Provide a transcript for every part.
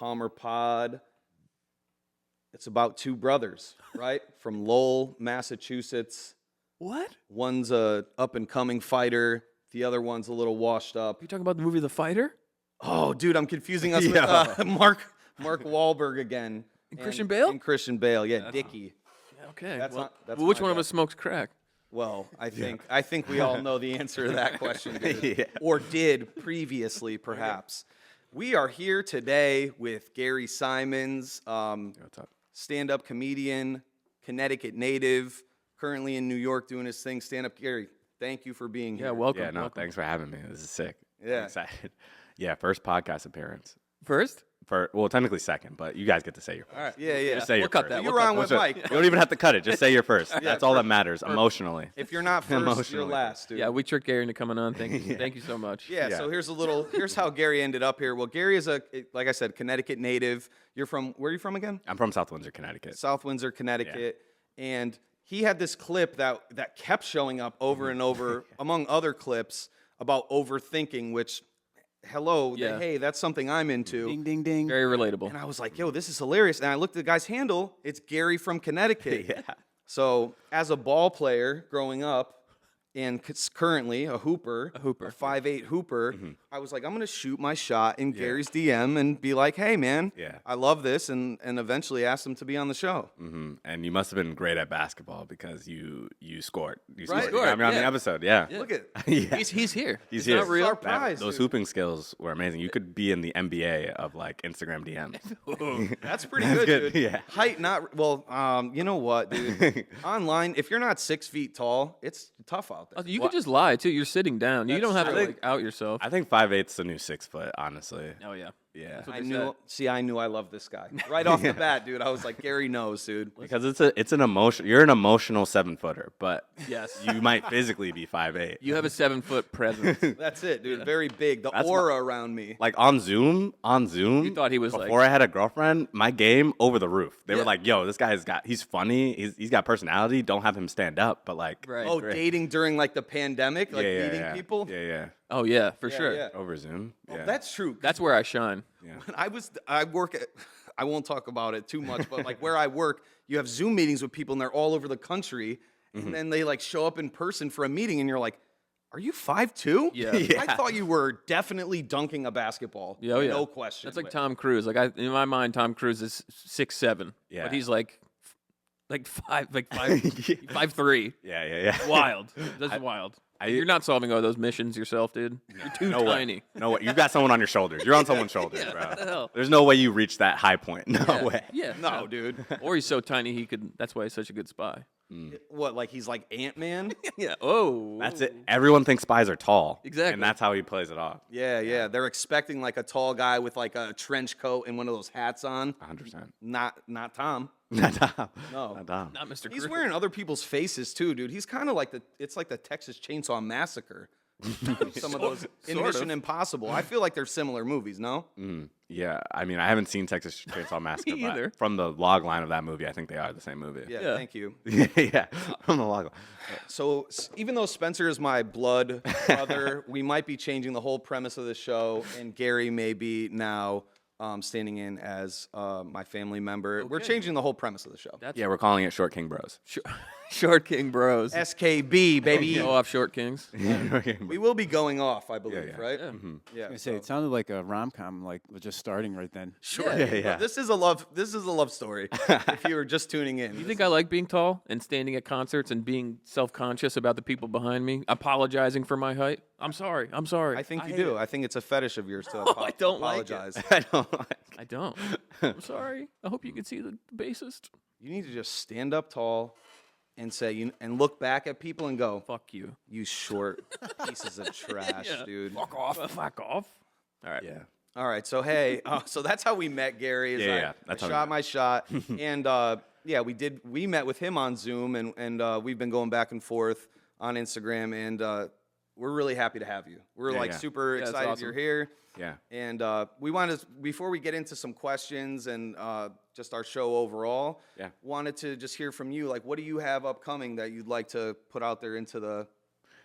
Calmer Pod. It's about two brothers, right? From Lowell, Massachusetts. What? One's a up-and-coming fighter. The other one's a little washed up. Are you talking about the movie The Fighter? Oh, dude, I'm confusing us with Mark Wahlberg again. And Christian Bale? And Christian Bale, yeah, Dickie. Okay. That's well, not- that's well, which my one of guess. us smokes crack? Well, I think we all know the answer to that question, dude. Or did previously, perhaps. We are here today with Gary Simons, What's up? stand-up comedian, Connecticut native, currently in New York doing his thing. Stand-up Gary, thank you for being here. Yeah, welcome. Yeah, no, welcome. thanks for having me. This is sick. Yeah. I'm excited. Yeah, first podcast appearance. First? Well, technically second, but you guys get to say your first. All right. Yeah. Just say We'll your cut first. that. You're We'll cut on with that. Mike. You don't even have to cut it. Just say your first. That's all that matters emotionally. If you're not first, you're Emotionally. last, dude. Yeah, we tricked Gary into coming on. Thank you. Thank you so much. Yeah, Yeah. so here's how Gary ended up here. Well, Gary is like I said, Connecticut native. Where are you from again? I'm from South Windsor, Connecticut. South Windsor, Connecticut. And he had this clip that kept showing up over and over, among other clips, about overthinking, which, hey, that's something I'm into. Ding, ding, ding. Very relatable. And I was like, yo, this is hilarious. And I looked at the guy's handle. It's Gary from Connecticut. Yeah. So as a ball player growing up, and currently a hooper, a 5'8" hooper, I was like, I'm going to shoot my shot in Gary's DM and be like, hey, man, I love this, and eventually ask him to be on the show. And you must have been great at basketball because you scored. You Right. scored. You got me on the episode. Yeah. Look at Yeah. He's here. He's It's here. not real. Our prize, Those dude. hooping skills were amazing. You could be in the NBA of like Instagram DMs. That's pretty good, dude. Yeah. Height, not well. You know what, dude? Online, if you're not 6 feet tall, it's tough out there. You could just lie too. You're sitting down. You don't have to true. like out yourself. I think 5'8's the new 6 foot, honestly. Oh yeah. Yeah. what I they knew. said. See, I knew I loved this guy right off the bat, dude. I was like, Gary knows, dude. Because it's an emotion. You're an emotional 7-footer, but Yes. you might physically be 5'8. You have a 7-foot presence. That's it, dude. Very big. The That's aura around me. Like on Zoom. You thought he was before I had a girlfriend. My game over the roof. They Yeah. were like, "Yo, this guy's he's funny. He's got personality. Don't have him stand up, but like, Right. Oh, great. dating during like the pandemic, like yeah, meeting yeah. people. Yeah. Oh yeah, for sure. yeah. Over Zoom. Oh, Yeah. that's true. That's where I shine. When I work at, I won't talk about it too much, but like where I work, you have Zoom meetings with people and they're all over the country, and then they like show up in person for a meeting, and you're like, "Are you 5'2"? Yeah. I thought you were definitely dunking a basketball. Yeah, oh, yeah. No question. That's like Tom Cruise. Like in my mind, Tom Cruise is 6'7". Yeah. But he's like 5'3". Yeah. Wild. That's wild. You're not solving all those missions yourself, dude. You're too No tiny. way. No way. You've got someone on your shoulders. You're on someone's shoulders, What the bro. hell? There's no way you reach that high point. No way. Yeah. No, dude. Or he's so tiny he could. That's why he's such a good spy. What? Like he's like Ant-Man? Yeah. Oh. That's it. Everyone thinks spies are tall. Exactly. And that's how he plays it off. Yeah. They're expecting like a tall guy with like a trench coat and one of those hats on. 100%. Not Tom. Not Tom. No. Not Tom. Not Mr. He's Cruise. wearing other people's faces too, dude. He's kind of like it's like the Texas Chainsaw Massacre. Some of those in sort Mission of. Impossible. I feel like they're similar movies, no? Yeah. I mean, I haven't seen Texas Chainsaw Massacre, Me either. but from the log line of that movie, I think they are the same movie. Yeah, thank you. Yeah. From the log line. So even though Spencer is my blood brother, we might be changing the whole premise of the show, and Gary may be now standing in as my family member. We're changing the whole premise of the show. Yeah, we're calling it Short King Bros. Short King Bros. SKB, baby. Go off Short Kings. We will be going off, I believe, yeah. right? Yeah. Yeah. I say it sounded like a rom-com, like was just starting right then. Sure. Yeah. This is a love story. If you were just tuning in. You think I like being tall and standing at concerts and being self-conscious about the people behind me, apologizing for my height? I'm sorry. I think you do. I think it's a fetish of yours to I don't like it. apologize. I don't like I don't. I'm sorry. I hope you can see the bassist. You need to just stand up tall and say and look back at people and go, Fuck you. "You short pieces of trash, dude." Fuck off. Fuck off. All right. Yeah. All right, so hey, so that's how we met Gary. Is Yeah, I that's how we shot met. my shot, and we met with him on Zoom, and we've been going back and forth on Instagram, and we're really happy to have you. We're Yeah, like yeah. super Yeah, it's excited awesome. you're here. Yeah. And we wanted, before we get into some questions and just our show overall, wanted to just hear from you. Like, what do you have upcoming that you'd like to put out there into the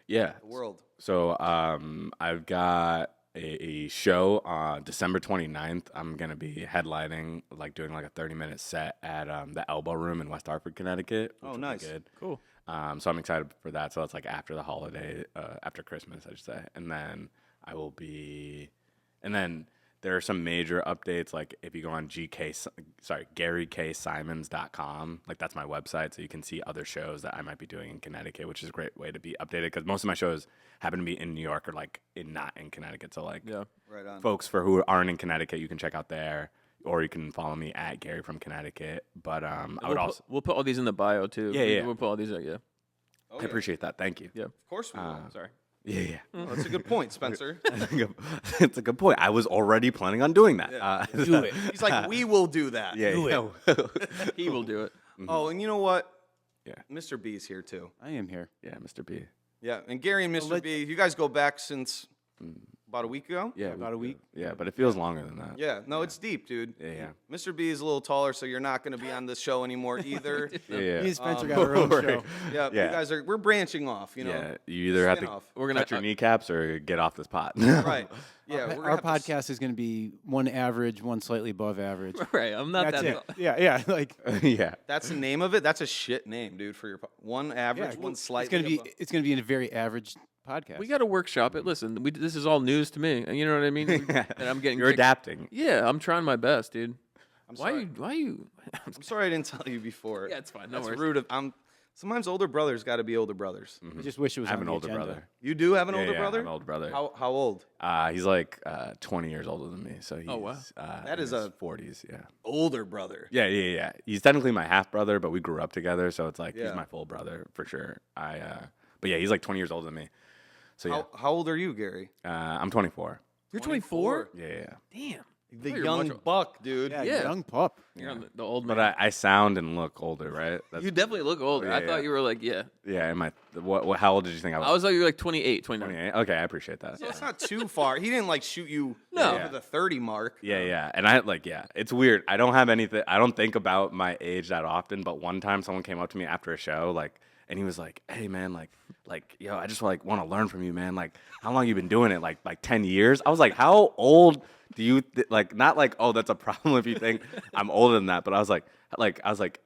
Yeah. world? So I've got a show on December 29th. I'm gonna be headlining, like doing like a 30-minute set at the Elbow Room in West Hartford, Connecticut. Which will be nice. good. Cool. So I'm excited for that. So it's like after the holiday, after Christmas, I should say. And then there are some major updates. Like if you go on GaryKSimons.com, like that's my website. So you can see other shows that I might be doing in Connecticut, which is a great way to be updated because most of my shows happen to be in New York or like not in Connecticut. So like Right on. folks who aren't in Connecticut, you can check out there. Or you can follow me at Gary from Connecticut. But We'll put all these in the bio too. Yeah. We'll put all these out. Yeah. I appreciate that. Thank you. Yeah. Of course we will. Sorry. Yeah. Oh, that's a good point, Spencer. It's a good point. I was already planning on doing that. Do it. He's like, we will do that. Yeah. He will do it. Oh, and you know what? Yeah. Mr. B's here too. I am here. Yeah, Mr. B. Yeah, and Gary and Mr. B, you guys go back since about a week ago? Yeah, About a week. Yeah, but it feels longer than that. Yeah, no, it's deep, dude. Yeah. Mr. B is a little taller, so you're not going to be on this show anymore either. Yeah. Me and Spencer got Um, our own show. Yeah, Yeah. you guys we're branching off, you know. Yeah, you either have to Spin-off. We're gonna cut your kneecaps or get off this pot. Right. Yeah, we're gonna Our have to podcast is going to be one average, one slightly above average. Right. I'm not That's that. it. Yeah, like Yeah. That's the name of it. That's a shit name, dude, for your one average, yeah, one slightly. It's going to be above. it's going to be a very average podcast. We got to workshop it. Listen, this is all news to me. You know what I mean? And I'm getting. You're kicked- adapting. Yeah, I'm trying my best, dude. I'm Why sorry. you? I'm sorry I didn't tell you before. Yeah, it's fine. No That's worries. rude. Sometimes older brothers got to be older brothers. I just wish it was I have on an the older agenda. brother. You do have an older Yeah, brother? I have an older brother. How old? He's like 20 years older than me. So he's, wow. That is in his a- 40s. Yeah. Older brother. Yeah. He's technically my half brother, but we grew up together, so it's like Yeah. he's my full brother for sure. But yeah, he's like 20 years older than me. So yeah, How old are you, Gary? I'm 24. You're 24. Yeah. Damn. The Oh, you're young much- buck, dude. Yeah, Yeah. young pup. You're on the old man. But I sound and look older, right? That's, you definitely look older. I Yeah, thought yeah. you were like, yeah. yeah. What? How old did you think I was? I was like, you're like 28, 29. 28. Okay, I appreciate that. So it's not too far. He didn't like shoot you No. over the 30 mark. Yeah. And I it's weird. I don't have anything. I don't think about my age that often. But one time, someone came up to me after a show, and he was like, "Hey, man, yo, I just want to learn from you, man. Like, how long you been doing it? Like 10 years?" I was like, "How old do you not like? Oh, that's a problem if you think I'm older than that." But I was like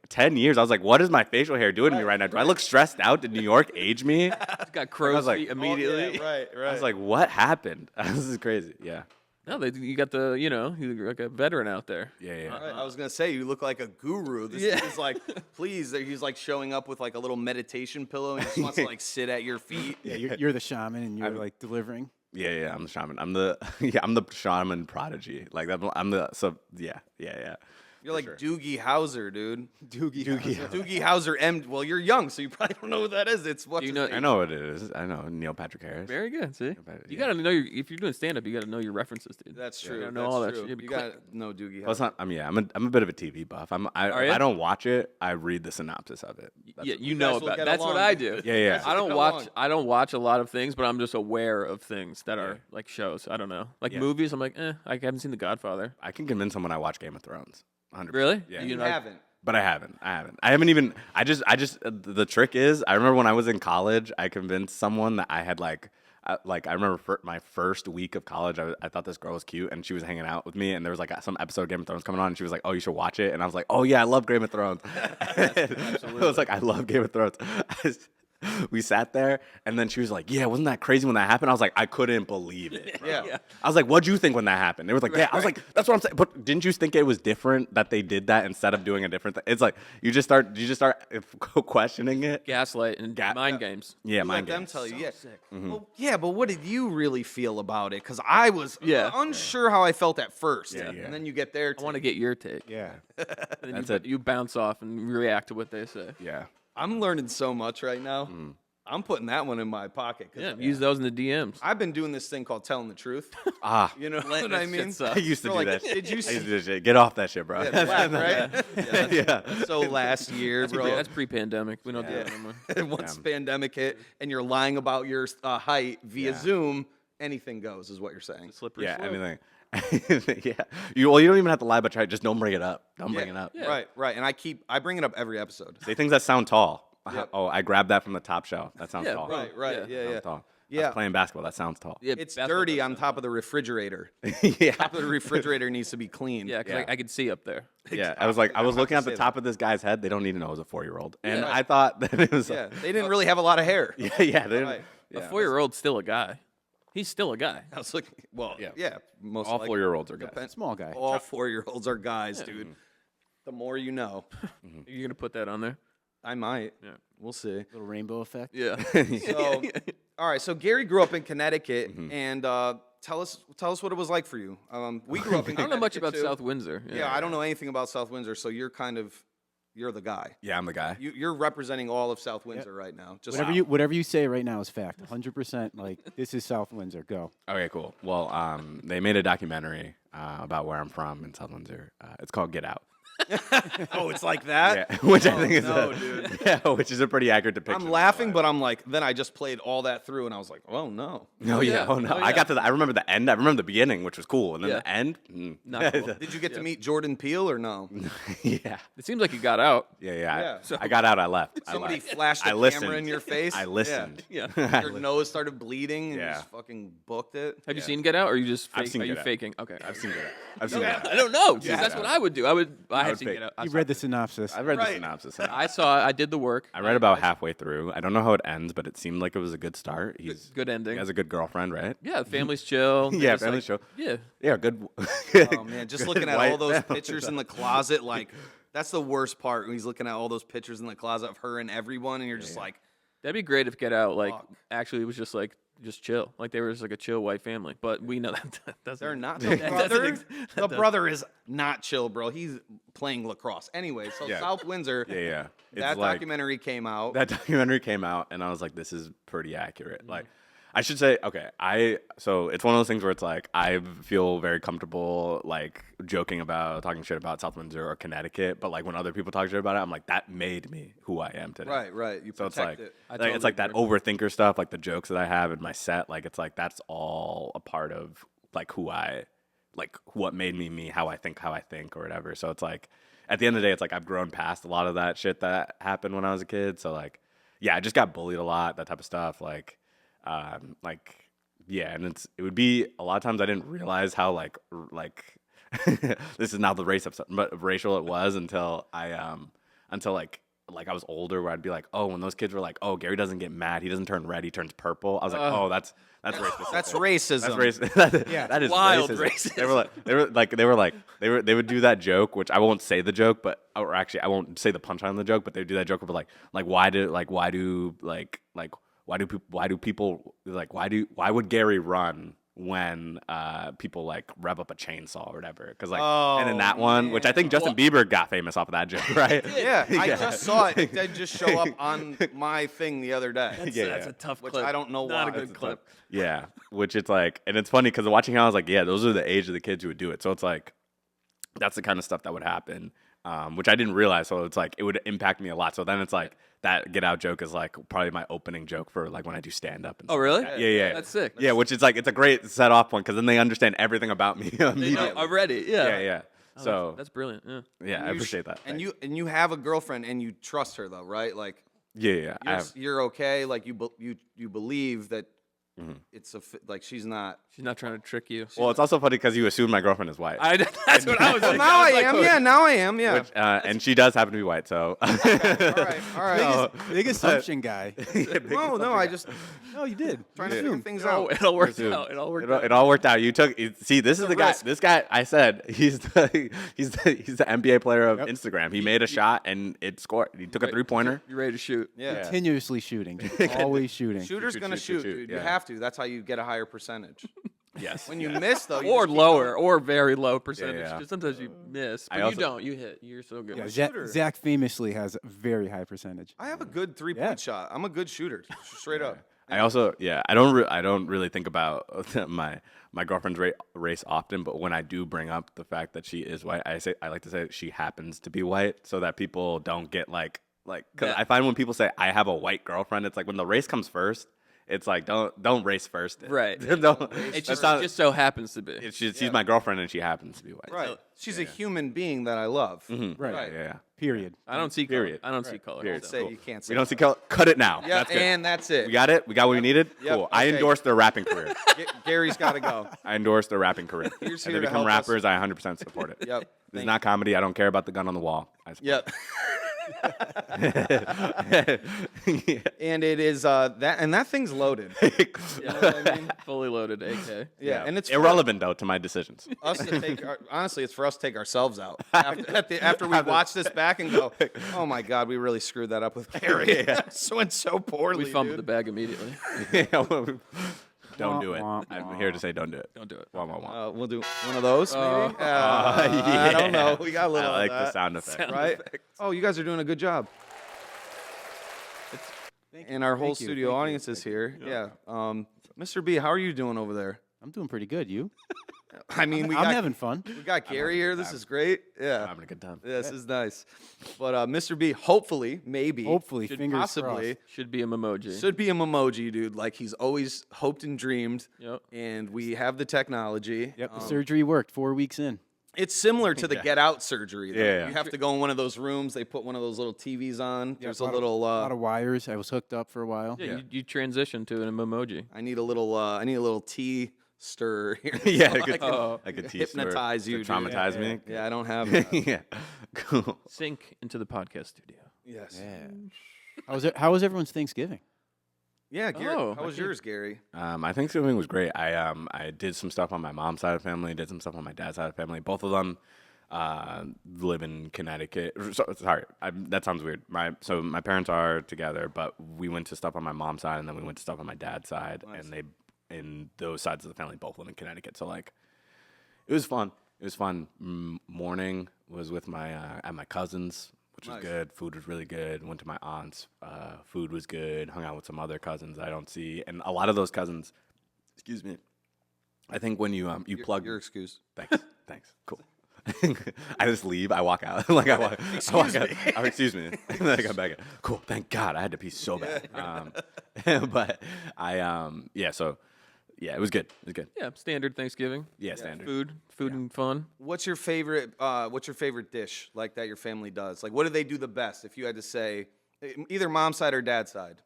10 years. I was like, "What is my facial hair doing to me right now? Do I look stressed out? Did New York age me?" Got crow's like, feet oh, immediately. Yeah, right. I was like, "What happened?" This is crazy. Yeah. No, you got you're like a veteran out there. Yeah. Right, I was gonna say you look like a guru. This is like, please. He's like showing up with like a little meditation pillow and he just wants to like sit at your feet. Yeah, you're the shaman and you're like delivering. Yeah, I'm the shaman. I'm the shaman prodigy. Like yeah. You're like Doogie Howser, dude. Doogie. Doogie Howser. Well, you're young, so you probably don't know who that is. It's what You know- I know what it is. I know Neil Patrick Harris. Very good. See, bet, you yeah. gotta know if you're doing stand up, you gotta know your references, dude. That's You true. gotta know That's all that true. shit. You'd be You quick. gotta know Doogie Well, it's Howser. not. I'm a bit of a TV buff. Are ya? I don't watch it. I read the synopsis of it. Yeah, you You know guys will about. get That's along. what I do. Yeah. I don't Get watch. along. I don't watch a lot of things, but I'm just aware of things that are like shows. I don't know, like Yeah. movies. I'm like, I haven't seen The Godfather. I can convince someone I watch Game of Thrones. 100%. Really? Yeah. You like- haven't. But I haven't. I haven't even. I just. The trick is, I remember when I was in college, I convinced someone that I had I remember my first week of college, I thought this girl was cute, and she was hanging out with me, and there was like some episode of Game of Thrones coming on, and she was like, "Oh, you should watch it," and I was like, "Oh yeah, I love Game of Thrones." I was like, "I love Game of Thrones." We sat there, and then she was like, "Yeah, wasn't that crazy when that happened?" I was like, "I couldn't believe it." Bro. Yeah. I was like, "What'd you think when that happened?" They were like, "Yeah." I was like, "That's what I'm saying." But didn't you think it was different that they did that instead of doing a different thing? It's like you just start questioning it. Gaslight and mind games. Yeah, You mind let them games. tell you. Yeah. Well, yeah, but what did you really feel about it? Because I was Yeah. unsure how I felt at first. Yeah. And then you get there. I want to get your take. Yeah. And then That's you, it. you bounce off and react to what they say. Yeah. I'm learning so much right now. I'm putting that one in my pocket. 'Cause Yeah, use those in the DMs. I've been doing this thing called telling the truth. Ah. You know Letting what I that mean? shit suck. I used to So, do like, that. did you I used see- to do that shit. Get off that shit, bro. Yeah, black, right? Yeah. So last year, bro. That's pre-pandemic. We don't do that anymore. Once pandemic hit and you're lying about your height via Zoom, anything goes, is what you're saying. Slippery Yeah, slope. anything. Yeah. You don't even have to lie about try. Just don't bring it up. Don't bring it up. Yeah. Right. And I bring it up every episode. Say things that sound tall. Yep. Oh, I grabbed that from the top shelf. That sounds Yeah, tall. right. Right. Yeah. Sounds tall. I was playing basketball. That sounds tall. Yeah, It's basketball dirty does on sound- top of the refrigerator. Yeah. Top of the refrigerator needs to be clean. Yeah, because I could see up there. Yeah, I was looking at the say top of this guy's head. They don't need to know it was a 4-year-old, and Yeah. I thought that it was. Yeah, they didn't really have a lot of hair. Yeah, yeah. They didn't, Right. A yeah. 4-year-old's still a guy. He's still a guy. I was looking. Well, Yeah. yeah, most All likely. 4-year-olds are guys. Depend- Small guy. All 4-year-olds are guys, dude. The more you know. You're gonna put that on there? I might. Yeah. We'll see. Little rainbow effect. Yeah. So, all right. So Gary grew up in Connecticut, Mm-hmm. and tell us what it was like for you. We grew up in. I don't know much Connecticut, about too. South Windsor. Yeah, I don't know anything about South Windsor, so you're the guy. Yeah, I'm the guy. You're representing all of South Windsor right now. Just Whatever you say right now is fact. 100%. Like this is South Windsor. Go. Okay, cool. Well, they made a documentary about where I'm from in South Windsor. It's called Get Out. Oh, it's like that. Yeah, which I think is no, dude. yeah, which is a pretty accurate depiction. I'm laughing, but I'm like, then I just played all that through, and I was like, oh no. No, yeah, yeah. oh no. Oh, I yeah. got to I remember the end. I remember the beginning, which was cool, and then Yeah. the end. Not cool. Did you get to meet Jordan Peele or no? yeah, It seems like you got out. yeah. Yeah. I got out. I left. Somebody I left. flashed a I listened. camera in your face. I listened. Yeah. Your nose started bleeding, and you Yeah. just fucking booked it. Have you seen Get Out, or are you just I've fake, seen are you Get Out. faking? Okay. I've seen Get Out. I've seen Get Out. I don't know. 'Cause Yeah. that's what I would do. I have would seen fake. Get Out. You read the synopsis. I read the Right. synopsis. I did the work. I read about halfway through. I don't know how it ends, but it seemed like it was a good start. He's Good ending. He has a good girlfriend, right? Yeah, the family's chill. They're Yeah, just family's chill. Yeah. Yeah, good. Oh man, just good looking at white all those family. pictures in the closet, like that's the worst part. When he's looking at all those pictures in the closet of her and everyone, and you're just like, That'd be great if Get Out Fuck. actually was just chill. Like they were just like a chill white family. But we know that doesn't. they're not. that The doesn't brother, ex- that the doesn't- brother is not chill, bro. He's playing lacrosse. Anyway, so Yeah. South Windsor, Yeah, yeah. It's that like- documentary came out. That documentary came out, and I was like, "This is pretty accurate." Like, I should say, okay, so it's one of those things where it's like I feel very comfortable like joking about talking shit about South Windsor or Connecticut, but like when other people talk shit about it, I'm like, that made me who I am today. right. You So it's protect like, it. I like totally it's like that agree. overthinker stuff, like the jokes that I have in my set. Like it's like that's all a part of like who I, like what made me, how I think, or whatever. So it's like at the end of the day, it's like I've grown past a lot of that shit that happened when I was a kid. So like, yeah, I just got bullied a lot, that type of stuff. Yeah, and it would be a lot of times I didn't realize how like this is now the racial it was until I like I was older, where I'd be like, oh, when those kids were like, oh, Gary doesn't get mad, he doesn't turn red, he turns purple. I was like, oh, that's racist. That's racism. That's racist. Yeah. That is Wild racism. racism. They would do that joke, which I won't say the joke, or actually I won't say the punchline of the joke, but they would do that joke of like why would Gary run when people like rev up a chainsaw or whatever? Because like, and in that one, which I think Justin Bieber got famous off of that joke, right? Yeah, I just saw it. It did just show up on my thing the other day. That's a tough Which clip. I don't know Not why. a good clip. Yeah, which it's like, and it's funny because watching how I was like, yeah, those are the age of the kids who would do it. So it's like, that's the kind of stuff that would happen, which I didn't realize. So it's like, it would impact me a lot. So then it's like, that Get Out joke is like probably my opening joke for like when I do stand up. Oh, really? Yeah. That's sick. Yeah, which is like, it's a great set off point because then they understand everything about me They know immediately. already. Yeah. Yeah. Oh, So that's brilliant. Yeah. yeah, I appreciate that. And you have a girlfriend and you trust her though, right? Like Yeah. I have, you're okay. Like you believe that Mm-hmm. it's like she's not. She's not trying to trick you. well, it's also funny because you assume my girlfriend is white. That's what I was like. Now I was like, am. oh, Yeah. Now I am. Yeah. Which, and she does happen to be white, so. All right. Big assumption guy. No. I just No, you did. trying to You figure assumed. things Oh, out. it all worked Assumed. out. It all worked It out. all worked out. You took see. This is the guy. risk. This guy. I said he's the NBA player of Instagram. He made a shot and it scored. He took a 3-pointer. You ready to shoot? Yeah. Continuously shooting. Always shooting. Shooter's Shoot, gonna shoot, shoot, shoot, dude. yeah. You have to. That's how you get a higher percentage. Yes. When you miss though, you Or just keep lower, going. or very low percentage. yeah. 'Cause sometimes you miss, I but also- you don't. You hit. You're so good. Yeah, with Zach, shooter. Zach famously has a very high percentage. I have a good 3-point Yeah. shot. I'm a good shooter, straight up. I also I don't really think about my girlfriend's race often, but when I do bring up the fact that she is white, I like to say that she happens to be white, so that people don't get like because Yeah. I find when people say I have a white girlfriend, it's like when the race comes first, It's like don't race first. Right. Don't. It That's not. just so happens to be. She's my girlfriend and she happens to be white. Right. She's a human being that I love. Right. Yeah. Period. I don't see Period. color. I don't see color. Period. so. Say you can't say. We don't see color. Cut it now. Yeah, That's good. and that's it. We got it. We got what we needed. Yep, Cool. I okay. endorse their rapping career. Gary's got to go. I endorse their rapping career. Here's If here they to become help us. rappers, I 100% support it. Yep. This is not comedy. I don't care about the gun on the wall. I support Yep. And it is that thing's loaded. You know what I mean? Fully loaded AK. Yeah, and it's for irrelevant though to my decisions. us to take. Honestly, it's for us to take ourselves out after we watch this back and go, oh my god, we really screwed that up with Gary. So went so poorly. We fumbled dude. the bag immediately. Don't do it. Wah, wah, I'm wah. here to say don't do it. Don't do it. Wah, wah, wah. We'll do one of those, maybe. Yeah. I don't know. We got a little. I like of the that, sound effect. right? Oh, you guys are doing a good job. And our whole Thank you, studio thank you, audience is here. Yeah. Mr. B, how are you doing over there? I'm doing pretty good. You? I mean, I'm we got having fun. we got Gary here. This is great. Yeah. I'm having a good time. This is nice. But Mr. B, hopefully, maybe, Hopefully, should fingers possibly, crossed. Should be a Memoji. should be a Memoji, dude. Like he's always hoped and dreamed. Yep. And we have the technology. Yep. The surgery worked 4 weeks in. It's similar to the Get Out surgery. Though. Yeah. You have to go in one of those rooms. They put one of those little TVs on. There's a little. A lot of wires. I was hooked up for a while. Yeah, you transition to an Memoji. I need a little tea stir here. Yeah, so I could, Oh. I could hypnotize you, dude. traumatize me. Yeah, I don't have that. Yeah, cool. Sync into the podcast studio. Yes. Yeah. How was everyone's Thanksgiving? Yeah, Gary. Oh, how was okay. yours, Gary? I think Thanksgiving was great. I did some stuff on my mom's side of the family, did some stuff on my dad's side of the family. Both of them live in Connecticut. Sorry, that sounds weird. So my parents are together, but we went to stuff on my mom's side, and then we went to stuff on my dad's side, and those sides of the family both live in Connecticut. So like, it was fun. It was fun. Morning was with my at my cousins, which was good. Food was really good. Went to my aunt's. Food was good. Hung out with some other cousins I don't see, and a lot of those cousins. Excuse me. I think when you plug Your excuse. Thanks. Cool. I just leave. I walk out. Like I walk out. Oh, excuse me. And then I come back. Cool. Thank God. I had to pee so bad. But it was good. It was good. Yeah, standard Thanksgiving. Yeah, standard. Food and fun. What's your favorite dish like that your family does? Like, what do they do the best? If you had to say, either mom's side or dad's side.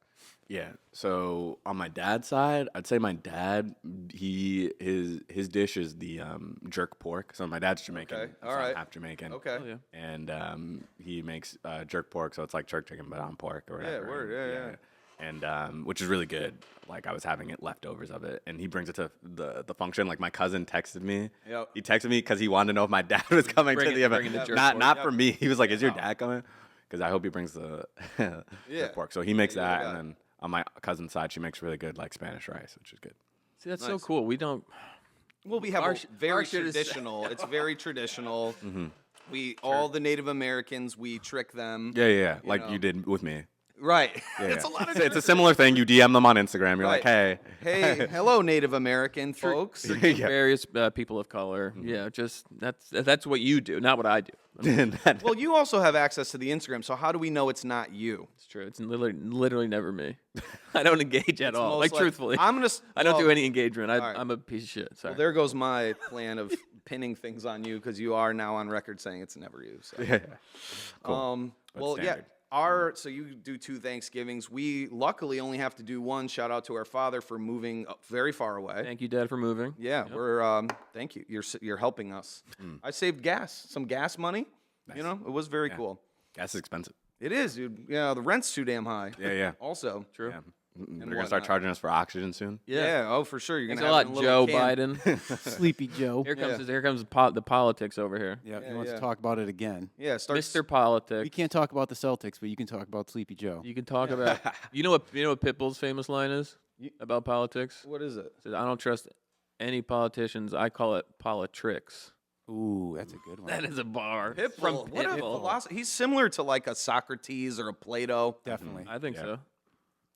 Yeah. So on my dad's side, I'd say my dad, his dish is the jerk pork. So my dad's Jamaican. Okay, So all right. I'm half Jamaican. Okay. Oh, yeah. And he makes jerk pork, so it's like jerk chicken but on pork or whatever. word, yeah. And which is really good. Like I was having leftovers of it, and he brings it to the function. Like my cousin texted me. Yep. He texted me because he wanted to know if my dad was coming to the event. bringing the jerk Not pork. for me. He was like, "Is your dad coming?" Because I hope he brings the jerk pork. So he makes that, yeah. and then on my cousin's side, she makes really good like Spanish rice, which is good. See, that's so cool. We don't. Well, we have Ours- very ours is- traditional. It's very traditional. We all the Native Americans, we trick them. Yeah. Like know. you did with me. Right. Yeah, It's a lot of It's a similar thing. You DM them on Instagram. You're like, Right. hey. Hey, hello, Native American folks. Yeah. Various people of color. Yeah, just that's what you do, not what I do. Well, you also have access to the Instagram, so how do we know it's not you? It's true. It's literally never me. I don't engage at all. Most Like truthfully, I'm gonna. I don't well, do any engagement. right. I'm a piece of shit. Sorry. Well, there goes my plan of pinning things on you because you are now on record saying it's never you. So. Yeah. Cool. Well, standard. So you do 2 Thanksgivings. We luckily only have to do 1. Shout out to our father for moving very far away. Thank you, Dad, for moving. Yeah, we're thank you. You're helping us. I saved some gas money. You know, it was very cool. Gas is expensive. It is, dude. Yeah, the rent's too damn high. Yeah. Also, True. Yeah. They're gonna whatnot. start charging us for oxygen soon. yeah. Oh, for sure. You're Thanks gonna a have lot, it in a little Joe can. Biden. Sleepy Joe. Here comes Yeah. the politics over here. Yeah, he Yeah, wants yeah. to talk about it again. Yeah, start. Mr. Politics. We can't talk about the Celtics, but you can talk about Sleepy Joe. You can talk about. You know what Pitbull's famous line is about politics? What is it? Says, I don't trust any politicians. I call it politricks. Ooh, that's a good one. That is a bar Pitbull. from What a Pitbull. philosophy. He's similar to like a Socrates or a Plato. Definitely. I think so.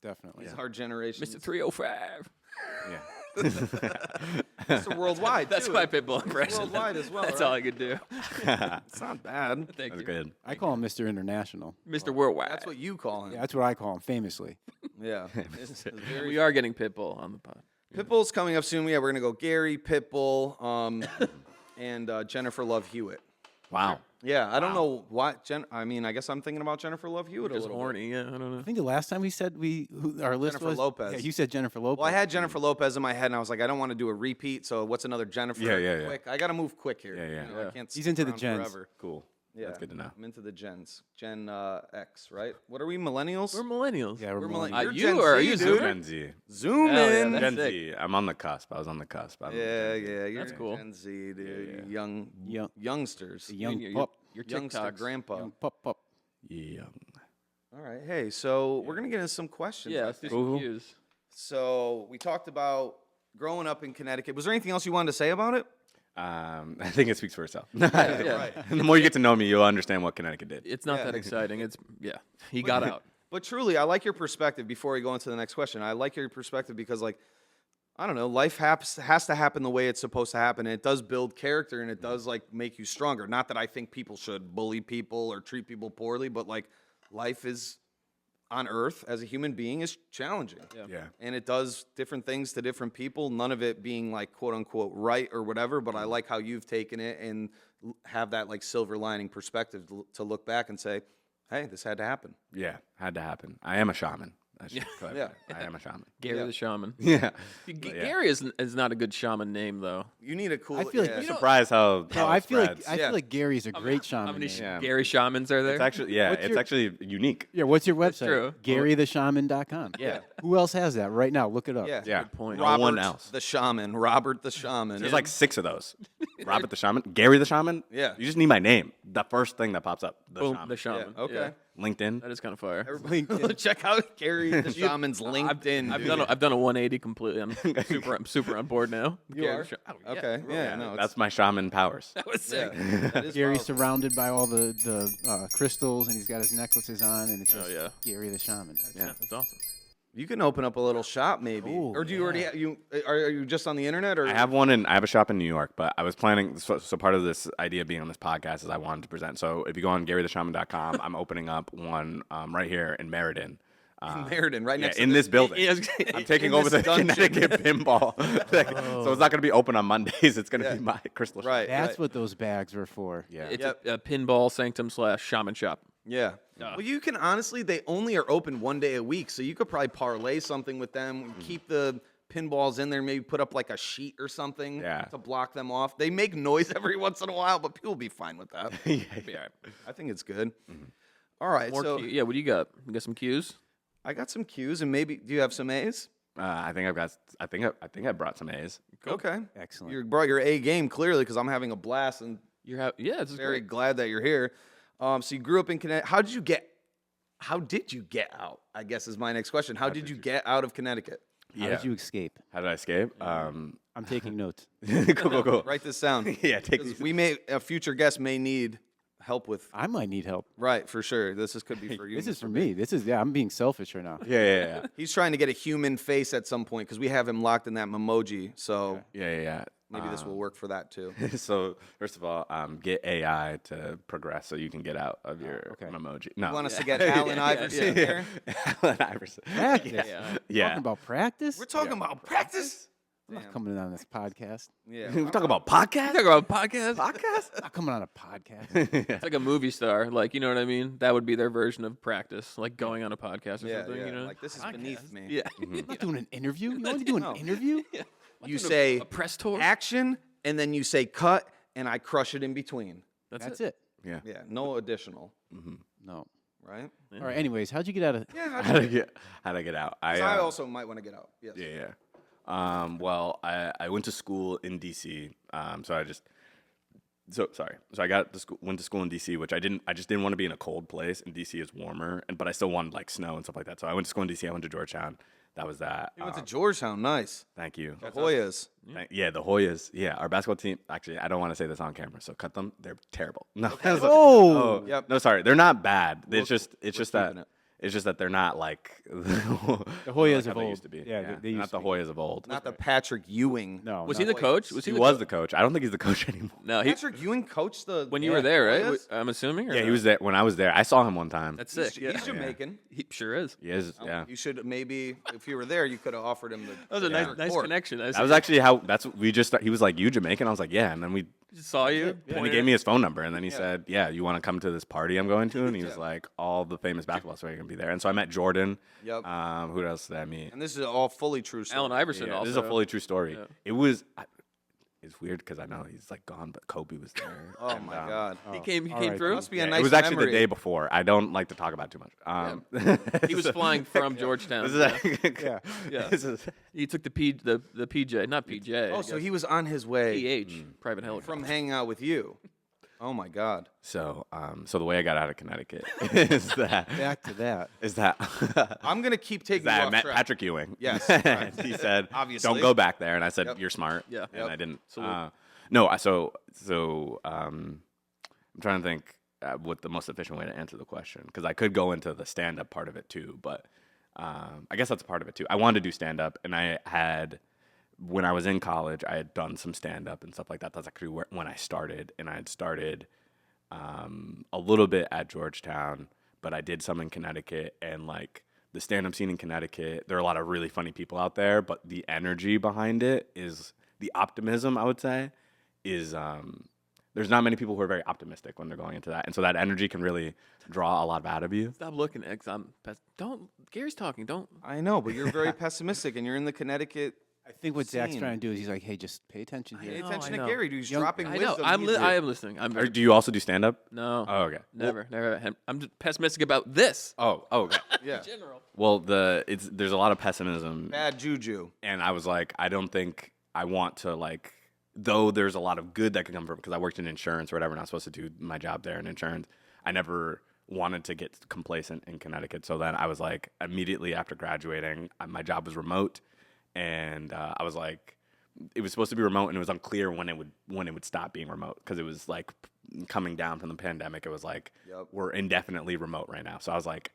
Definitely. It's our generation. Mr. 305. Yeah. It's worldwide. That's too. my Pitbull impression. worldwide as well, That's right? all I could do. It's not bad. Thank That's you. good. I call him Mr. International. Mr. Worldwide. That's what you call him. Yeah, that's what I call him, famously. Yeah. It's very We are getting Pitbull on the pod. Pitbull's coming up soon. Yeah, we're gonna go Gary, Pitbull, and Jennifer Love Hewitt. Wow. Yeah, I don't know what I mean, I guess I'm thinking about Jennifer Love Hewitt a Just little horny. Yeah, I don't know. I think the last time we said our list Jennifer was Lopez. Yeah, you said Jennifer Lopez. Well, I had Jennifer Lopez in my head, and I was like, I don't want to do a repeat. So what's another Jennifer? Yeah. Quick, I got to move quick here. Yeah. You know, I can't. He's stick into the around gens. Forever. Cool. Yeah, That's good to know. I'm into the gens. Gen X, right? What are we, millennials? We're millennials. Yeah, we're We're millennials. millennials. You Gen are Z, you dude. Zoomer? Gen Z. Zoom Hell yeah, in. that's Gen sick. Z. I'm on the cusp. I was on the cusp. Yeah, you're That's cool. Gen Z, dude. Yeah. Youngsters. The young Your- pup. Your Youngster TikToks. grandpa. Young pup. Young. All right. Hey, so we're gonna get into some questions. Yeah, I let's do think. some Cool. cues. So we talked about growing up in Connecticut. Was there anything else you wanted to say about it? I think it speaks for itself. Yeah. Right. And the more you get to know me, you'll understand what Connecticut did. It's not Yeah. that exciting. It's he got out. But truly, I like your perspective. Before we go into the next question, I like your perspective because, like, I don't know, life has to happen the way it's supposed to happen. And it does build character, and it does like make you stronger. Not that I think people should bully people or treat people poorly, but like, life is on Earth as a human being is challenging. Yeah. And it does different things to different people. None of it being like quote unquote right or whatever. But I like how you've taken it and have that like silver lining perspective to look back and say, hey, this had to happen. Yeah. Had to happen. I am a shaman. I should clarify. I am a shaman. Gary Yeah. the shaman. Yeah. Gary is not a good shaman name though. You need a cool. I feel like yeah. you I'm surprised how. No, how I it feel like spreads. I Yeah. feel like Gary's a great shaman. How many name. Yeah. Gary shamans are there? It's actually What's it's your- actually unique. Yeah, what's your website? true. GaryTheShaman.com. Yeah. Who else has that right now? Look it up. Yeah. Yeah. Good point. No Robert one else. the shaman. Robert the shaman. There's like 6 of those. Robert the shaman, Gary the shaman. Yeah. You just need my name. The first thing that pops up. The Boom, shaman. the shaman. Yeah, okay. Yeah. LinkedIn. That is kind of fire. Everybody, check out Gary the shaman's LinkedIn. I've dude. done a 180 completely. I'm super on board now. You Gary are? the Sha- oh, Okay. Yeah. No. it's- That's my shaman powers. That was yeah, sick. that is Gary's powerful. surrounded by all the crystals, and he's got his necklaces on, and it's Oh, just yeah. Gary the Shaman. Yeah, that's awesome. You can open up a little shop, maybe. Ooh, Or do you already? Are you just on the internet? Or I have a shop in New York, but I was planning. So part of this idea being on this podcast is I wanted to present. So if you go on GaryTheShaman.com, I'm opening up one right here in Meriden. Meriden, right Yeah, next to in this building. Yeah, I'm taking in over this the dungeon. Connecticut pinball. So it's not going to be open on Mondays. It's going to be my crystal shop. Right. That's what those bags were for. Yeah. It's Yep. a pinball sanctum / shaman shop. Yeah. Well, you can honestly, they only are open one day a week, so you could probably parlay something with them, keep the pinballs in there, maybe put up like a sheet or something Yeah. to block them off. They make noise every once in a while, but people will be fine with that. Yeah. I think it's good. All right, More so yeah, what do you got? You got some cues? I got some Q's, and maybe do you have some A's? I think I brought some A's. Okay, Excellent. You brought your A game clearly because I'm having a blast and Yeah, it's very great. glad that you're here. So you grew up in Connecticut. How did you get out? I guess is my next question. How did you get out of Connecticut? How did you escape? How did I escape? I'm taking notes. Cool. Write this down. Yeah, take 'Cause these. we may a future guest may need help with. I might need help. Right, for sure. Could be for you. This is for me. I'm being selfish right now. Yeah. He's trying to get a human face at some point because we have him locked in that Memoji. So Yeah. maybe this will work for that too. So first of all, get AI to progress so you can get out of your Memoji. No, You want us to get Allen Iverson there? Allen Iverson. Practice. Yeah. Talking about practice? We're talking about practice. I'm not coming on this podcast. Yeah. We talk about podcast. Talk about podcast. Podcast. I'm not coming on a podcast. It's like a movie star. Like, you know what I mean? That would be their version of practice, like going on a podcast or Yeah, something. yeah. You know, Like this is beneath me. yeah. I'm not doing an interview. You want me to do an interview? You say a press tour. action, and then you say cut, and I crush it in between. That's it. Yeah. Yeah, no additional. No. Right? All right. Anyways, how'd you get out of? Yeah. How did I get out? I also might want to get out. Yes. Yeah. Well, I went to school in DC. So I got to school, went to school in DC, which I just didn't want to be in a cold place, and DC is warmer, but I still wanted like snow and stuff like that. So I went to school in DC. I went to Georgetown. That was that. You went to Georgetown. Nice. Thank you. The Hoyas. Yeah, the Hoyas. Yeah, our basketball team. Actually, I don't want to say this on camera, so cut them. They're terrible. No. Oh. Yep. No, sorry, they're not bad. It's just keeping that. it. It's just that they're not like The Hoyas how of they old. used to be. Yeah, they used not to the be. Hoyas of old. Not the Patrick Ewing. No. Was not he the like- coach? Was He he, was the coach. I don't think he's the coach anymore. No, Patrick Ewing coached the. when you were there, right? Hoyas? I'm assuming. Or Yeah, no? he was there when I was there. I saw him one time. That's He's, sick. Yeah. he's Jamaican. He sure is. He is. Yeah. You should maybe, if you were there, you could have offered him the. That was a nice court. connection. That was actually how. That's what we just. He was like, "You Jamaican?" I was like, "Yeah." And then we. saw you. And he gave me his phone number, and then he said, "Yeah, you want to come to this party I'm going to?" And he was like, "All the famous basketball stars are gonna be there." And so I met Jordan. Yep. Who else did I meet? And this is all fully true. Story. Allen Iverson. Yeah, also. this is a fully true story. Yeah. It was. It's weird because I know he's like gone, but Kobe was there. Oh And, my God. He came alright. through. Must be a Yeah, nice it was actually memory. the day before. I don't like to talk about it too much. He was flying from Georgetown. This is Yeah. Yeah. This is, He took the PJ, not PJ. Oh, so he was on his way PH, private helicopter. from hanging out with you. Oh my God. so the way I got out of Connecticut is that Back to that. I'm gonna keep taking you I off met track. Patrick Ewing. Yes, And he said, Obviously. "Don't go back there." And I said, Yep. "You're smart." Yeah. And Yep. I didn't. Salute. No. I'm trying to think what the most efficient way to answer the question, because I could go into the stand-up part of it too, but I guess that's a part of it too. I wanted to do stand-up, and when I was in college, I had done some stand-up and stuff like that. That's actually when I started, and I had started a little bit at Georgetown, but I did some in Connecticut, and like the stand-up scene in Connecticut, there are a lot of really funny people out there, but the energy behind it is the optimism, I would say, is there's not many people who are very optimistic when they're going into that, and so that energy can really draw a lot out of you. Stop looking, X. Don't. Gary's talking. Don't. I know, but you're very pessimistic, and you're in the Connecticut. I think what Zach's Scene. trying to do is he's like, hey, just pay attention Pay here. know, attention I to know. Gary, dude. He's Young- dropping I know. wisdom. I am listening. Or do you also do stand-up? No. Oh, okay. Never. I'm just pessimistic about this. Oh, okay. Yeah. General. Well, there's a lot of pessimism, Bad juju. and I was like, I don't think I want to like. Though there's a lot of good that could come from, because I worked in insurance or whatever, and I was supposed to do my job there in insurance. I never wanted to get complacent in Connecticut, so then I was like, immediately after graduating, my job was remote, and I was like, it was supposed to be remote, and it was unclear when it would stop being remote, because it was like coming down from the pandemic. It was like, Yep. we're indefinitely remote right now. So I was like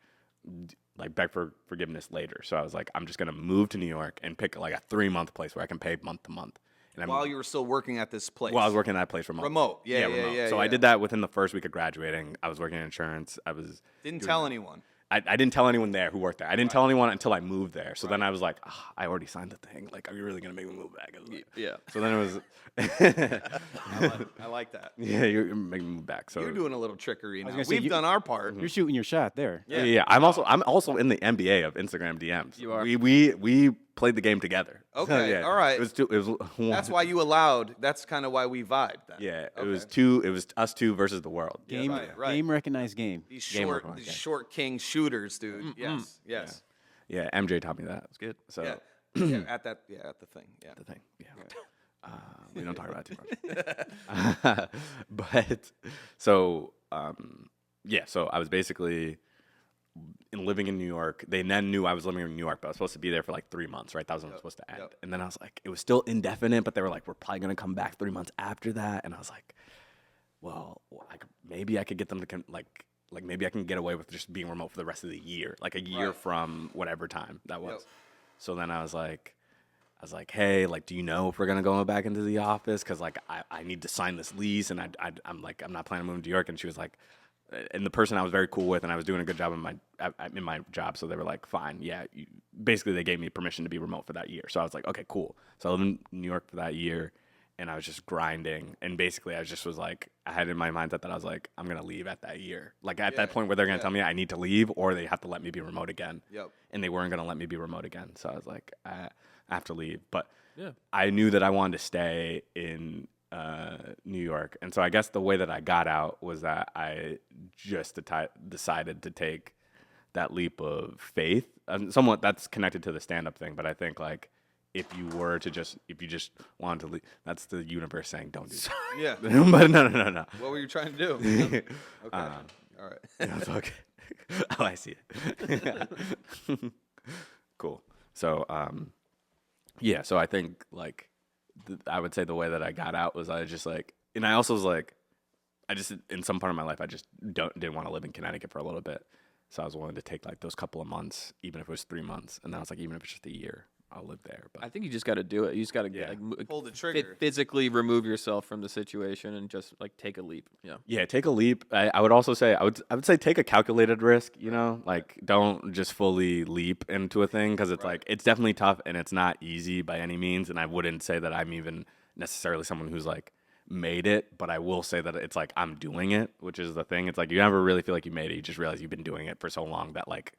beg for forgiveness later. So I was like, I'm just gonna move to New York and pick like a 3-month place where I can pay month to month. And While you were still working at this place. I was working at that place remote. Remote. Yeah, remote. yeah, So I yeah. did that within the first week of graduating. I was working in insurance. Didn't tell anyone. I didn't tell anyone there who worked there. I didn't tell anyone until I moved there. So then I was like, I already signed the thing. Like, are you really gonna make me move back? I was like- Yeah. So then it was, I like that. yeah, you're making me move back. So You're doing a little trickery now. gonna say, We've you- done our part. You're shooting your shot there. yeah. I'm also in the NBA of Instagram DMs. You are. We played the game together. Okay, Yeah. all right. It was That's why you allowed. That's kind of why we vibed. Then. Yeah, it Okay. was two. It was us two versus the world. Game, right. game recognized game. These Game short, work, these okay. short king shooters, dude. Yes, yes. Yeah, MJ taught me that. It's good. So Yeah. yeah, at the thing. Yeah. the thing. Yeah. We don't talk about it too much. But so yeah, so I was basically living in New York. They then knew I was living in New York, but I was supposed to be there for like 3 months, right? That was when it was supposed to end. Yep. And then I was like, it was still indefinite, but they were like, we're probably gonna come back 3 months after that. And I was like, well, maybe I could get them to like maybe I can get away with just being remote for the rest of the year, like a year Right. from whatever time that was. Yep. So then I was like, hey, like, do you know if we're gonna go back into the office? Because like I need to sign this lease, and I'm like, I'm not planning to move to New York. And she was like, and the person I was very cool with, and I was doing a good job in my job, so they were like, fine, yeah. Basically, they gave me permission to be remote for that year. So I was like, okay, cool. So I lived in New York for that year, and I was just grinding. And basically, I just was like, I had in my mindset that I was like, I'm gonna leave at that year. Like at that point where they're gonna tell me I need to leave, or they have to let me be remote again. Yep. And they weren't gonna let me be remote again. So I was like, I have to leave. But Yeah. I knew that I wanted to stay in New York. And so I guess the way that I got out was that I just decided to take that leap of faith. Somewhat that's connected to the stand-up thing, but I think like if you just wanted to leave, that's the universe saying don't do that. Yeah. But no. What were you trying to do? Okay. All right. It's okay. Oh, I see it. Cool. So, yeah. So I think like I would say the way that I got out was I just like, and I also was like, I just in some part of my life I just didn't want to live in Connecticut for a little bit. So I was willing to take like those couple of months, even if it was 3 months. And then I was like, even if it's just a year, I'll live there. But I think you just got to do it. You just got to Pull the trigger. physically remove yourself from the situation and just like take a leap. Yeah. yeah, take a leap. I would also say I would say take a calculated risk. You know, like don't just fully leap into a thing because it's like it's definitely tough and it's not easy by any means. And I wouldn't say that I'm even necessarily someone who's like made it, but I will say that it's like I'm doing it, which is the thing. It's like you never really feel like you made it. You just realize you've been doing it for so long that like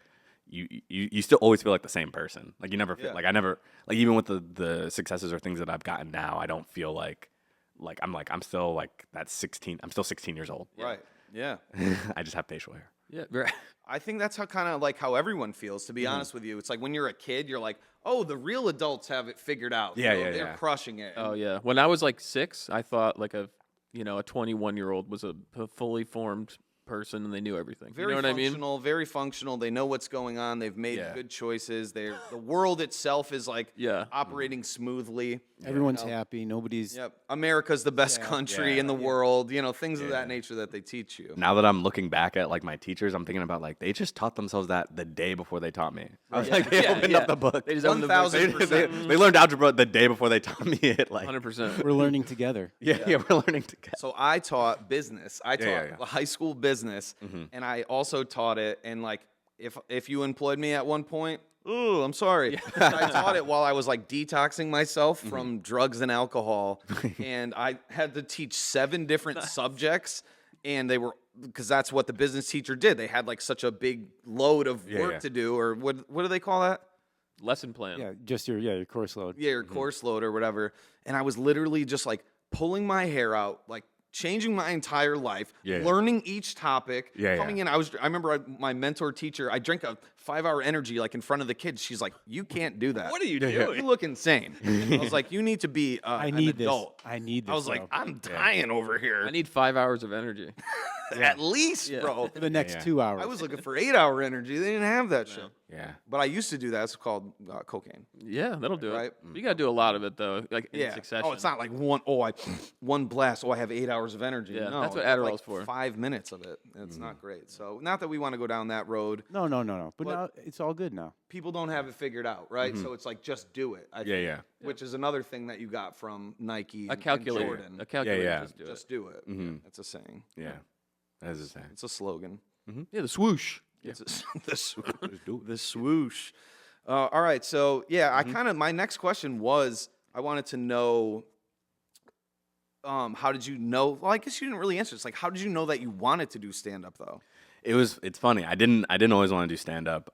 you still always feel like the same person. Like you never feel like I never like even with the successes or things that I've gotten now, I don't feel like I'm still like that 16. I'm still 16 years old. Right. Yeah. I just have facial hair. Yeah. Right. I think that's how kind of like how everyone feels, to be honest with you. It's like when you're a kid, you're like, oh, the real adults have it figured out. Yeah, They're crushing it. Oh yeah. When I was like 6, I thought like a 21-year-old was a fully formed person and they knew everything. Very you know what functional, very functional. They know what's going on. They've made good choices. The world itself is like operating smoothly. Everyone's happy. Nobody's. Yep. America's the best country in the world. You know, things of that nature that they teach you. Now that I'm looking back at like my teachers, I'm thinking about like they just taught themselves that the day before they taught me. I was like, they opened up the book. They just opened the book. 1,000%. They learned algebra the day before they taught me it. Like 100%. We're learning together. yeah, we're learning together. So I taught business. I taught high school business, and I also taught it. And like, if you employed me at one point, ooh, I'm sorry. I taught it while I was like detoxing myself from drugs and alcohol, and I had to teach 7 different subjects, and they were because that's what the business teacher did. They had like such a big load of work to do, or what do they call that? Lesson plan. Yeah, just your course load. Yeah, your course load or whatever. And I was literally just like pulling my hair out, like changing my entire life, learning each topic, coming in. I remember my mentor teacher, I drank a 5-hour energy like in front of the kids. She's like, you can't do that. What are you doing? You look insane. I was like, you need to be an adult. I need this. I was like, I'm dying over here. I need 5 hours of energy. At least, bro. For the next 2 hours. I was looking for 8-hour energy. They didn't have that shit. Yeah. But I used to do that. It's called cocaine. Yeah, that'll do Right? it. You got to do a lot of it though, like in succession. Oh, it's not like one blast. Oh, I have 8 hours of energy. Yeah, no, that's what it's Adderall's like for. 5 minutes of it. It's not great. So, not that we want to go down that road. No. But now it's all good now. People don't have it figured out, right? So it's like just do it. I think, which is another thing that you got from Nike. A and calculator. Jordan. A calculator. Yeah. Just do it. Just do it. It's a saying. Yeah. That is a saying. It's a slogan. Yeah, the swoosh. It's the swoosh. All right. So I kind of my next question was I wanted to know. How did you know? Well, I guess you didn't really answer. It's like, how did you know that you wanted to do stand up though? It's funny. I didn't always want to do stand up.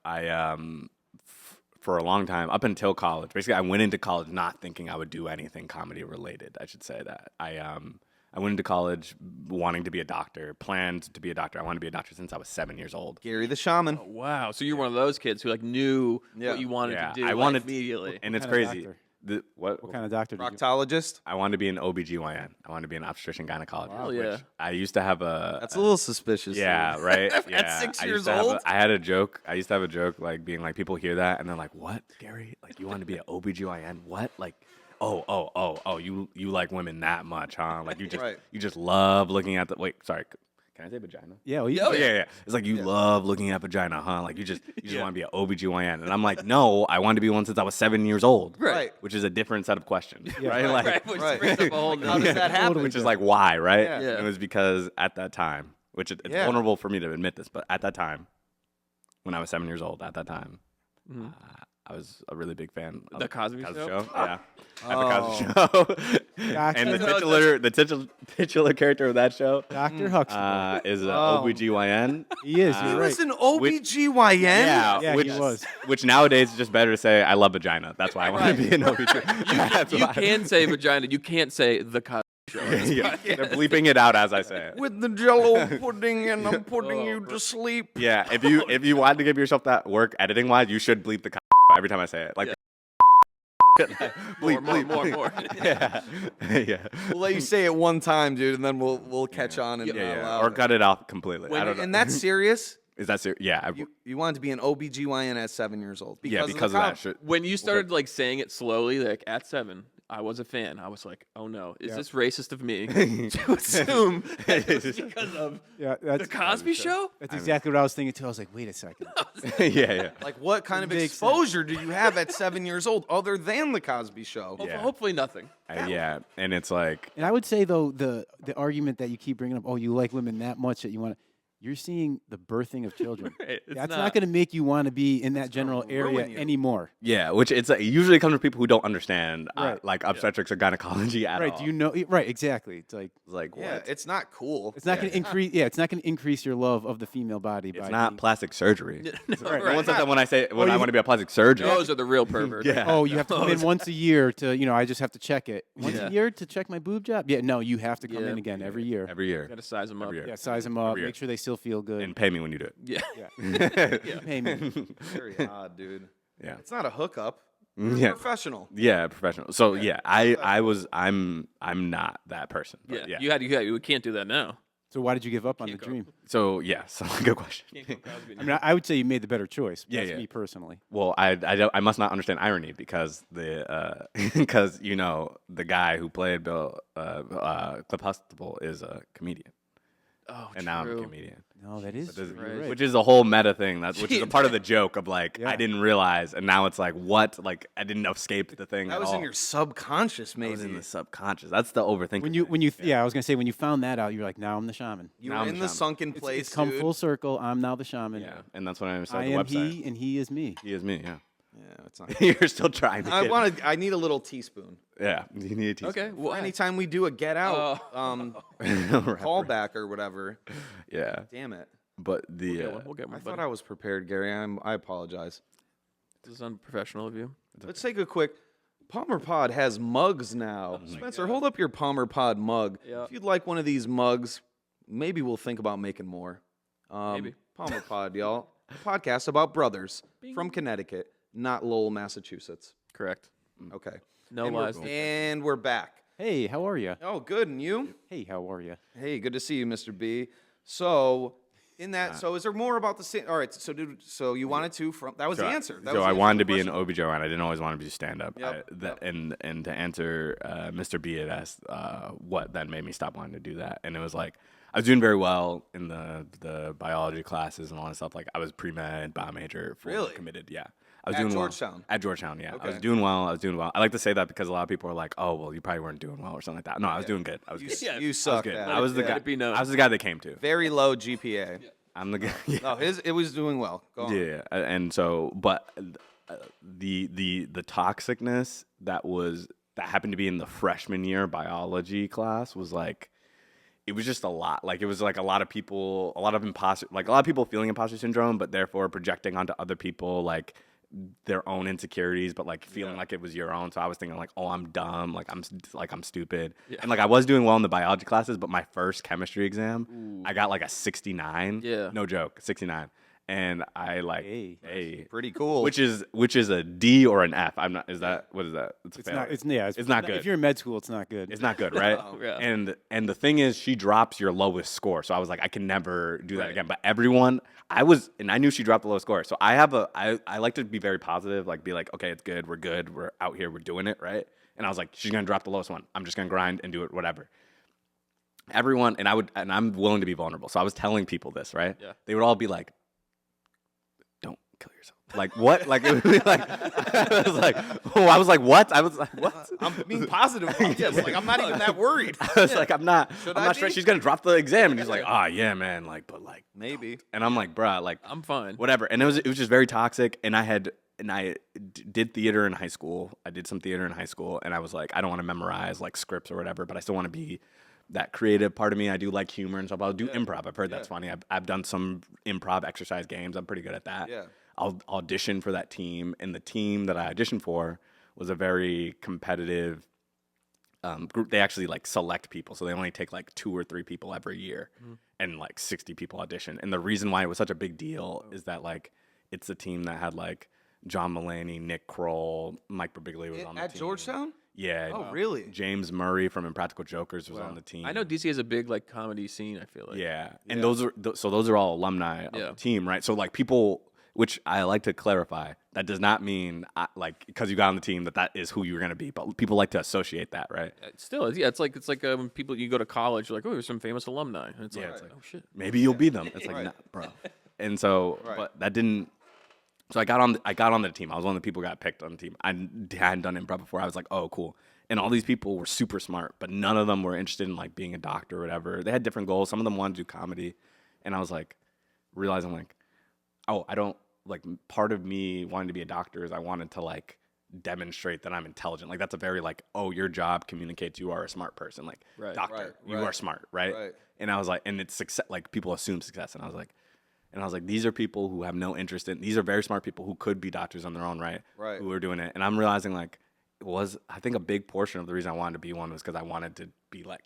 For a long time, up until college. Basically, I went into college not thinking I would do anything comedy related. I should say that. I went into college wanting to be a doctor, planned to be a doctor. I wanted to be a doctor since I was 7 years old. Gary the Shaman. Wow. So you're one of those kids who like knew what you wanted to do. I wanted immediately. And it's What kind of crazy. doctor? What kind of doctor did you? Proctologist. I wanted to be an OBGYN. I wanted to be an obstetrician gynecologist. Hell yeah. Which I used to have a... That's a little suspicious. Yeah, right? At Yeah. 6 I years used to have old? I had a joke. I used to have a joke, like, being like, people hear that, and they're like, what, Gary? Like, you want to be an OBGYN? What? Like, you like women that much, huh? Like, you just love looking at the... Wait, sorry. Can I say vagina? Yeah, well, Yeah. It's like, you love looking at vagina, huh? Like, you just want to be an OBGYN. And I'm like, no, I wanted to be one since I was 7 years old. Right. Which is a different set of questions, right? Right, Like, which right. brings up a whole How does that happen? which is like, why, right? Yeah. Yeah. It was because at that time, which it's vulnerable for me to admit this, but at that time, when I was 7 years old, I was a really big fan of The Cosby Show? Yeah. At the Cosby Show. Gotcha. And the titular character of that show Dr. Huxtable. is an OBGYN. He is. He You're was right. an OBGYN? Yeah, he was. Which nowadays is just better to say I love vagina. That's why I want to be an OBGYN. You can say vagina. You can't say the Cosby Show. Yeah, they're bleeping it out as I say it. With the jello pudding and I'm putting you to sleep. Yeah, if you wanted to give yourself that work editing wise, you should bleep the every time I say it. Like more. yeah. Yeah. We'll let you say it one time, dude, and then we'll catch on and allow Or it. cut it off completely. I don't know. And that's serious? Is that serious? Yeah. You wanted to be an OBGYN at 7 years old. Because of that shit. When you started like saying it slowly, like at 7, I was a fan. I was like, oh no, is this racist of me to assume that it was because of the Cosby Show? That's exactly what I was thinking too. I was like, wait a second. yeah. Like, what kind of exposure do you have at 7 years old other than the Cosby Show? Hopefully nothing. Yeah, and it's like, And I would say though the argument that you keep bringing up, oh, you like women that much that you want to. You're seeing the birthing of children. Right, That's not going to make you want to be in that general area anymore. yeah, which it usually comes from people who don't understand Right. like obstetrics or gynecology at Right? all. Do you know? Right? Exactly. It's like Like, Yeah, what? it's not cool. it's not going to increase. Yeah, it's not going to increase your love of the female body. It's by not being- plastic surgery. No, No right. one says that when I say when you- I want to be a plastic surgeon. Those are the real perverts. Yeah. Oh, you have to come in once a year to, I just have to check it. Once Yeah. a year to check my boob job? Yeah, no, you have to come Yeah. in again every year. Every year. Got to size them up. Every year. Yeah, size them up, Every year. make sure they still feel good. And pay me when you do it. Yeah. yeah. Pay me. Very odd, dude. Yeah. It's not a hookup. Yeah. Professional. Yeah, professional. So yeah, I'm not that person. But Yeah. yeah. You can't do that now. So why did you give up on the go. dream? So yeah, so good question. I mean, I would say you made the better choice. Yeah, That's yeah. me personally. Well, I must not understand irony because because the guy who played Bill Cliff Huxtable is a comedian, Oh, and now I'm a true. comedian. No, that is This- true. You're right. Which is a whole meta thing. Which is a part of the Gee, joke of like Yeah. I didn't realize, and now it's like what? Like I didn't escape the thing. That at was all. in your subconscious, That maybe. was in the subconscious. That's the overthinking. when you I was gonna say when you found that out, you're like, now I'm the shaman. You Now were I'm in the the shaman. sunken place, It's come dude. full circle. I'm now the shaman. Yeah, and that's what I said. I The am website. he, and he is me. He is me. Yeah. Yeah, it's not. You're still trying. To get- I need a little teaspoon. Yeah, you need a teaspoon. Okay. Well, Anytime we do a Get Out Right. callback or whatever. Yeah, Damn it. but the we'll get I one. thought I was prepared, Gary. I apologize. This is unprofessional of you. Let's take a quick. Palmer Pod has mugs now. Spencer, hold up your Palmer Pod mug. Yeah. If you'd like one of these mugs, maybe we'll think about making more. Maybe. Palmer Pod, y'all. A podcast about brothers from Connecticut, not Lowell, Massachusetts. Correct. Okay. No and lies. And we're back. Hey, how are you? Oh, good. And you? Hey, how are you? Hey, good to see you, Mr. B. So, in that, so is there more about the same? All right. So, so you wanted to from that was the answer. That So was I the wanted to answer be the an OBGYN. I didn't always want to be stand up. Yep, yep. And to answer Mr. B had asked what then made me stop wanting to do that, and it was like I was doing very well in the biology classes and all that stuff. Like I was pre-med, bio major, fully Really? committed. Yeah. I was At doing Georgetown? well. At Georgetown, yeah. I was Okay. doing well. I like to say that because a lot of people are like, "Oh, well, you probably weren't doing well" or something like that. No, I was doing good. I was good. You suck. Good. at I was the it. guy. Let it be known. I was the guy they came to. Very low GPA. I'm the guy. Yeah. No, it was doing well. Go on. Yeah, and so, but the toxicness that happened to be in the freshman year biology class was like, it was just a lot. Like it was like a lot of people feeling imposter syndrome, but therefore projecting onto other people like their own insecurities, but like feeling like it was your own. So I was thinking like, oh, I'm dumb, like I'm stupid, and like I was doing well in the biology classes, but my first chemistry exam, I got like a 69. Yeah. No joke, 69. And I like Hey. Pretty cool. which is a D or an F. I'm not. Is that what is that? It's a It's failure. not. It's not good. If you're in med school, it's not good. It's not good, right? Yeah. And the thing is, she drops your lowest score. So I was like, I can never do that Right. again. But everyone, I knew she dropped the lowest score. So I like to be very positive, like be like, okay, it's good, we're out here, we're doing it, right? And I was like, she's gonna drop the lowest one. I'm just gonna grind and do it, whatever. Everyone, and I'm willing to be vulnerable. So I was telling people this, right? Yeah. They would all be like, don't kill yourself. Like what? Like it would be like I was like, what? I was like, what? I'm being positive about this. Like I'm not even that worried. I was like, I'm not I be? stressed. She's gonna drop the exam, and he's like, yeah, man, like, but like, Maybe. and I'm like, bruh, like, I'm fine. whatever. And it was just very toxic. And I did theater in high school. I did some theater in high school, and I was like, I don't want to memorize like scripts or whatever, but I still want to be that creative part of me. I do like humor and stuff. I'll do improv. I've heard that's funny. I've done some improv exercise games. I'm pretty good at that. Yeah. I'll audition for that team, and the team that I auditioned for was a very competitive group. They actually like select people, so they only take like 2 or 3 people every year, and like 60 people audition. And the reason why it was such a big deal is that like it's a team that had like John Mulaney, Nick Kroll, Mike Birbiglia was on the At team. Georgetown? Yeah. Oh, really? James Murray from Impractical Jokers was on the team. I know DC has a big like comedy scene. I feel like. Yeah, and those are all alumni of Yeah. the team, right? So like people, which I like to clarify. That does not mean like because you got on the team that is who you're going to be. But people like to associate that, right? Still, yeah, it's like when people you go to college, you're like, oh, there's some famous alumni, and it's like, oh shit, maybe you'll be them. It's like, nah, bro. And so, but that didn't. So I got on the team. I was one of the people who got picked on the team. I hadn't done improv before. I was like, oh, cool. And all these people were super smart, but none of them were interested in like being a doctor or whatever. They had different goals. Some of them wanted to do comedy, and I was like, realizing like, oh, I don't like. Part of me wanting to be a doctor is I wanted to like demonstrate that I'm intelligent. Like that's a very like, oh, your job communicates you are a smart person. Like doctor, you are smart, right? And I was like, and it's success. Like people assume success, and I was like, these are people who have no interest in. These are very smart people who could be doctors on their own, right? Who are doing it, and I'm realizing like I think a big portion of the reason I wanted to be one was because I wanted to be like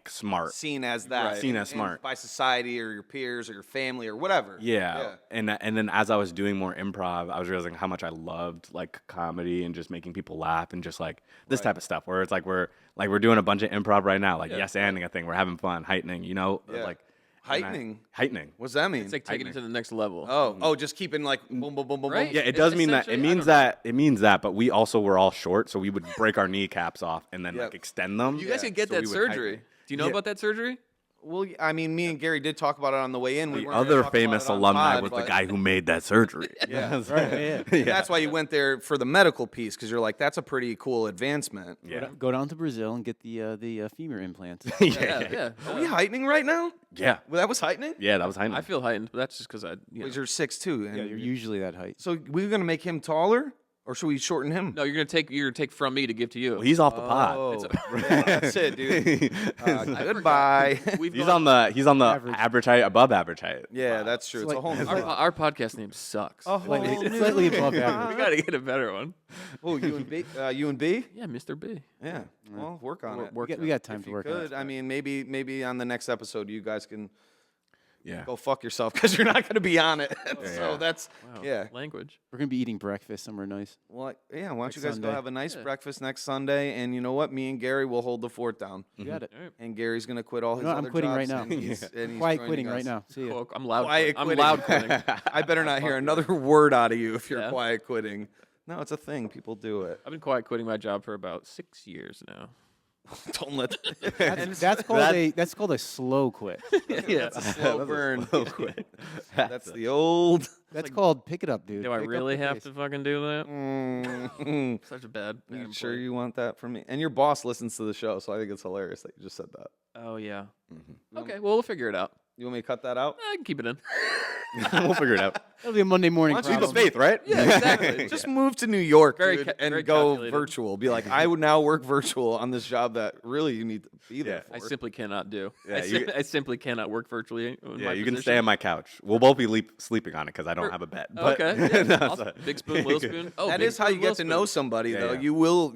smart, seen as that, seen as smart by society or your peers or your family or whatever. Yeah. And then as I was doing more improv, I was realizing how much I loved like comedy and just making people laugh and just like this type of stuff where it's like we're doing a bunch of improv right now, like yes-anding a thing, we're having fun, heightening, like. Heightening. What's that mean? It's like taking it to the next level. Oh, just keeping like boom, boom, boom, boom, boom. Yeah, it does mean that. It means that. But we also were all short, so we would break our kneecaps off and then like extend them. You guys can get that surgery. Do you know about that surgery? Well, I mean, me and Gary did talk about it on the way in. The other famous alumni was the guy who made that surgery. That's why you went there for the medical piece, because you're like, that's a pretty cool advancement. Yeah. Go down to Brazil and get the femur implants. Yeah. Are we heightening right now? Yeah. Well, that was heightening? Yeah, that was heightening. I feel heightened, but that's just because you're 6'2". Yeah, you're usually that height. So we're going to make him taller? Or should we shorten him? No, you're gonna take from me to give to you. Well, he's off the pod. That's it, dude. Goodbye. He's on the average height, above average height. Yeah, that's true. It's a whole. Our podcast name sucks. Slightly above average. We gotta get a better one. Oh, you and B? You and B? Yeah, Mr. B. Yeah. Well, work on it. We got time to work on it. I mean, maybe on the next episode you guys can. Yeah. Go fuck yourself because you're not going to be on it. So that's language. We're going to be eating breakfast somewhere nice. Well, yeah. Why don't you guys go have a nice breakfast next Sunday? And you know what? Me and Gary will hold the fort down. You got it. And Gary's going to quit all his other I'm quitting jobs. right now. And he's Quiet quitting right now. See ya. I'm loud. I'm quitting. loud quitting. I better not hear another word out of you if you're quiet quitting. No, it's a thing. People do it. I've been quiet quitting my job for about 6 years now. Don't let. That's called a slow quit. Yeah, it's a slow burn. That's the old. That's called pick it up, dude. Do I really have to fucking do that? Such a bad. You sure you want that from me? And your boss listens to the show, so I think it's hilarious that you just said that. Oh yeah. Okay, well we'll figure it out. You want me to cut that out? I can keep it in. We'll figure it out. That'll be a Monday morning. Leap of faith, right? Yeah, exactly. Just move to New York Very and go virtual. Be like, I would now work virtual on this job that really you need to be there for. I simply cannot do. Yeah, I simply cannot work virtually. Yeah, you can stay on my couch. We'll both be sleeping on it because I don't have a bed. But okay. Yeah. Big spoon, little spoon. Oh, that is how you get to know somebody, though. You will,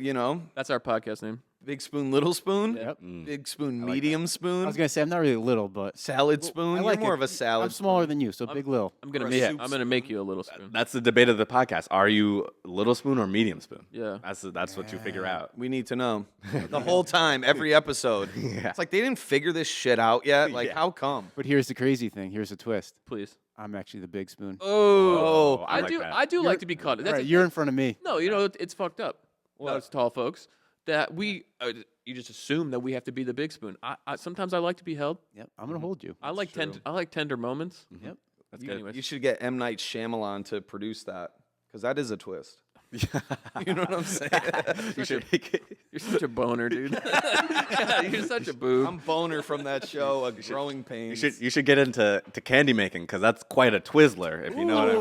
That's our podcast name. Big spoon, little spoon. Yep. Big spoon, medium spoon. I was gonna say I'm not really little, but salad spoon. You're more of a salad. I'm smaller than you, so big little. I'm gonna make you a little spoon. That's the debate of the podcast. Are you little spoon or medium spoon? Yeah. That's what you figure out. We need to know the whole time, every episode. It's like they didn't figure this shit out yet. Like, how come? But here's the crazy thing. Here's a twist. Please. I'm actually the big spoon. Oh, I do like to be caught. You're in front of me. No, it's fucked up. Well, it's tall folks that we. You just assume that we have to be the big spoon. Sometimes I like to be held. Yep, I'm gonna hold you. I like tender moments. Yep, that's good. You should get M. Night Shyamalan to produce that because that is a twist. You know what I'm saying? You're such a boner, dude. You're such a boob. I'm boner from that show, Growing Pains. You should get into candy making because that's quite a Twizzler, if you know what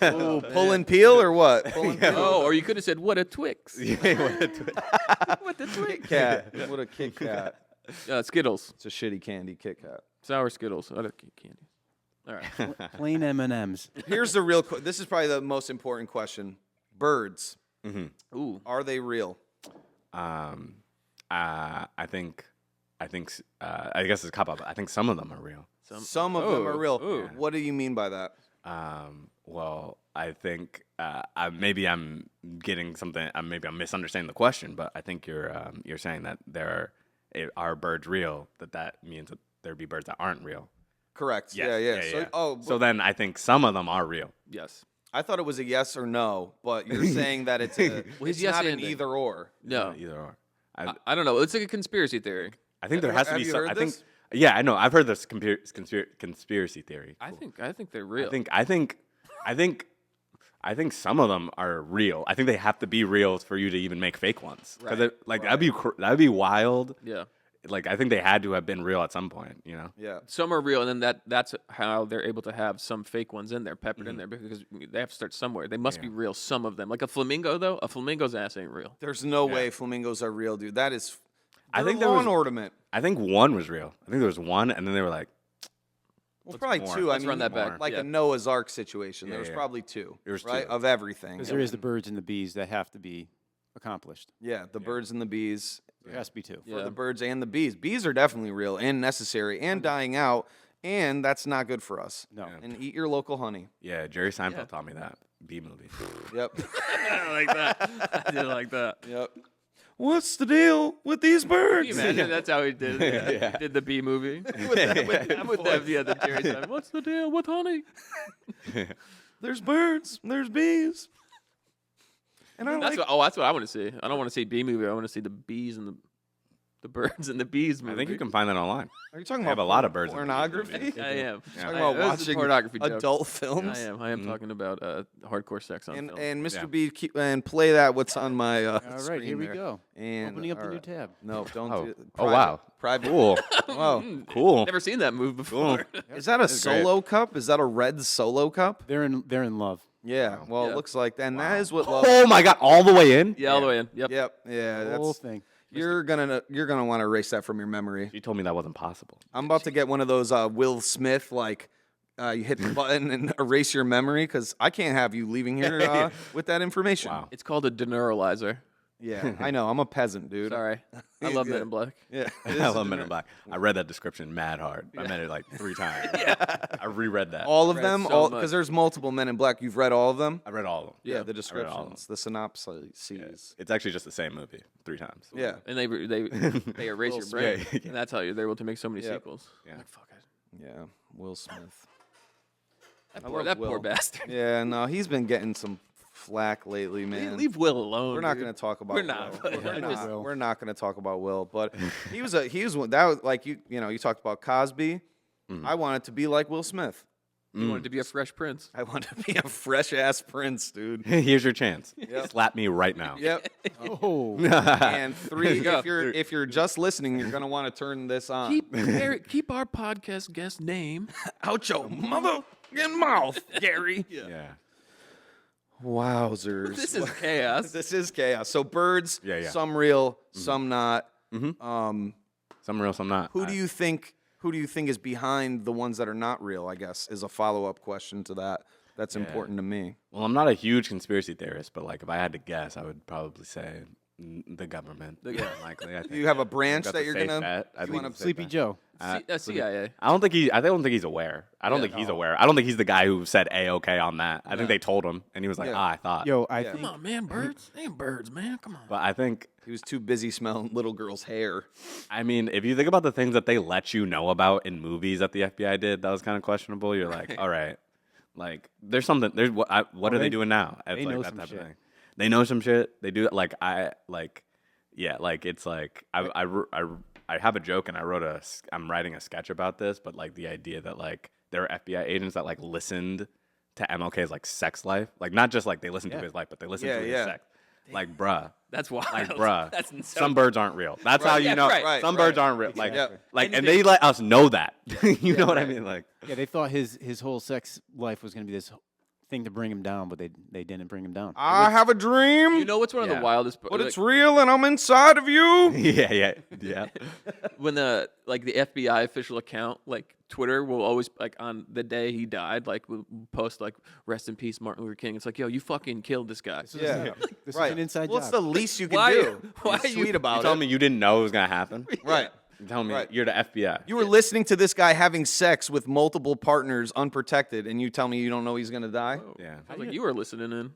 I mean. Ooh, pull and peel or what? Oh, or you could have said, "What a Twix." What a Twix. What a Twix. Kit Kat. What a Kit Kat. Skittles. It's a shitty candy, Kit Kat. Sour Skittles. Other candy. All right. Plain M&Ms. Here's the real. This is probably the most important question. Birds. Mm-hmm. Ooh. Are they real? I guess it's a cop-out. I think some of them are real. Some of them are real. Ooh. What do you mean by that? Well, I think maybe I'm getting something. Maybe I'm misunderstanding the question, but I think you're saying that are birds real. That means that there'd be birds that aren't real. Correct. Yes. Yeah. So then I think some of them are real. Yes. I thought it was a yes or no, but you're saying that it's he's yes not an ending. either or. No. Either or. I don't know. It's like a conspiracy theory. I think there has to Have be you some. heard I think. this? Yeah, I know. I've heard this conspiracy theory. I think they're real. I think some of them are real. I think they have to be real for you to even make fake ones. Because that'd be wild. Yeah. Like I think they had to have been real at some point. You know. Yeah. Some are real, and then that's how they're able to have some fake ones in there, peppered in there, because they have to start somewhere. They must be real, some of them. Like a flamingo, though. A flamingo's ass ain't real. There's no way flamingos are real, dude. That is. I think there there was was an ornament. I think one was real. I think there was one, and then they were like, Well, probably more. two. Let's I mean, run that back. like Yeah. a Noah's Ark situation. There was yeah. probably two. There was right two. of everything. Because there is the birds and the bees that have to be accomplished. Yeah, the birds and the bees. There has to be two. For the birds and the bees. Bees are definitely real and necessary and dying out, and that's not good for us. No. And eat your local honey. yeah, Jerry Seinfeld taught me that. B movie. Yep. I like that. I did like that. Yep. What's the deal with these birds? Can you imagine that's how he did it? He did the B movie. I'm with that, the Jerry Seinfeld. What's the deal with honey? There's birds. There's bees. And I That's what I want to see. I don't want to see B movie. I want to see the bees and the birds and the bees movie. I think you can find that online. Are you talking They about have a lot of birds in the pornography? movie. I am. Talking I about am. This is a watching pornography joke. adult films. I am talking about hardcore sex on film. And Mr. Yeah. B, and play that. What's on my All screen right, here we there. go. And Opening up all the new right. tab. No, don't. Oh. Do it. Oh, wow. Private. Cool. Whoa. Cool. Never seen that move before. Is that a solo cup? Is that a red solo cup? They're in love. Yeah. Well, Yeah. it looks like that. And that is what love. Oh my God! All the way in. Yeah, all the way in. Yep. Yep. Yeah. The whole That's. thing. You're gonna want to erase that from your memory. She told me that wasn't possible. I'm about to get one of those Will Smith like. You hit the button and erase your memory because I can't have you leaving here with that information. Wow. It's called a deneuralizer. Yeah, I know. I'm a peasant, dude. Sorry. I love Men Yeah. in Black. Yeah. I love Men in Black. I read that description mad hard. I read it like 3 times. I reread that. All of Read them, so all much. because there's multiple Men in Black. You've read all of them. I read all of them. Yeah, the I read all of them. descriptions, the synopses. It's actually just the same movie 3 times. Yeah. And they erase your brain. Yeah. And that's how they're able to make so many Yep. sequels. Yeah. Like, fuck it. Yeah, Will Smith. That I poor, love that poor Will. bastard. Yeah, no, he's been getting some flack lately, man. Leave Will alone. We're not dude. going to talk about. We're not. Will. We're not. We're not going to talk about Will, but he was one that was like you know you talked about Cosby. I wanted to be like Will Smith. You wanted to be a Fresh Prince. I want to be a fresh ass prince, dude. Here's your chance. Yep. Slap me right now. Yep. Oh. And 3, go. if you're just listening, you're gonna want to turn this on. Keep our podcast guest name. out your motherfucking mouth, Gary. Yeah. Wowzers. This is chaos. This is chaos. So birds, Yeah. some real, some not. Some real, some not. Who do you think is behind the ones that are not real, I guess, is a follow-up question to that. That's important to me. Well, I'm not a huge conspiracy theorist, but like if I had to guess, I would probably say the government. Likely, I think. You have a branch That's that a you're safe gonna bet. I you think wanna it's a safe Sleepy bet. Joe. CIA. I don't think he's aware. I don't think he's aware. I don't think he's the guy who said A-okay on that. I think they told him, and he was like, Yeah. I thought. Yo, I Come think on, man. Birds. They ain't birds, man. Come on. But I think, He was too busy smelling little girls' hair. I mean, if you think about the things that they let you know about in movies that the FBI did, that was kind of questionable. You're like, all right, like there's something. There's what are they doing now? It's they like know that some type shit. of thing. They know some shit. They do like yeah, like it's like I have a joke and I'm writing a sketch about this, but like the idea that like there are FBI agents that like listened to MLK's like sex life, like not just like they listened to his life, but they listened to his sex. Like, bruh. That's wild. Like, bruh. That's insane. Some birds aren't real. That's how you Yeah, know. right, some right. birds aren't real. Like, Yep. and they let us know that. You know what I mean? Like, yeah, they thought his whole sex life was gonna be this thing to bring him down, but they didn't bring him down. I have a dream, You know what's one of the Yeah. wildest? but it's real and I'm inside of you. yeah. when the FBI official account, like Twitter, will always like on the day he died, like will post like "Rest in peace, Martin Luther King." It's like, yo, you fucking killed this guy. Yeah. This Right. is an inside What's job. the least you can Why- do? why Be are you- sweet about You it. telling me you didn't know it was gonna happen? Right. You telling me Right. you're the FBI? You were listening to this guy having sex with multiple partners unprotected, and you tell me you don't know he's gonna die? Yeah. I was like, you were listening in.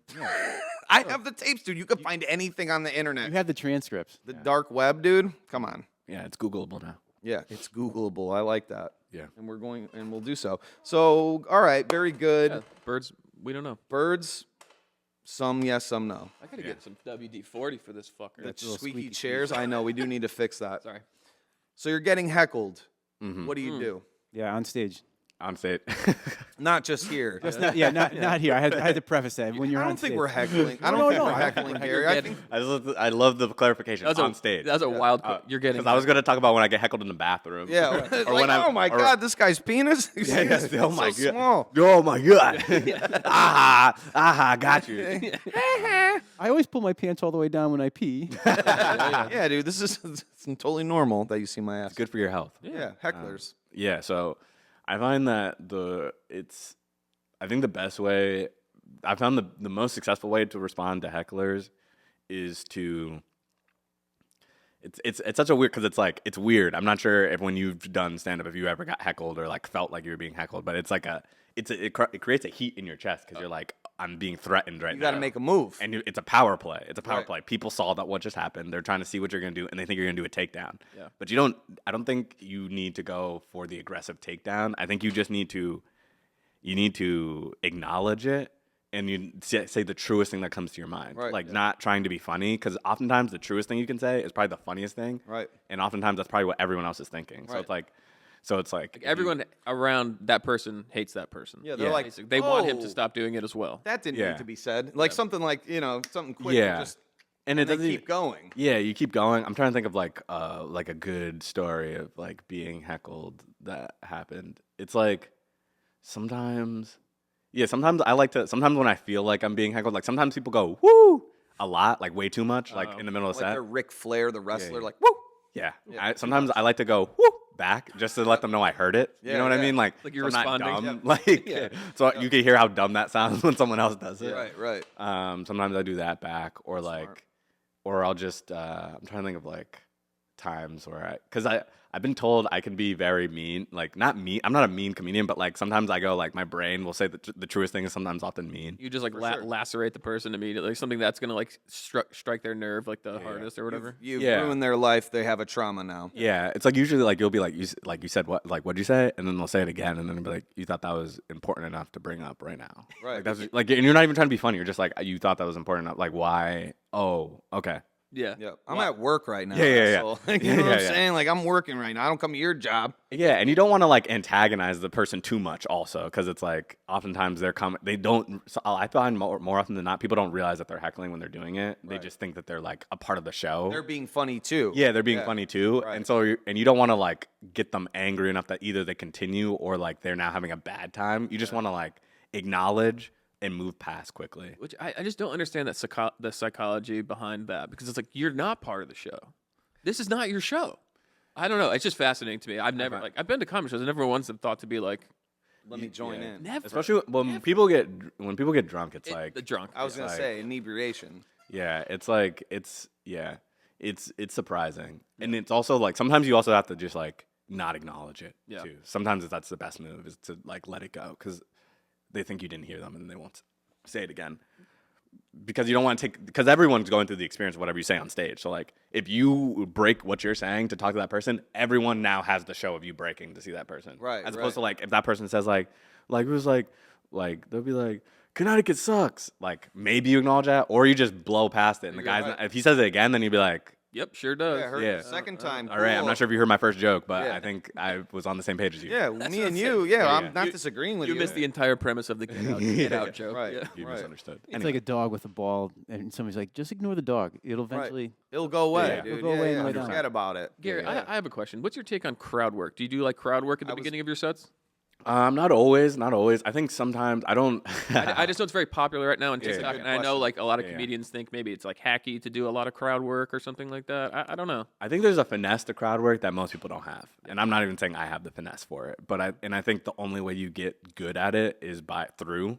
I have the tapes, dude. You can find anything on the You internet. have the transcripts. The dark web, dude. Come on. Yeah, it's Googleable now. Yeah, it's Googleable. I like that. Yeah. And we'll do so. So, all right, very good. Yeah, birds, we don't know. Birds, some yes, some no. I gotta get some WD-40 for this fucker. The squeaky chairs, I know, we do need to fix that. Sorry. So you're getting heckled. What do you do? Yeah, on stage. On stage. Not just here. Just not, not here. I had to preface that when you're I on don't think stage. we're heckling. I No, don't think no, we're no. heckling, Gary. I think I love the clarification. That was on stage. That was a wild. You're getting. Because I was going to talk about when I get heckled in the bathroom. yeah. Or Like, when I'm- oh my or- God, this guy's penis. Oh my so god. small. Oh my god. aha, got you. I always pull my pants all the way down when I pee. Yeah, dude, this is it's totally normal that you see my ass. Good for your health. Yeah, hecklers. Yeah, so I find that I think the best way, I found the most successful way to respond to hecklers is to, it's such a weird, because it's like, it's weird. I'm not sure if when you've done stand-up, if you ever got heckled or like felt like you were being heckled, but it's like it creates a heat in your chest because you're like, I'm being threatened right now. You got to make a move. And it's a power play. It's a power Right. play. People saw that what just happened. They're trying to see what you're going to do, and they think you're going to do a takedown. Yeah. But I don't think you need to go for the aggressive takedown. I think you just need to acknowledge it, and you say the truest thing that comes to your mind. Right. Like, not trying to be funny, because oftentimes the truest thing you can say is probably the funniest thing. Right. And oftentimes that's probably what everyone else is thinking. Right. So it's like if you- Everyone around that person hates that person. Yeah, they're Yeah. like, Basically. They want him to "Oh, stop doing it as well. That didn't Yeah. need to be said. Like something like, something quick. Yeah. Just, and and it they doesn't keep going. Yeah, you keep going. I'm trying to think of like a good story of like being heckled that happened. It's like sometimes sometimes when I feel like I'm being heckled, like sometimes people go woo a lot, like way too much, like in the middle of the Like set. they're Ric Flair, the wrestler, yeah. like, woo! Yeah. Sometimes I like to go woo back just to let them know I heard it. You Yeah, know what I yeah. mean? Like you're so I'm not responding. dumb. Like so you can hear how dumb that sounds when someone else does it. Right. Sometimes I do that back, or like, or I'll just I'm trying to think of like times where because I've been told I can be very mean, like not mean. I'm not a mean comedian, but like sometimes I go like my brain will say the truest thing is sometimes often mean. You just like sure. lacerate the person immediately, something that's gonna like strike their nerve like the hardest or whatever. You've Yeah. ruined their life. They have a trauma now. Yeah, it's like usually like you'll be like you said what, like what'd you say, and then they'll say it again, and then they'll be like, you thought that was important enough to bring up right now. Right. Like that's like, and you're not even trying to be funny. You're just like, you thought that was important enough. Like why? Oh, okay. Yeah. Yeah, I'm at work right now. Yeah. asshole. Like, you know what I'm Yeah. saying? Like, I'm working right now. I don't come to your job. Yeah, and you don't want to like antagonize the person too much, also, because it's like oftentimes they don't. So I find more often than not, people don't realize that they're heckling when they're doing it. They Right. just think that they're like a part of the show. They're being funny too. Yeah, they're being funny too, Right. and so you don't want to like get them angry enough that either they continue or like they're now having a bad time. You just want to like acknowledge and move past quickly. Which I just don't understand that the psychology behind that, because it's like you're not part of the show. This is not your show. I don't know. It's just fascinating to me. I've never I've been to comedy shows. I never once have thought to be like, Let me join in. never. Especially when people get drunk, it's like the drunk. I was gonna like- say inebriation. yeah, it's like it's surprising, and it's also like sometimes you also have to just like not acknowledge it Yeah. too. Sometimes that's the best move is to like let it go because they think you didn't hear them and they won't say it again. Because you don't want to because everyone's going through the experience of whatever you say on stage. So like if you break what you're saying to talk to that person, everyone now has the show of you breaking to see that person. Right, As opposed to right. like if that person says like it was like they'll be like, Connecticut sucks. Like maybe you acknowledge that or you just blow past it. And the guy's right. if he says it again, then you'd be like, Yep, sure does. Yeah, I heard Yeah. it the second time. all right, I'm cool. not sure if you heard my first joke, but Yeah. I think I was on the same page as you. Yeah, me and you. Yeah, I'm not disagreeing with you. You missed the entire premise of the get out joke. Right. Yeah. You Right. misunderstood. It's like a dog with a ball, and somebody's like, just ignore the dog. It'll eventually. It'll go away, Yeah. dude. It'll go away yeah, and lay yeah. down. Forget about it. Gary, Yeah. I have a question. What's your take on crowd work? Do you do like crowd work at the I was- beginning of your sets? Not always. I think sometimes I don't. I just know it's very popular right now on Yeah. TikTok, Good and I know question. like a lot of Yeah. comedians think maybe it's like hacky to do a lot of crowd work or something like that. I don't know. I think there's a finesse to crowd work that most people don't have, and I'm not even saying I have the finesse for it. But I think the only way you get good at it is through.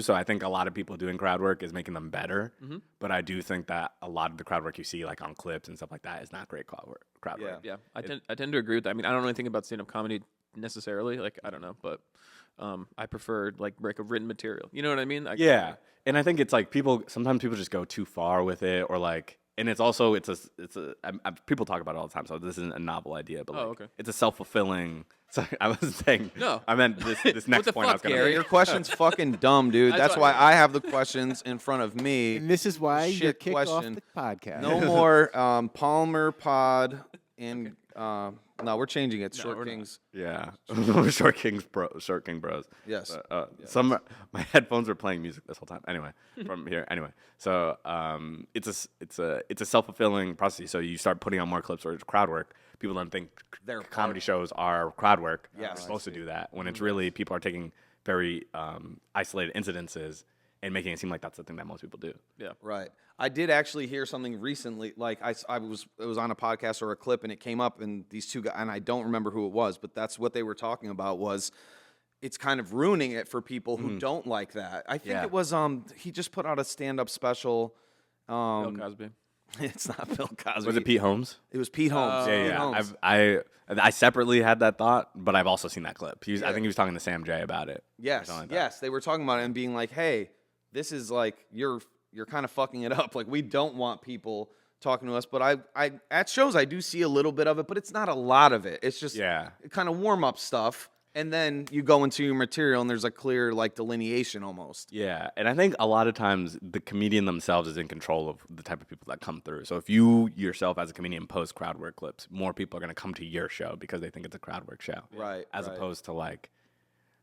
So I think a lot of people doing crowd work is making them better. But I do think that a lot of the crowd work you see like on clips and stuff like that is not great crowd work. Yeah. Yeah, I tend to agree with that. I mean, I don't know anything about stand-up comedy necessarily. Like, I don't know, but I prefer like written material. You know what I mean? Yeah, and I think it's like sometimes people just go too far with it, or like and it's also people talk about it all the time, so this isn't a novel idea, but like, okay. it's a self-fulfilling. Sorry, I was saying. No. I meant this next the point I was fuck, going to Gary? make. Your question's fucking dumb, dude. That's why I have the questions in front of me. And this is why you're Shit kicked question. off the podcast. No more Palmer Pod and no, we're changing it. Short we're not. Kings. Yeah, Short King Bros. Yes. My headphones were playing music this whole time. Anyway, from here. Anyway, so it's a self-fulfilling process. So you start putting on more clips or it's crowd work. People don't think They're comedy shows are crowd work. Yes. They're supposed to do that when it's really people are taking very isolated incidences and making it seem like that's the thing that most people do. Yeah. Right. I did actually hear something recently. Like it was on a podcast or a clip, and it came up, and these two guys, and I don't remember who it was, but that's what they were talking about. Was it's kind of ruining it for people who don't like that. I think it was he just put out a stand-up special. Bill Cosby. It's not Bill Cosby. Was it Pete Holmes? It was Pete Holmes. Pete Holmes. I separately had that thought, but I've also seen that clip. I think he was talking to Sam J about it. Yes, yes, they were talking about it and being like, "Hey, this is like you're kind of fucking it up. Like we don't want people talking to us." But I at shows I do see a little bit of it, but it's not a lot of it. It's just kind of warm up stuff, and then you go into your material and there's a clear like delineation almost. Yeah, and I think a lot of times the comedian themselves is in control of the type of people that come through. So if you yourself as a comedian post crowd work clips, more people are going to come to your show because they think it's a crowd work show. Right. As opposed to like,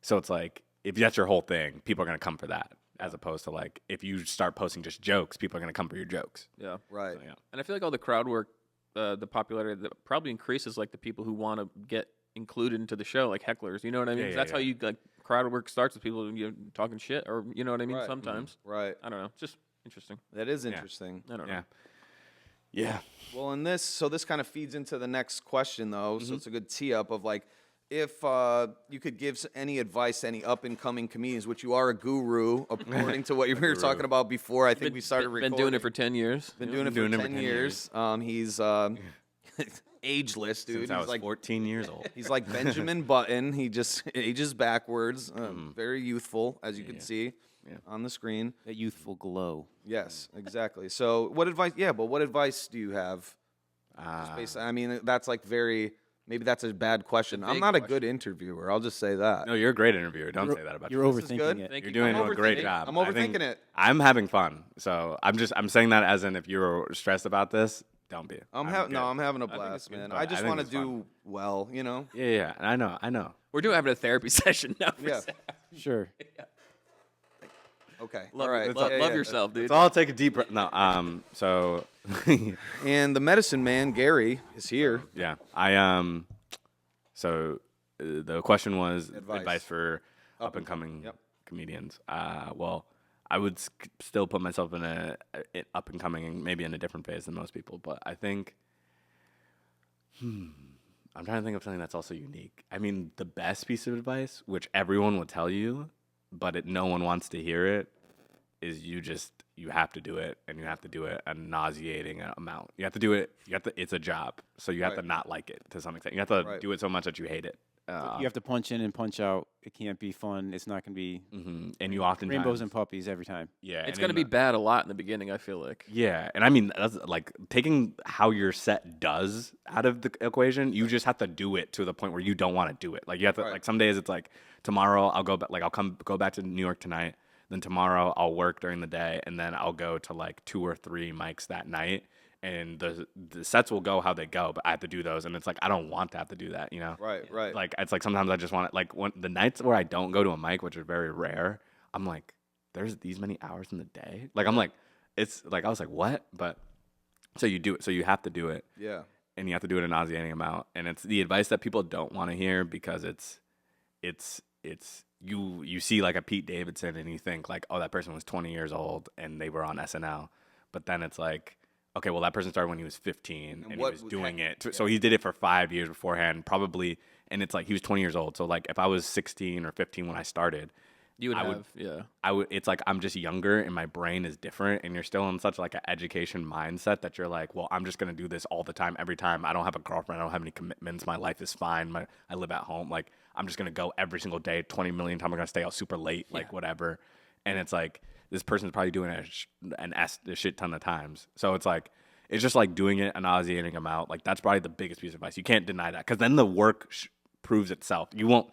so it's like, if that's your whole thing, people are going to come for that. As opposed to like, if you start posting just jokes, people are going to come for your jokes. Yeah. Right. So, yeah. And I feel like all the crowd work, the popularity that probably increases like the people who want to get included into the show, like hecklers. You know what I mean? 'Cause that's how you like crowd work starts with people talking shit, or you know what I mean. Right. Sometimes. Right. I don't know. Just interesting. That is interesting. I don't know. Yeah. Yeah. Well, in this kind of feeds into the next question, though. So it's a good tee up of like, if you could give any advice to any up and coming comedians, which you are a guru, according to what you were talking about before. I think we started recording. Been doing it for 10 years. Been doing it for 10 years. He's ageless, dude. Since I was like 14 years old. He's like Benjamin Button. He just ages backwards. Very youthful, as you can see on the screen. That youthful glow. Yes, exactly. So, what advice? Yeah, but what advice do you have? I mean, that's like very. Maybe that's a bad question. I'm not a good interviewer. I'll just say that. No, you're a great interviewer. Don't say that about You're yourself. overthinking it. Thank You're you. doing I'm a great overthinking- job. I'm I think overthinking it. I'm having fun. So I'm saying that as in if you're stressed about this, don't be. I'm good. having a it's blast, good. man. But I just I think want to it's fun. do well, you know? Yeah. I know. We're having a therapy session now. Yeah. Sure. Okay. Love, All right. love yourself, dude. So I'll take a deep breath. No. So And the medicine man, Gary, is here. yeah. So the question was advice for up and coming comedians. Well, I would still put myself in a up and coming, maybe in a different phase than most people. But I think, I'm trying to think of something that's also unique. I mean, the best piece of advice, which everyone will tell you, but no one wants to hear it, is you have to do it, and you have to do it a nauseating amount. You have to do it. It's a job, so you have to not like it to some extent. You have to do it so much that you hate it. You have to punch in and punch out. It can't be fun. It's not going to be and you often rainbows and puppies every time. Yeah, It's going to be bad a lot in the beginning, I feel like. Yeah, and I mean, that's like taking how your set does out of the equation. You just have to do it to the point where you don't want to do it. Like you have to. Like some days it's like tomorrow I'll go back. Like I'll go back to New York tonight. Then tomorrow I'll work during the day, and then I'll go to like 2 or 3 mics that night. And the sets will go how they go, but I have to do those, and it's like I don't want to have to do that, you know? Right. Like it's like sometimes I just want it. Like when the nights where I don't go to a mic, which are very rare, I'm like, there's these many hours in the day. Like I'm like, it's like I was like, what? But so you do it. So you have to do it. Yeah. And you have to do it a nauseating amount. And it's the advice that people don't want to hear because it's you see like a Pete Davidson and you think like, oh, that person was 20 years old and they were on SNL, but then it's like, okay, well, that person started when he was 15 and he was doing it. So he did it for 5 years beforehand, probably. And it's like he was 20 years old. So like if I was 16 or 15 when I started, You would I have, I would. It's like I'm just younger and my brain is different, and you're still in such like an education mindset that you're like, well, I'm just gonna do this all the time, every time. I don't have a girlfriend. I don't have any commitments. My life is fine. I live at home. Like I'm just gonna go every single day, 20 million times. I'm gonna stay out super late, like whatever. And it's like this person's probably doing it a shit ton of times. So it's like It's just like doing it and nauseating them out. Like that's probably the biggest piece of advice. You can't deny that because then the work proves itself. You won't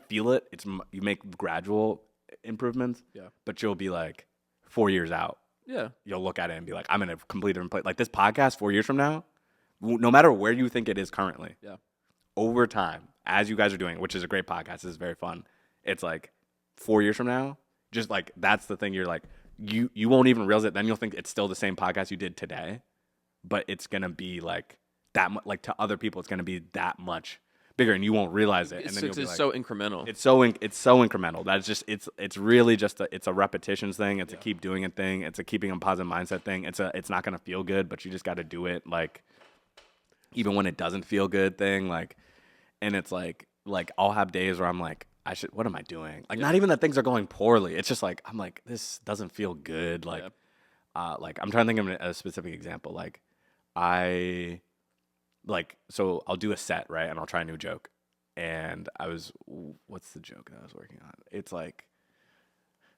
feel it. You make gradual improvements. Yeah. But you'll be like 4 years out. Yeah. You'll look at it and be like, I'm in a completely different place. Like this podcast 4 years from now, no matter where you think it is currently, over time, as you guys are doing, which is a great podcast, this is very fun. It's like 4 years from now, just like that's the thing. You're like, you won't even realize it. Then you'll think it's still the same podcast you did today, but it's gonna be like that much. Like to other people, it's gonna be that much bigger, and you won't realize it. And then you'll be like, so incremental. It's so incremental. That's just it's really just it's a repetitions thing. It's a keep doing it thing. It's a keeping a positive mindset thing. It's not gonna feel good, but you just got to do it. Like even when it doesn't feel good thing. Like and it's like I'll have days where I'm like what am I doing? Like not even that things are going poorly. It's just like I'm like this doesn't feel good. Like like I'm trying to think of a specific example. Like so I'll do a set, right? And I'll try a new joke. And what's the joke that I was working on? It's like,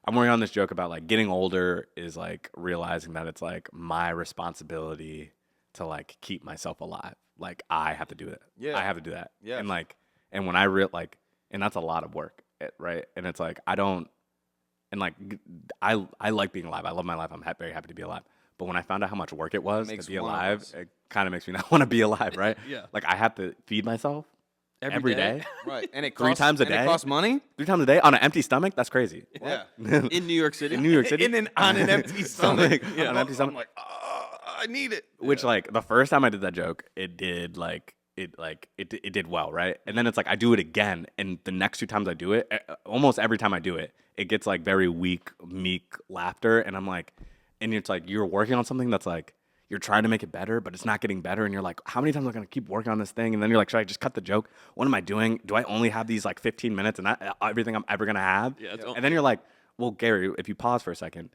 I'm working on this joke about like getting older is like realizing that it's like my responsibility to like keep myself alive. Like I have to do it. Yeah. I have to do that. Yeah. And like, and when and that's a lot of work, right? And it's like, I like being alive. I love my life. I'm very happy to be alive. But when I found out how much work it was to be alive, it kind of makes me not want to be alive, right? Yeah. Like I have to feed myself every day. Right. And it Three costs, times a and day? it costs money? 3 times a day on an empty stomach? That's crazy. Yeah. In New York City. In New York City? On an empty stomach. On an empty stomach. I'm like, I need it. Which like the first time I did that joke, it did well, right? And then it's like I do it again, and the next 2 times I do it, almost every time I do it, it gets like very weak, meek laughter, and I'm like, and it's like you're working on something that's like you're trying to make it better, but it's not getting better, and you're like, how many times am I gonna keep working on this thing? And then you're like, should I just cut the joke? What am I doing? Do I only have these like 15 minutes and that's everything I'm ever gonna have? Yeah, and then you're like, well, Gary, if you pause for a second,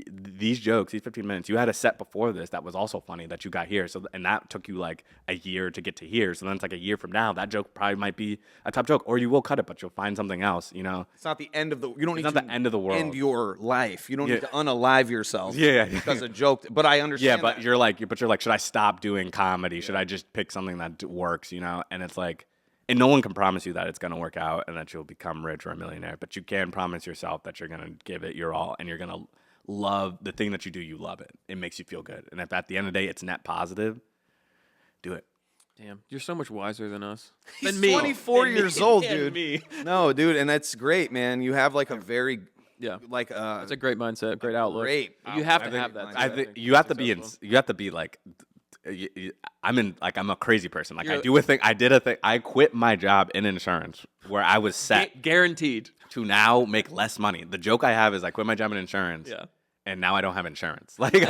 these jokes, these 15 minutes, you had a set before this that was also funny that you got here. So, and that took you like a year to get to here. So then it's like a year from now, that joke probably might be a top joke, or you will cut it, but you'll find something else, you know? It's not the end of the. You don't need not to the end of the world. End your life. You don't need to unalive yourself. Yeah. Because a joke. But I understand. Yeah, but that. you're like, should I stop doing comedy? Should I just pick something that works, you know? And it's like, and no one can promise you that it's going to work out and that you'll become rich or a millionaire, but you can promise yourself that you're going to give it your all and you're going to love the thing that you do. You love it. It makes you feel good. And if at the end of the day it's net positive, do it. Damn, you're so much wiser than us. He's Than me. 24 Than years me. old, Than dude. me. No, dude, and that's great, man. You have like a very like That's a great mindset, great outlook. great. You have to outlook. have that. I too, think think, you have to be successful. you have to be like I'm a crazy person. Like I did a thing. I quit my job in insurance where I was set Guaranteed. to now make less money. The joke I have is I quit my job in insurance. Yeah. And now I don't have insurance. Like, Slang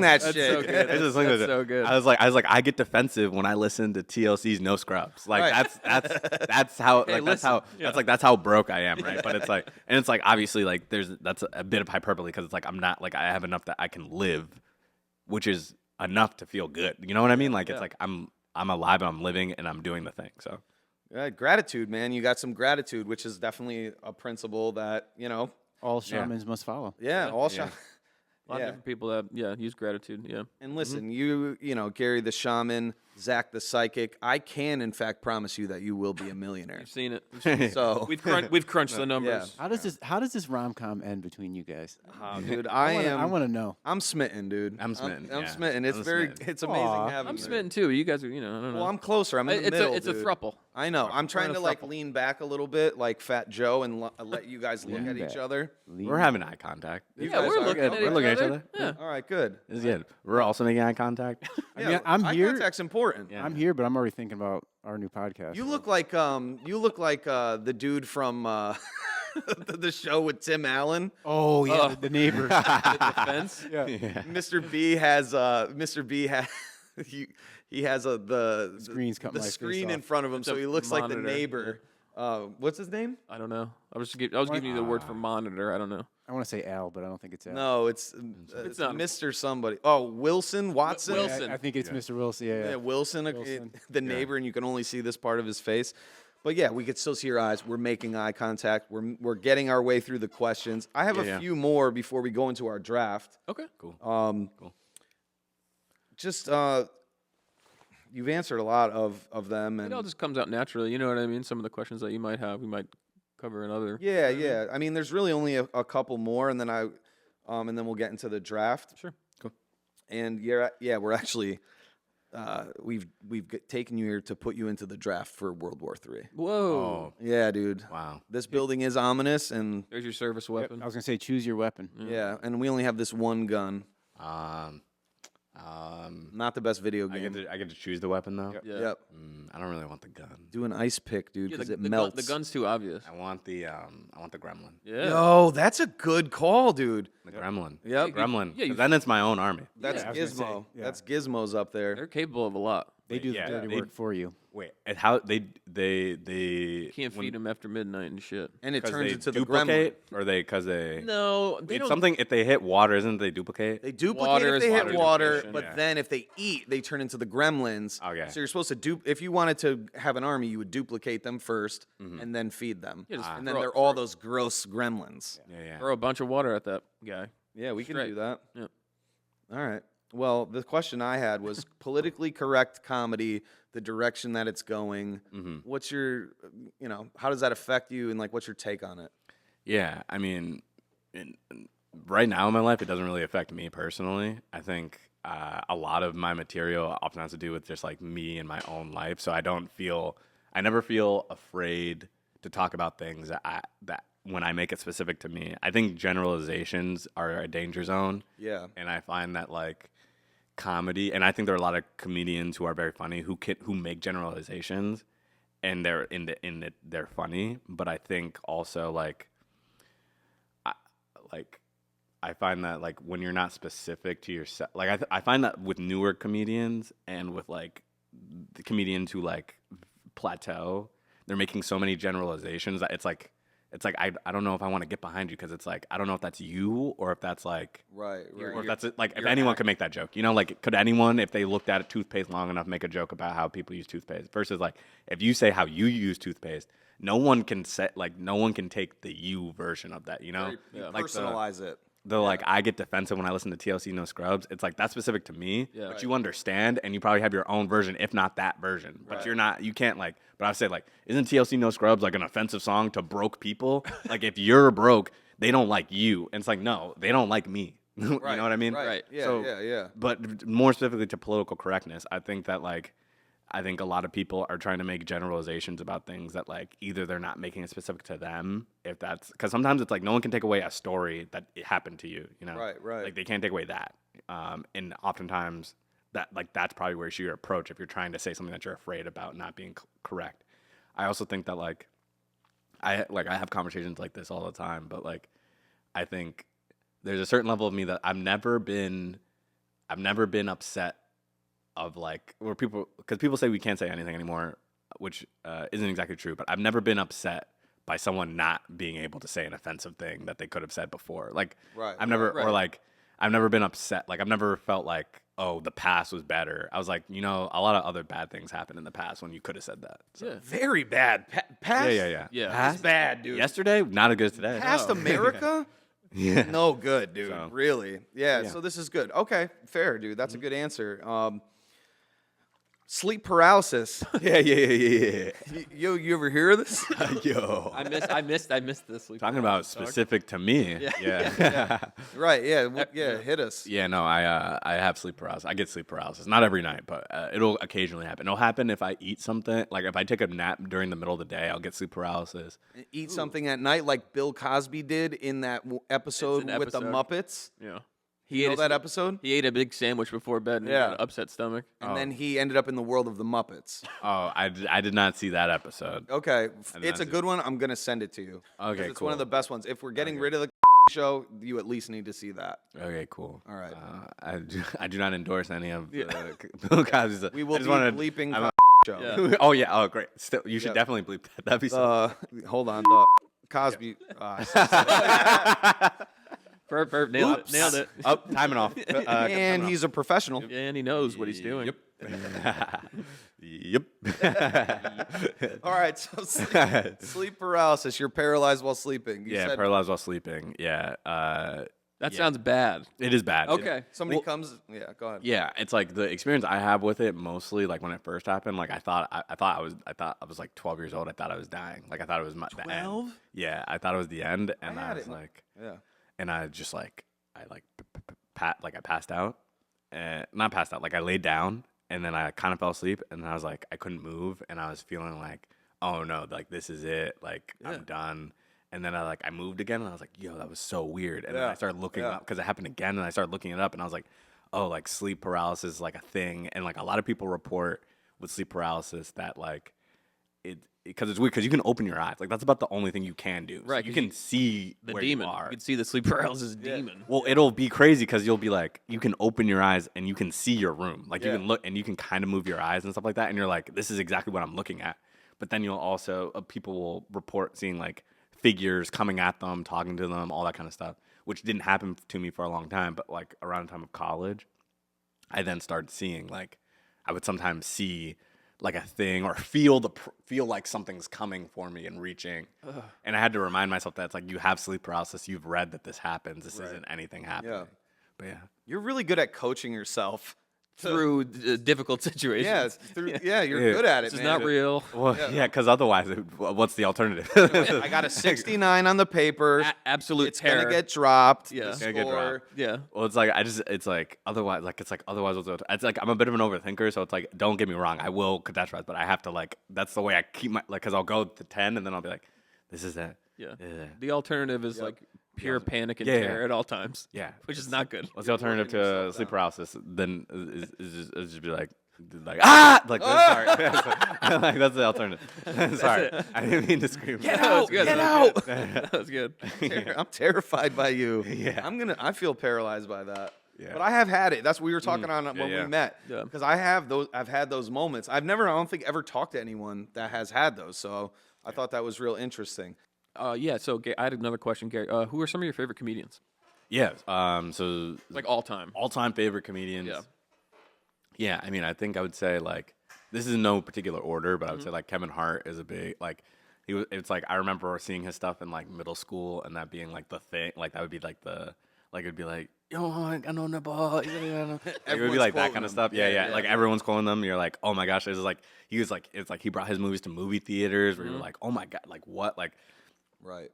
that That's shit. so good. That's so good. I was like, I get defensive when I listen to TLC's No Scrubs. Like that's how that's how broke I am, right? But it's like, and it's like obviously like that's a bit of hyperbole because it's like I'm not like I have enough that I can live, which is enough to feel good. You know what I mean? Like it's like I'm alive and I'm living and I'm doing the thing. So. Gratitude, man. You got some gratitude, which is definitely a principle that, you know. All shamans must follow. Yeah, all shamans. A lot of different people that use gratitude. Yeah. And listen, you know, Gary the shaman, Zach the psychic. I can, in fact, promise you that you will be a millionaire. We've seen it. So we've crunched the numbers. How does this rom-com end between you guys? dude, I want to know. I'm smitten, dude. I'm smitten. I'm yeah. smitten. It's I'm very. smitten. It's amazing having I'm you. smitten too. You guys are, I don't know. Well, I'm closer. I'm in the middle. It's a dude. throuple. I know. I'm trying in a to like throuple. lean back a little bit, like Fat Joe, and let you guys look at each other. We're having eye contact. You Yeah, guys we're are? looking at Okay. We're looking at each other. Yeah. All right, good. This is good. We're also making eye contact. I'm eye here. contact's important. Yeah. I'm here, but I'm already thinking about our new podcast. You look like the dude from the show with Tim Allen. Oh yeah, the neighbor. The defense. yeah. Mr. B has he has the Screen's cut the my face screen in off. front of him, so he looks like the monitor. neighbor. What's his name? I don't know. I was giving you the word for monitor. I don't know. I want to say Al, but I don't think it's Al. No, it's not. Mr. Somebody. Oh, Wilson Watson. Wilson. I think it's Mr. Wilson. Yeah. Yeah, Wilson, Wilson. the neighbor, and you can only see this part of his face. But yeah, we could still see your eyes. We're making eye contact. We're getting our way through the questions. I have a few more before we go into our draft. Okay. Cool. Cool. Just you've answered a lot of them, and It all just comes out naturally. You know what I mean? Some of the questions that you might have, we might cover another. yeah. I mean, there's really only a couple more, and then and then we'll get into the draft. Sure. Cool. And we're actually we've taken you here to put you into the draft for World War III. Whoa. Oh, Yeah, dude. wow. This building is ominous, and There's your service weapon. I was gonna say choose your weapon. yeah, and we only have this one gun. Not the best video I game. get to choose the weapon though. Yeah. Yep. I don't really want the gun. Do an ice pick, dude, Yeah, because the, it the, melts. the gun's too obvious. I want the gremlin. Yeah. Yo, that's a good call, dude. The gremlin. Yep. Gremlin. Yeah, 'Cause then it's my own army. That's Yeah, I was gonna Gizmo. say, yeah. That's Gizmo's up there. They're capable of a lot. They do Yeah, the dirty they- work for you. Wait, and how they You can't feed them after midnight and shit. And it 'cause turns they into the gremlin. duplicate, or they because they No, they it's don't. something if they hit water, isn't it they duplicate? They duplicate Water if is they hit water water, duplication. but Yeah. then if they eat, they turn into the gremlins. Okay. So you're supposed to if you wanted to have an army, you would duplicate them first Mm-hmm. and then feed them. Yeah, just and then throw- they're all those gross gremlins. Yeah. Throw a bunch of water at that guy. Yeah, we can Straight. do that. Yeah. All right. Well, the question I had was politically correct comedy, the direction that it's going. Mm-hmm. What's your, how does that affect you, and like, what's your take on it? Yeah, I mean, right now in my life, it doesn't really affect me personally. I think a lot of my material often has to do with just like me and my own life. So I never feel afraid to talk about things that when I make it specific to me. I think generalizations are a danger zone. Yeah. And I find that like comedy, and I think there are a lot of comedians who are very funny who make generalizations, and they're funny. But I think also I find that like when you're not specific to yourself, like I find that with newer comedians and with like the comedians who like plateau, they're making so many generalizations that it's like I don't know if I want to get behind you, because it's like I don't know if that's you or if that's like Right. or if that's it, like if anyone could make that joke, like could anyone, if they looked at toothpaste long enough, make a joke about how people use toothpaste? Versus like if you say how you use toothpaste, no one can take the you version of that, like Personalize it. like I get defensive when I listen to TLC No Scrubs. It's like that's specific to me, Yeah. but you understand, and you probably have your own version, if not that version. But you can't like. But I say like, isn't TLC No Scrubs like an offensive song to broke people? Like if you're broke, they don't like you, and it's like no, they don't like me. You know what I mean? Right. Yeah, yeah. But more specifically to political correctness, I think that I think a lot of people are trying to make generalizations about things that like either they're not making it specific to them, if that's because sometimes it's like no one can take away a story that it happened to you, Right. Like they can't take away that, and oftentimes that's probably where you should approach if you're trying to say something that you're afraid about not being correct. I also think that I have conversations like this all the time, but like I think there's a certain level of me that I've never been upset of like where because people say we can't say anything anymore, which isn't exactly true, but I've never been upset by someone not being able to say an offensive thing that they could have said before. Like I've never I've never been upset. Like I've never felt like, oh, the past was better. I was like, a lot of other bad things happened in the past when you could have said that. So. Yeah. Very bad. Past. Yeah. Past bad, dude. Yesterday, not as good as today. Past America. Yeah. No good, dude. So- Really. Yeah. So this is good. Okay. Fair, dude. That's a good answer. Sleep paralysis. Yeah. You ever hear of this? Yo. I missed this. Talking about specific to me. Yeah. Right. Yeah. Hit us. Yeah, no, I have sleep paralysis. I get sleep paralysis. Not every night, but it'll occasionally happen. It'll happen if I eat something. Like if I take a nap during the middle of the day, I'll get sleep paralysis. Eat something at night, like Bill Cosby did in that episode with the episode. Muppets. Yeah. You know that episode? He ate a big sandwich before bed and he had an upset stomach. And then he ended up in the world of the Muppets. Oh, I did not see that episode. Okay. did It's not a see good one. I'm going to send it to you. Okay, It's one of cool. the best ones. If we're getting rid of the show, you at least need to see that. Okay, cool. All right. I do not endorse any of Bill Cosby's. We will I be just wanna- bleeping I'm show. Yeah. Oh yeah. Oh great. Still, you should Yep. definitely bleep that. That'd be so. Hold on. The Cosby. Perp, nailed it. Timing off. And he's a professional. Yeah, and he knows what he's doing. Yep. Yep. All right, so sleep paralysis. You're paralyzed while sleeping. You said paralyzed while sleeping. Yeah. That sounds bad. It is bad. Okay. somebody comes. Yeah, go ahead. Yeah, it's like the experience I have with it mostly, like when it first happened, like I thought I was like 12 years old. I thought I was dying. Like I thought it was the end. 12? Yeah, I thought it was the end, and I had was it. like, Yeah. and I just like I passed out, and not passed out, like I laid down, and then I kind of fell asleep, and then I was like I couldn't move, and I was feeling like, oh no, like this is it, like I'm done. And then I moved again, and I was like, yo, that was so weird. And then I started looking up, because it happened again, and I started looking it up, and I was like, oh, like sleep paralysis is like a thing. And like a lot of people report with sleep paralysis that like because it's weird, because you can open your eyes. Like that's about the only thing you can do. Right, So you can see The where demon. you are. You can see the sleep paralysis demon. Well, it'll be crazy because you'll be like, you can open your eyes and you can see your room. Like you can look and you can kind of move your eyes and stuff like that. And you're like, this is exactly what I'm looking at. But then you'll also, people will report seeing like figures coming at them, talking to them, all that kind of stuff, which didn't happen to me for a long time. But like around the time of college, I then started seeing like, I would sometimes see like a thing or feel like something's coming for me and reaching. And I had to remind myself that it's like, you have sleep paralysis. You've read that this happens. This isn't anything happening. Yeah. But yeah. You're really good at coaching yourself. Through difficult situations. Yeah, you're good at it, This is man. not real. Well, yeah, because otherwise, what's the alternative? I got a 69 on the paper. Absolute It's terror. gonna get dropped. Yeah. The It's gonna get score. dropped. Yeah. Well, it's like otherwise, it's like I'm a bit of an overthinker, so it's like, don't get me wrong, I will catastrophize, but I have to like, that's the way I keep my, like, because I'll go to 10 and then I'll be like, this is it. Yeah. Yeah. The alternative is like pure panic and Yeah, terror yeah. at all times. Yeah. Which is not good. What's the alternative to sleep paralysis? Then is just be like ah, like sorry, like that's the alternative. Sorry, I didn't mean to scream. Get out! Get out! That was good. I'm terrified by you. Yeah. I feel paralyzed by that. Yeah. But I have had it. That's what we were talking on when yeah. we met. Yeah. Because I've had those moments. I don't think ever talked to anyone that has had those. So I thought that was real interesting. Yeah, so I had another question, Gary. Who are some of your favorite comedians? Yeah. So Like all time. all-time favorite comedians. Yeah. Yeah. I mean, I think I would say like, this is in no particular order, but I would say like Kevin Hart is a big like. It's like I remember seeing his stuff in like middle school, and that being like the thing. Like that would be like it'd be like, yo, I know the ball. Like, it would be like that kind of stuff. Yeah. Like everyone's quoting them. You're like, oh my gosh. It's like it's like he brought his movies to movie theaters where you're like, oh my god, like what, like. Right.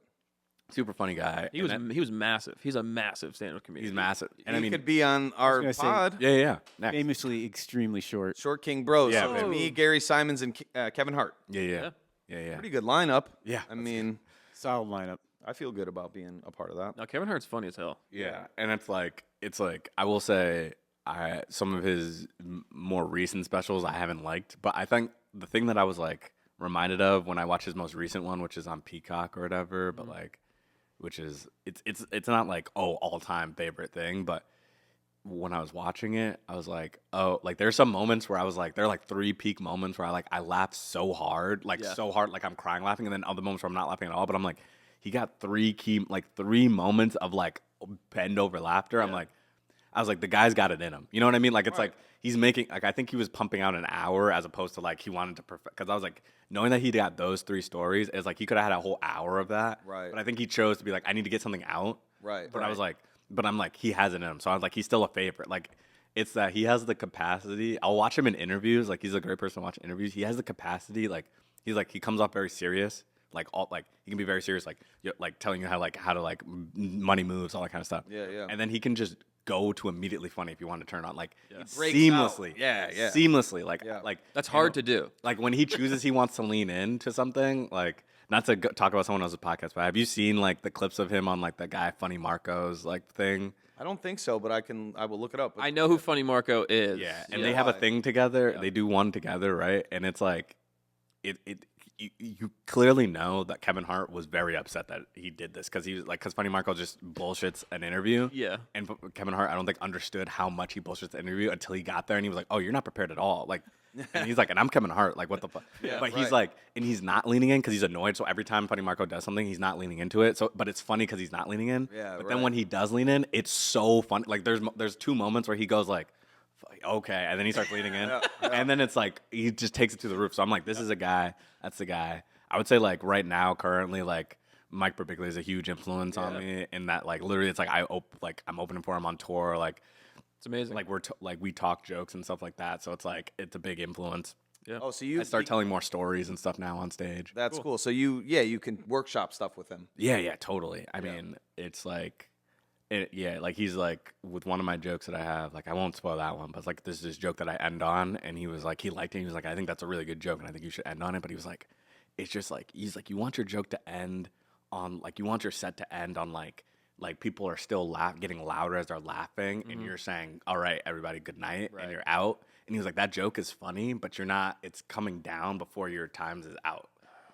Super funny guy. He was massive. He's a massive stand-up comedian. He's massive. And He I mean, could be on our gonna say- pod. yeah. Next. Famously extremely short. Short King Bros. Yeah, So it's baby. me, Gary Simons, and Kevin Hart. Yeah. Pretty good lineup. Yeah, I mean, Solid lineup. I feel good about being a part of that. Now, Kevin Hart's funny as hell. Yeah, and it's like I will say some of his more recent specials I haven't liked, but I think the thing that I was like reminded of when I watched his most recent one, which is on Peacock or whatever, but like, which is it's not like all time favorite thing, but when I was watching it, I was like, oh, like there's some moments where I was like, there are like 3 peak moments where I laughed so hard, like I'm crying laughing, and then other moments where I'm not laughing at all, but I'm like, he got 3 moments of like bend over laughter. I was like, the guy's got it in him. You know what I mean? Like, it's like he's making, like, I think he was pumping out an hour as opposed to like he wanted to perfect. Because I was like, knowing that he got those 3 stories, it's like he could have had a whole hour of that. Right. But I think he chose to be like, I need to get something out. Right. But I was like, I'm like, he has it in him. So I was like, he's still a favorite. Like, it's that he has the capacity. I'll watch him in interviews. Like, he's a great person to watch interviews. He has the capacity. Like, he comes off very serious. Like he can be very serious. Like telling you how to money moves, all that kind of stuff. Yeah. And then he can just go to immediately funny if you want to turn on, like breaks seamlessly. out. Yeah. Seamlessly. Like That's hard to do. Like when he chooses he wants to lean into something, like not to talk about someone else's podcast, but have you seen like the clips of him on like the guy Funny Marco's like thing? I don't think so, but I will look it up. I know who Funny Marco is. Yeah, and they have a thing together. Yeah. They do one together, right? And it's like, you clearly know that Kevin Hart was very upset that he did this because Funny Marco just bullshits an interview. Yeah. And Kevin Hart, I don't think understood how much he bullshits the interview until he got there, and he was like, "Oh, you're not prepared at all." Like, and he's like, "And I'm Kevin Hart. Like, what the fuck?" Yeah, but he's right. like, and he's not leaning in because he's annoyed. So every time Funny Marco does something, he's not leaning into it. So, but it's funny because he's not leaning in. Yeah, But right. then when he does lean in, it's so funny. Like, there's 2 moments where he goes like, okay. And then he starts leaning in. And then it's like, he just takes it to the roof. So I'm like, this is a guy. That's the guy. I would say like right now, currently, like Mike Birbiglia is a huge influence on me in that like literally it's like I'm opening for him on tour. Like It's amazing. like we talk jokes and stuff like that. So it's like, it's a big influence. Yeah. Oh, so I start telling more stories and stuff now on stage. That's cool. So you can workshop stuff with him. Yeah, totally. I mean, it's like, like he's like, with one of my jokes that I have, like I won't spoil that one, but it's like this is this joke that I end on, and he was like, he liked it. He was like, I think that's a really good joke, and I think you should end on it. But he was like, it's just like, he's like, you want your joke to end on, like, you want your set to end on like people are still getting louder as they're laughing, and you're saying, all right, everybody, good night, and you're out. And he was like, that joke is funny, but you're not, it's coming down before your times is out.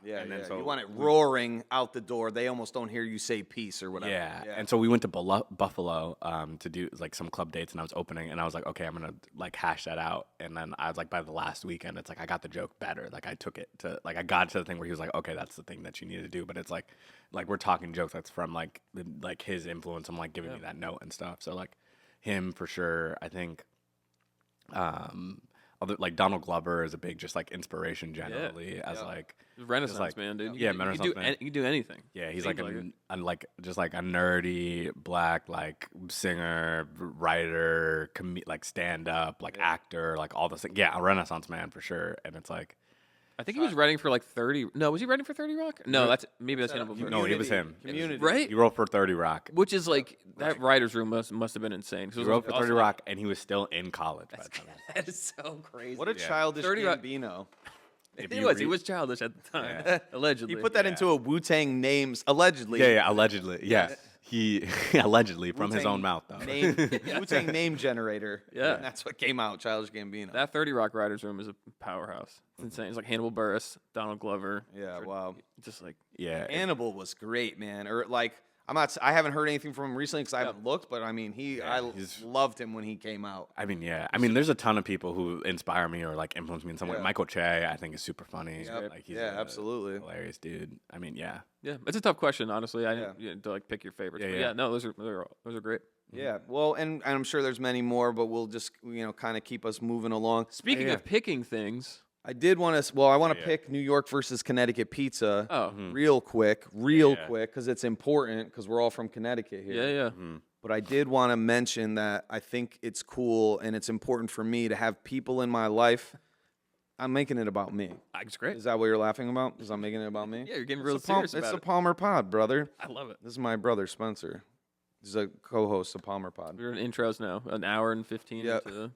Yeah, And then yeah. so You want it roaring out the door. They almost don't hear you say peace or whatever. Yeah. And so we went to Buffalo to do like some club dates, and I was opening, and I was like, okay, I'm gonna like hash that out. And then I was like, by the last weekend, it's like I got the joke better. Like I took it to like I got to the thing where he was like, okay, that's the thing that you need to do. But it's like we're talking jokes that's from like his influence. I'm like giving me that note and stuff. So like him for sure. I think. Like Donald Glover is a big just like inspiration generally as like Renaissance like, man, dude. Yeah, you Renaissance man. You can do anything. Yeah, he's Seems like just like a nerdy black like singer, writer, like stand up, like actor, like all this thing. Yeah, a Renaissance man for sure. And it's like I think he was writing for like 30. No, was he writing for 30 Rock? No, that's Hannibal Buress. no, it was him. Community. Right? He wrote for 30 Rock. Which is like that writer's room must have been insane. He wrote for 30 Rock, and he was still in college by the time. That is so crazy. What a childish 30 Rock- Gambino. He was childish at the time, allegedly. He put that into a Wu-Tang names, allegedly. Yeah, allegedly. Yeah. He allegedly from his Wu-Tang own mouth though. Wu-Tang name generator. Yeah. And that's what came out, Childish Gambino. That 30 Rock writers room is a powerhouse. It's insane. It's like Hannibal Buress, Donald Glover. Yeah, wow. Just like Yeah. Hannibal was great, man. Or like, I haven't heard anything from him recently because I haven't looked, but I mean, I loved him when he came out. I mean, yeah. I mean, there's a ton of people who inspire me or like influence me in some way. Michael Che, I think, is super funny. Yep. Like, he's absolutely. hilarious dude. I mean, yeah. yeah, it's a tough question, honestly. I didn't to like pick your favorites. Yeah, But yeah. no, those are great. Yeah, well, and I'm sure there's many more, but we'll just kind of keep us moving along. Speaking of picking things, I did want to. Well, I want to pick New York versus Connecticut pizza. Oh. real quick, quick, because it's important because we're all from Connecticut here. yeah. But I did want to mention that I think it's cool and it's important for me to have people in my life. I'm making it about me. It's great. Is that what you're laughing about? Because I'm making it about me? Yeah, you're getting real It's serious the about It's it. the Palmer Pod, brother. I love it. This is my brother, Spencer. He's a co-host of Palmer Pod. We're in intros now, an hour and 15. Yep. That's good.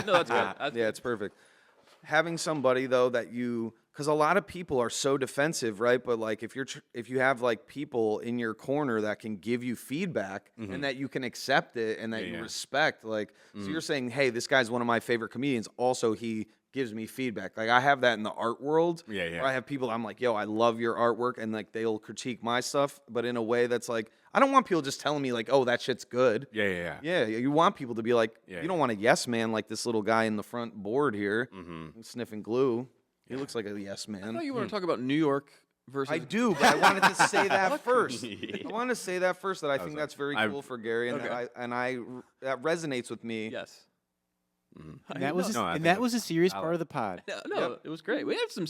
That's Yeah, it's perfect. Having somebody though that because a lot of people are so defensive, right? But like if you have like people in your corner that can give you feedback and that you can accept it and that you respect, like so you're saying, hey, this guy's one of my favorite comedians. Also, he gives me feedback. Like I have that in the art world. Yeah. Where I have people I'm like, yo, I love your artwork, and like they'll critique my stuff, but in a way that's like I don't want people just telling me like, oh, that shit's good. Yeah. Yeah, you want people to be like, Yeah, you don't want a yes man like this little guy in the front board here sniffing glue. He looks like a yes I man. thought you want to talk about New York versus. I do, but I wanted to say that first. I wanted to say that first. That I think that's very cool for Gary, and that resonates with me. Yes. And that was No, I think that was a serious part of the pod. No, it was great. We had some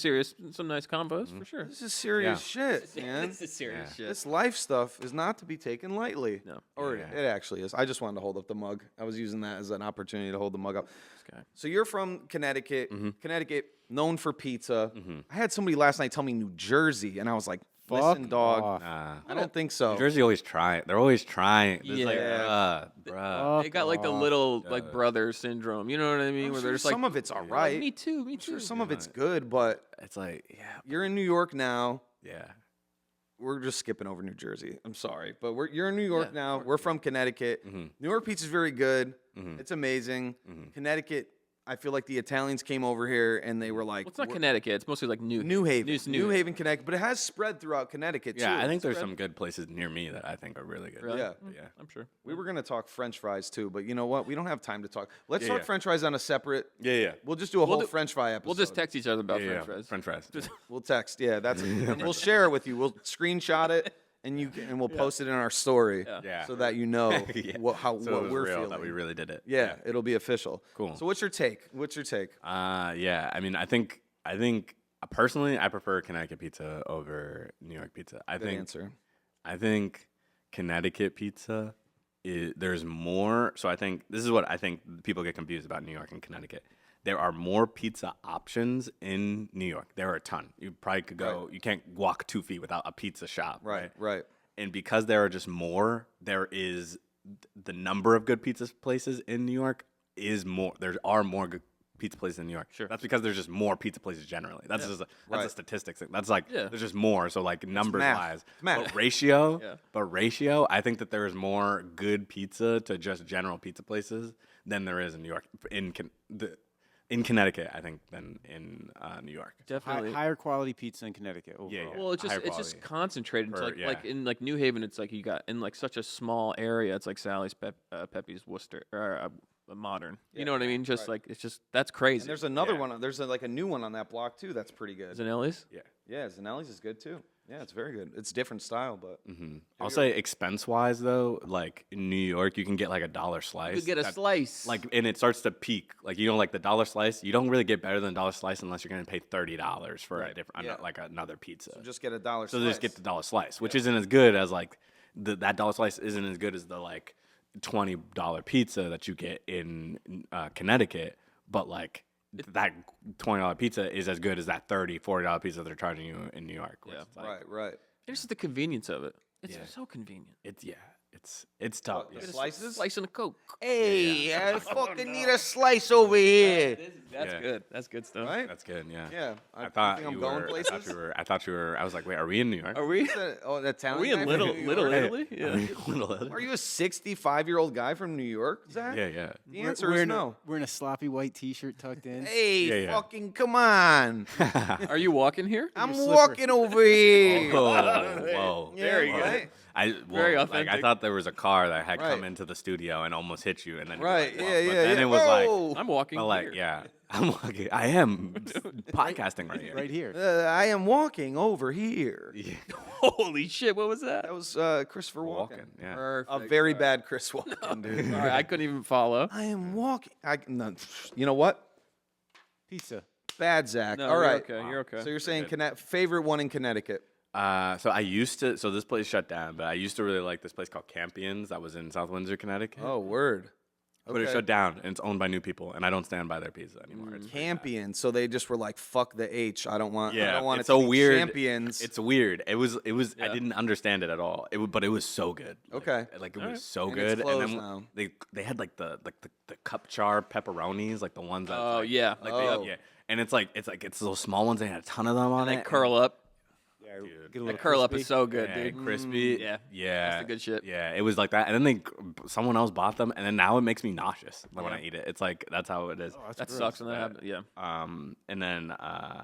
nice combos for sure. This is serious shit, man. This is serious shit. This life stuff is not to be taken lightly. No. Or it actually is. I just wanted to hold up the mug. I was using that as an opportunity to hold the mug up. guy. So you're from Connecticut. Connecticut, known for pizza. I had somebody last night tell me New Jersey, and I was like, listen, dog. off. I don't think so. New Jersey always trying. They're always trying. It's like, Yeah. bruh. They got like the little like brother syndrome. You know what I mean? I'm Where sure there's like some of it's all right. Me too. Me I'm too. sure some of it's good, but It's like, yeah. you're in New York now. Yeah. We're just skipping over New Jersey. I'm sorry, but you're in New York Yeah, now. We're from Connecticut. New York pizza's very good. It's amazing. Connecticut, I feel like the Italians came over here and they were like, Well, it's not Connecticut. It's mostly like New Haven. It's New Haven, Connecticut, but it has spread throughout Connecticut too. Yeah, I think there's some good places near me that I think are really good. Really? Yeah. Yeah. I'm sure. We were gonna talk French fries too, but you know what? We don't have time to talk. Let's Yeah, talk yeah. French fries on a separate. Yeah. We'll just do a whole do- French fry episode. We'll just text each other about Yeah. French fries. French fries. We'll text. Yeah, that's. And we'll share it with you. We'll screenshot it and we'll post it in our story, Yeah. so that you know So what it was we're real, feeling. that we really did it. Yeah, it'll be official. Cool. So what's your take? Yeah. I mean, I think personally, I prefer Connecticut pizza over New York pizza. Good answer. I think Connecticut pizza there's more. So I think this is what I think people get confused about New York and Connecticut. There are more pizza options in New York. There are a ton. You probably could go. Right. You can't walk 2 feet without a pizza shop. Right. And because there are just more, there is the number of good pizza places in New York is more. There are more good pizza places in New York. Sure. That's because there's just more pizza places generally. That's just a statistics thing. That's like there's just more. So like numbers wise, but ratio, I think that there is more good pizza to just general pizza places than there is in New York. In Connecticut, I think, than in New York. Definitely Higher quality pizza in Connecticut overall. Yeah. Well, it's just concentrated. It's like in like New Haven, it's like you got in like such a small area. It's like Sally's, Pepe's, Worcester, or Modern. You know what I mean? Just like it's just that's crazy. And there's another one. There's like a new one on that block too. That's pretty good. Zanelli's? Yeah, Zanelli's is good too. Yeah, it's very good. It's different style, but I'll say expense-wise though, like in New York, you can get like $1 slice. You could get a slice. Like, and it starts to peak. Like, you know, like the $1 slice, you don't really get better than $1 slice unless you're going to pay $30 for a different, like another pizza. So just get a $1 So slice. just get the $1 slice, which isn't as good as like that $1 slice isn't as good as the like $20 pizza that you get in Connecticut, but like that $20 pizza is as good as that $30-$40 pizza they're charging you in New York. Right. It's just the convenience of it. It's so convenient. It's tough. The slices? Slice and a Coke. Hey, I fucking need a slice over here. That's good. That's good stuff. Right? That's good. Yeah. Yeah. I thought think I'm you going were. places. I thought you were. I was like, wait, are we in New York? Are we? Oh, the Italian Are we in guy from Little New York? Italy? Yeah. Little Italy? Are you a 65-year-old guy from New York, Zach? Yeah. The answer is no. We're in a sloppy white T-shirt tucked in. Hey, fucking come on. Are you walking here? I'm walking over here. Whoa. Very good. Right? Very Like, authentic. I thought there was a car that had come into the studio and almost hit you, and then Right, you were like, yeah, well, but yeah, then yeah. it was Whoa. I'm walking but like, here. yeah, I'm walking. I am podcasting right here. Right here. I am walking over here. Yeah. Holy shit, what was that? That was Christopher Walken. Walking, yeah. Perfect. A very bad Chris Walken, dude. All right, I couldn't even follow. I am walking. No, you know what? Pizza. Bad Zach. No, All you're right. okay. You're okay. So you're saying favorite one in Connecticut? So I used to. So this place shut down, but I used to really like this place called Campions that was in South Windsor, Connecticut. Oh, word. But it shut down, and it's owned by new people, and I don't stand by their pizza anymore. It's pretty bad. Campion. So they just were like, "Fuck the H. I don't want. I Yeah, don't want it's it to so be weird. Champions." It's weird. It was. I didn't understand it at all. But it was so good. Okay. Like it was so And good. it's closed and then now. they had like the cup char pepperonis, like the ones that. Oh, yeah. Like Oh. yeah. And it's those small ones. They had a ton of them on They it. curl up. Get a That little curl up crispy. is so good, Yeah, dude. crispy. Yeah. Yeah. That's the good shit. Yeah, it was like that. And then someone else bought them, and then now it makes me nauseous when I eat it. It's like that's how it is. That sucks when that happens. Yeah. And then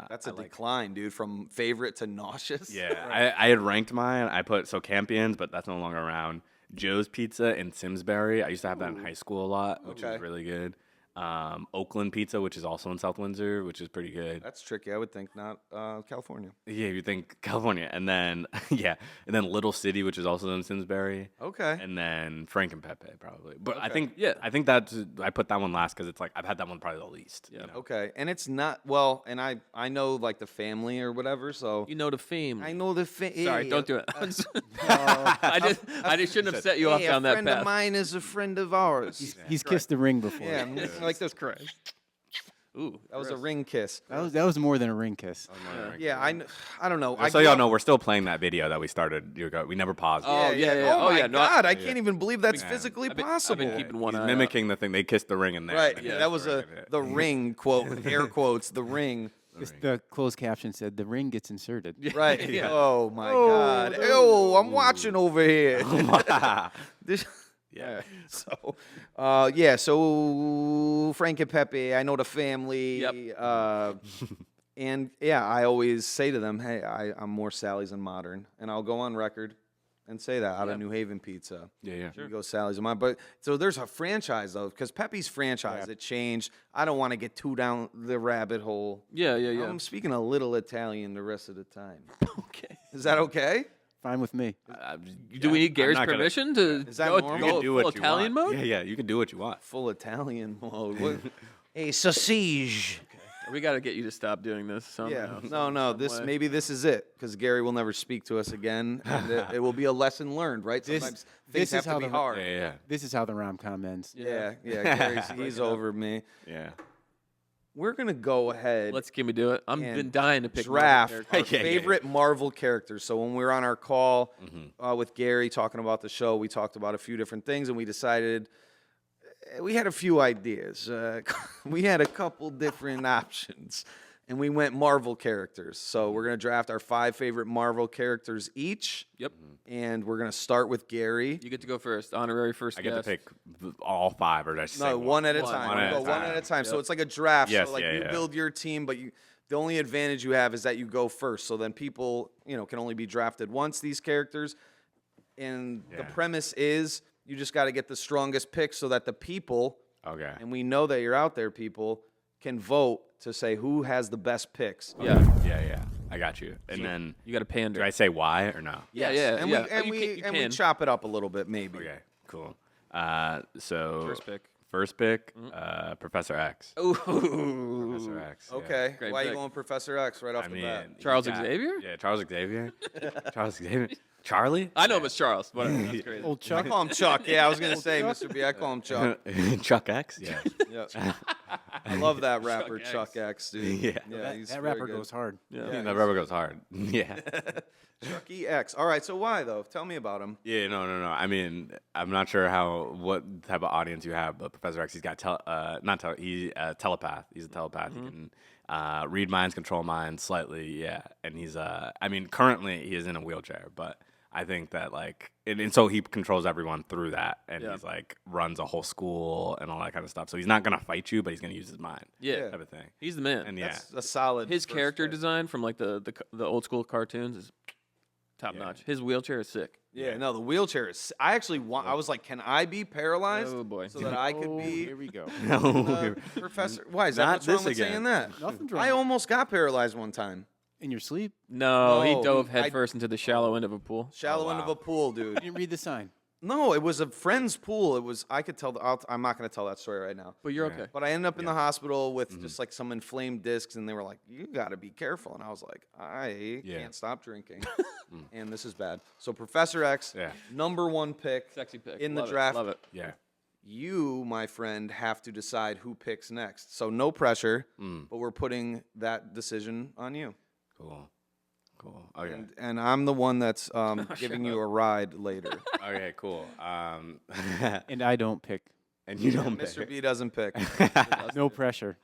That's a decline, dude, from favorite to nauseous. yeah, I had ranked mine. I put Campions, but that's no longer around. Joe's Pizza in Simsbury. I used to have that in high school a lot, which was really good. Oakland Pizza, which is also in South Windsor, which is pretty good. That's tricky. I would think not California. Yeah, you think California, and then and then Little City, which is also in Simsbury. Okay. And then Frank and Pepe probably, but I think Yeah. I think that's I put that one last because it's like I've had that one probably the least. Yeah. You know? Okay. And it's not well. And I know like the family or whatever. So You know the fame. I know the Sorry, don't do it. I just shouldn't have set you off Hey, down a that friend path. of mine is a friend of ours. He's kissed the ring before. Yeah, like this. Ooh, That was a ring kiss. That was more than a ring kiss. Yeah, I don't know. Just so y'all know, we're still playing that video that we started a year ago. We never paused. Oh, yeah. Oh, Oh, my yeah, no, God, I can't even believe that's physically I've been possible. keeping one He's eye mimicking the thing. They kissed the ring in there. Right. and Yeah, then that was kissed the the ring. ring quote, air quotes, the ring. The closed caption said the ring gets inserted. Right. Oh my God. Oh, I'm watching over here. This- Yeah. So, so Frank and Pepe, I know the family. Yep. And yeah, I always say to them, hey, I'm more Sally's and Modern. And I'll go on record and say that out of New Haven Pizza. Yeah. You go Sally's and Modern. But so there's a franchise though, because Pepe's franchise, it changed. I don't want to get too down the rabbit hole. Yeah. I'm speaking a little Italian the rest of the time. Okay. Is that okay? Fine with me. Do we need Gary's not gonna- permission to Is that go, normal? You go can do full what you Italian want. mode? Yeah, you can do what you want. Full Italian mode. What? A sausage. We got to get you to stop doing this. Yeah. Somehow, No. some This way. maybe this is it because Gary will never speak to us again, and it will be a lesson learned, right? This- Sometimes this things is have to how be the- hard. Yeah. This is how the rom-com ends. Yeah. Gary's, he's over me. Yeah. We're gonna go ahead. Can we do it? I've and been dying to pick draft Marvel our characters. favorite Marvel characters. So when we were on our call with Gary talking about the show, we talked about a few different things, and we decided we had a few ideas. We had a couple different options, and we went Marvel characters. So we're gonna draft our 5 favorite Marvel characters each. Yep. And we're gonna start with Gary. You get to go first. Honorary first I get to guest. pick all 5, or did I say No, one at a One. time. One We at go a one time. at a time. So Yep. it's like a draft. Yes, so like yeah, you yeah. build your team, but the only advantage you have is that you go first. So then people, can only be drafted once, these characters. And the Yeah. premise is you just got to get the strongest pick so that the people, Okay. and we know that you're out there, people, can vote to say who has the best picks. Yeah. Yeah. I got you. And then, You got to pander. do I say why or no? Yeah, And yeah. we and You we can- you and we can. chop it up a little bit, maybe. Okay, cool. So First pick. First pick, Professor X. Ooh. Professor X. yeah. Okay. Great Why are pick. you going Professor X right off I the mean, bat? Charles yeah, Xavier? Yeah, Charles Xavier. Charles Xavier. Charlie? I know him as Charles. Whatever. That's crazy. Old I Chuck. call him Chuck. Yeah, I was gonna say Mr. B. I call him Chuck. Chuck X? Yeah. Yeah. I love that rapper X. Chuck X, dude. Yeah. he's That very rapper good. goes hard. Yeah. That rubber goes hard. Yeah. Chucky X. All right, so why though? Tell me about him. Yeah, no. I mean, I'm not sure what type of audience you have, but Professor X, he's got he's a telepath. He's a telepath. He can read minds, control minds slightly. Yeah, and he's I mean, currently he is in a wheelchair, but I think that and so he controls everyone through that, and Yeah. he's runs a whole school and all that kind of stuff. So he's not gonna fight you, but he's gonna use his mind. Yeah. type of thing. He's the man. And yeah, That's a solid. His first character pick. design from the old school cartoons is top notch. His wheelchair is sick. Yeah, no, the wheelchair is. I actually want. I was like, can I be paralyzed? Oh, boy. So that I could Oh, be here we go. Professor. Why is that Not what's wrong this with again. saying that? Nothing's I wrong. almost got paralyzed one time. In your sleep? No, he No, dove I- headfirst into the shallow end of a pool. Shallow end of wow. a pool, dude. You didn't read the sign. No, it was a friend's pool. It was. I could tell. I'm not going to tell that story right now. But you're okay. But I ended up in the hospital with just like some inflamed discs, and they were like, "You got to be careful." And I was like, "I can't stop drinking," and this is bad. So Professor X, Yeah. number 1 pick, Sexy pick. in Love the it, draft. Love it. yeah. You, my friend, have to decide who picks next. So no pressure, but we're putting that decision on you. Cool. Okay. And I'm the one that's giving you a ride later. Okay. Cool. And I don't pick. And you don't Mr. pick. B doesn't pick. No pressure.